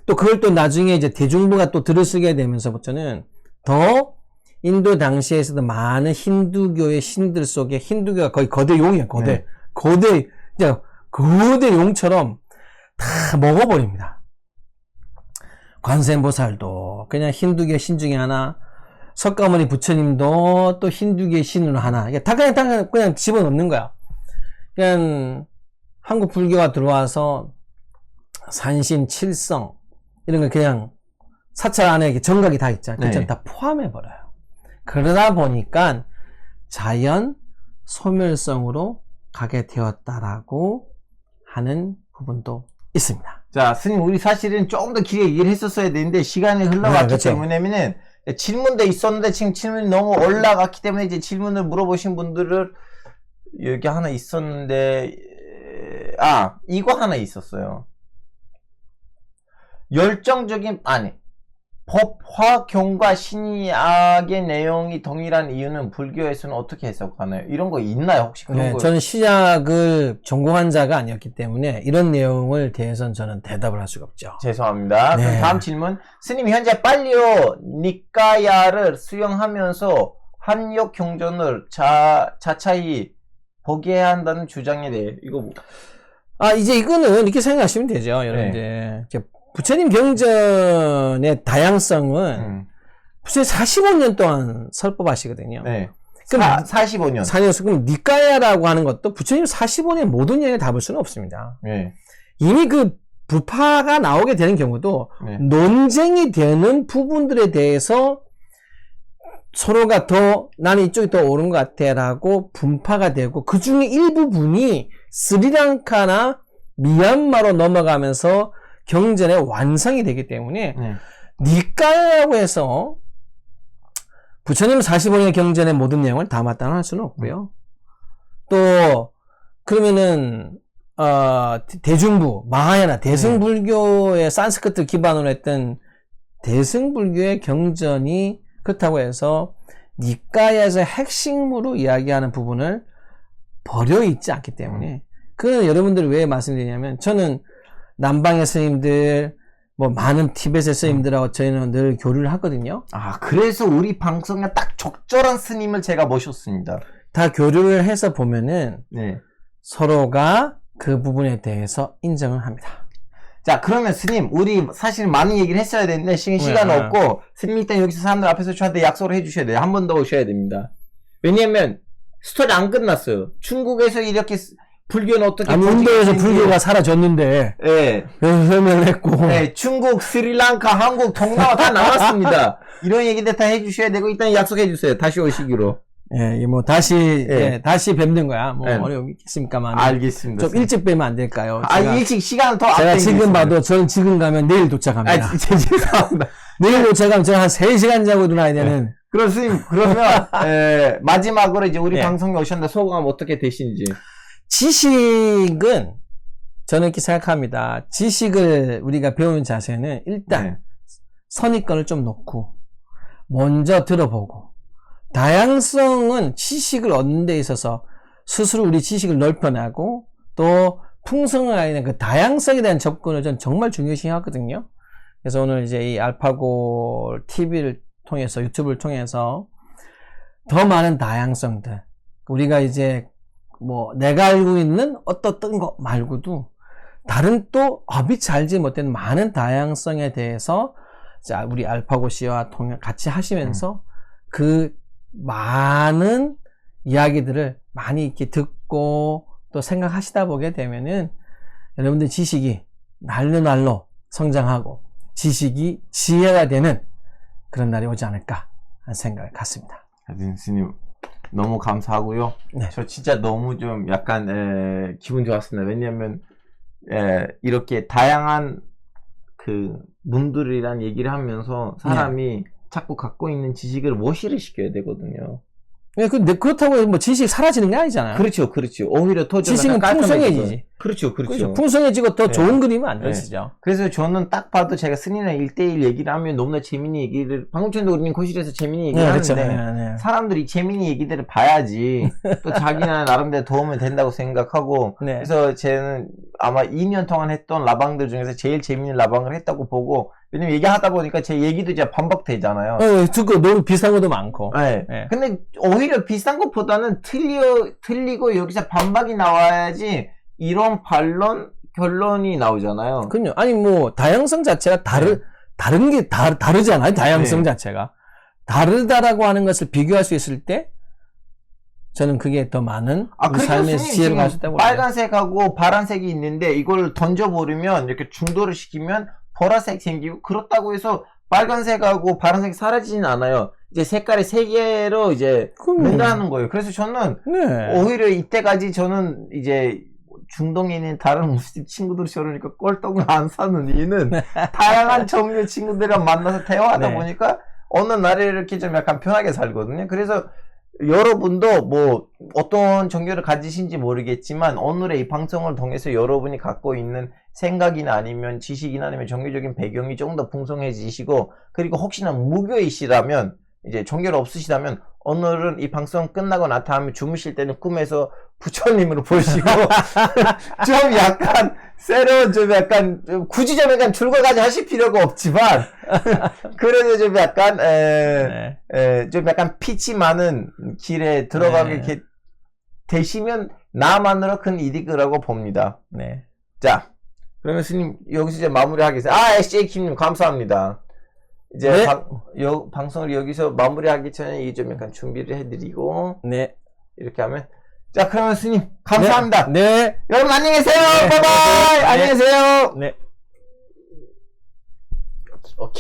또 그걸 또 나중에 이제 대중부가 또 들어쓰게 되면서부터는 더 인도 당시에서도 많은 힌두교의 신들 속에, 힌두교가 거의 거대 용이에요. 네. 거대 용처럼 다 먹어버립니다. 관세음보살도 그냥 힌두교 신 중에 하나, 석가모니 부처님도 또 힌두교의 신으로 하나, 다 그냥 집어넣는 거야. 그냥 한국 불교가 들어와서 산신, 칠성 이런 거 그냥 사찰 안에 정각이 다 있잖아요. 네. 그걸 다 포함해버려요. 그러다 보니까 자연 소멸성으로 가게 되었다라고 하는 부분도 있습니다. 자, 스님, 우리 사실은 조금 더 길게 얘기를 했었어야 되는데, 시간이 흘러갔기 그렇죠. 때문에는, 질문도 있었는데, 지금 질문이 너무 올라갔기 때문에, 이제 질문을 물어보신 분들을, 여기 하나 있었는데, 이거 하나 있었어요. 법화, 경과, 신의학의 내용이 동일한 이유는 불교에서는 어떻게 해석하나요? 이런 거 있나요? 혹시 그런 네, 거? 저는 시작을 전공한 자가 아니었기 때문에 이런 내용을 대해서는 저는 대답을 할 수가 없죠. 죄송합니다. 네. 그럼 다음 질문. 스님, 현재 빨리오 니까야를 수용하면서 한योग 경전을 자차히 보게 한다는 주장에 대해 이거 뭐? 이제 이거는 이렇게 생각하시면 되죠, 여러분들. 이제 부처님 경전의 다양성은 부처님 45년 동안 설법하시거든요. 네. 그럼 45년. 4년, 그럼 니까야라고 하는 것도 부처님 45년 모든 여행에 담을 수는 없습니다. 네. 이미 그 부파가 나오게 되는 경우도 네. 논쟁이 되는 부분들에 대해서 서로가 더 나는 이쪽이 더 옳은 것 같아 라고 분파가 되고, 그 중에 일부분이 스리랑카나 미얀마로 넘어가면서 경전의 완성이 되기 때문에 니까야라고 해서 부처님 45년의 경전의 모든 내용을 담았다는 할 수는 없고요. 또 그러면은 대중부, 마하야나 대승불교의 산스크트 기반으로 했던 대승불교의 경전이 그렇다고 해서 니까야에서 핵심으로 이야기하는 부분을 버려 있지 않기 때문에, 그건 여러분들이 왜 말씀드리냐면, 저는 남방의 스님들, 뭐 많은 티벳의 스님들하고 저희는 늘 교류를 하거든요. 아, 그래서 우리 방송에 딱 적절한 스님을 제가 모셨습니다. 다 교류를 해서 보면은 네. 서로가 그 부분에 대해서 인정을 합니다. 자, 그러면 스님, 우리 사실 많은 얘기를 했어야 되는데 시간 없고 스님 일단 여기서 사람들 앞에서 저한테 약속을 해주셔야 돼요. 한 번 더 오셔야 됩니다. 왜냐면 스토리 안 끝났어요. 중국에서 이렇게 불교는 어떻게 인도에서 불교가 사라졌는데 예. 설명을 했고 네, 중국, 스리랑카, 한국, 동남아 다 남았습니다. 이런 얘기들 다 해주셔야 되고 일단 약속해 주세요. 다시 오시기로. 예, 뭐 다시 다시 뵙는 거야. 뭐 네. 어려움이 있겠습니까만. 알겠습니다. 좀 일찍 뵈면 안 될까요? 일찍 시간을 더 제가 앞당기겠습니다. 지금 봐도 저는 지금 가면 내일 도착합니다. 죄송합니다. 내일 도착하면 저는 한 3시간 자고 일어나야 되는. 그럼 스님, 그러면 마지막으로 이제 우리 네. 방송에 오셨는데 소감 어떻게 되시는지. 지식은 저는 이렇게 생각합니다. 지식을 우리가 배우는 자세는 일단 네. 선입견을 좀 놓고 먼저 들어보고 다양성은 지식을 얻는 데 있어서 스스로 우리 지식을 넓혀나고 또 풍성을 하는 그 다양성에 대한 접근을 전 정말 중요시 하거든요. 그래서 오늘 이제 이 알파고 TV를 통해서 유튜브를 통해서 더 많은 다양성들 우리가 이제 뭐 내가 알고 있는 어떤 것 말고도 다른 또 미처 알지 못한 많은 다양성에 대해서 우리 알파고 씨와 같이 하시면서 그 많은 이야기들을 많이 이렇게 듣고 또 생각하시다 보게 되면은 여러분들 지식이 날로 성장하고 지식이 지혜가 되는 그런 날이 오지 않을까 하는 생각을 갖습니다. 스님 너무 감사하고요. 네. 저 진짜 너무 좀 약간 기분 좋았습니다. 왜냐하면 이렇게 다양한 그 문들이란 얘기를 하면서 사람이 자꾸 갖고 있는 지식을 모시를 시켜야 되거든요. 근데 그렇다고 뭐 지식이 사라지는 게 아니잖아요. 그렇죠. 오히려 더 지식은 풍성해지지. 그렇죠. 풍성해지고 더 네. 좋은 그림을 만들어지죠. 그래서 저는 딱 봐도 제가 스님이랑 1대1 얘기를 하면 너무나 재밌는 얘기를, 방금 전에도 우리는 거실에서 재밌는 얘기를 하는데, 그렇죠. 사람들이 재밌는 얘기들을 봐야지, 또 자기나 나름대로 도움이 된다고 생각하고, 네. 그래서 쟤는 아마 2년 동안 했던 라방들 중에서 제일 재밌는 라방을 했다고 보고, 왜냐면 얘기하다 보니까 제 얘기도 이제 반복되잖아요. 듣고 너무 비슷한 것도 많고. 네. 근데 오히려 비슷한 것보다는 틀리고 여기서 반박이 나와야지 이런 반론, 결론이 나오잖아요. 그럼요. 아니, 뭐, 다양성 자체가 다른 게 다르잖아요. 다양성 자체가. 다르다라고 하는 것을 비교할 수 있을 때, 저는 그게 더 많은 우리 삶의 지혜를 가질 때 빨간색하고 파란색이 있는데 이걸 던져버리면 이렇게 중도를 시키면 보라색 생기고 그렇다고 해서 빨간색하고 파란색이 사라지진 않아요. 이제 색깔이 3개로 이제 분단하는 거예요. 그래서 저는 오히려 이때까지 저는 이제 중동에 있는 다른 무슬림 친구들이 저러니까 꼴떡을 안 사는 이유는 다양한 종류의 친구들이랑 만나서 대화하다 보니까 어느 날에 이렇게 좀 약간 편하게 살거든요. 그래서 여러분도 뭐 어떤 종교를 가지신지 모르겠지만 오늘의 이 방송을 통해서 여러분이 갖고 있는 생각이나 아니면 지식이나 아니면 종교적인 배경이 좀 더 풍성해지시고, 그리고 혹시나 무교이시라면 이제 종교를 없으시다면 오늘은 이 방송 끝나고 나타나면 주무실 때는 꿈에서 부처님으로 보시고 좀 약간 새로운 좀 약간 굳이 좀 약간 출가까지 하실 필요가 없지만 그래도 좀 약간 좀 약간 빛이 많은 길에 들어가게 되시면 나만으로 큰 이득이라고 봅니다. 자, 그러면 스님 여기서 이제 마무리하겠습니다. SJ킴님 감사합니다. 이제 방송을 여기서 마무리하기 전에 이 좀 약간 준비를 해드리고 이렇게 하면, 자, 그러면 스님 감사합니다. 여러분 안녕히 계세요. 바이바이. 안녕히 계세요. 오케이.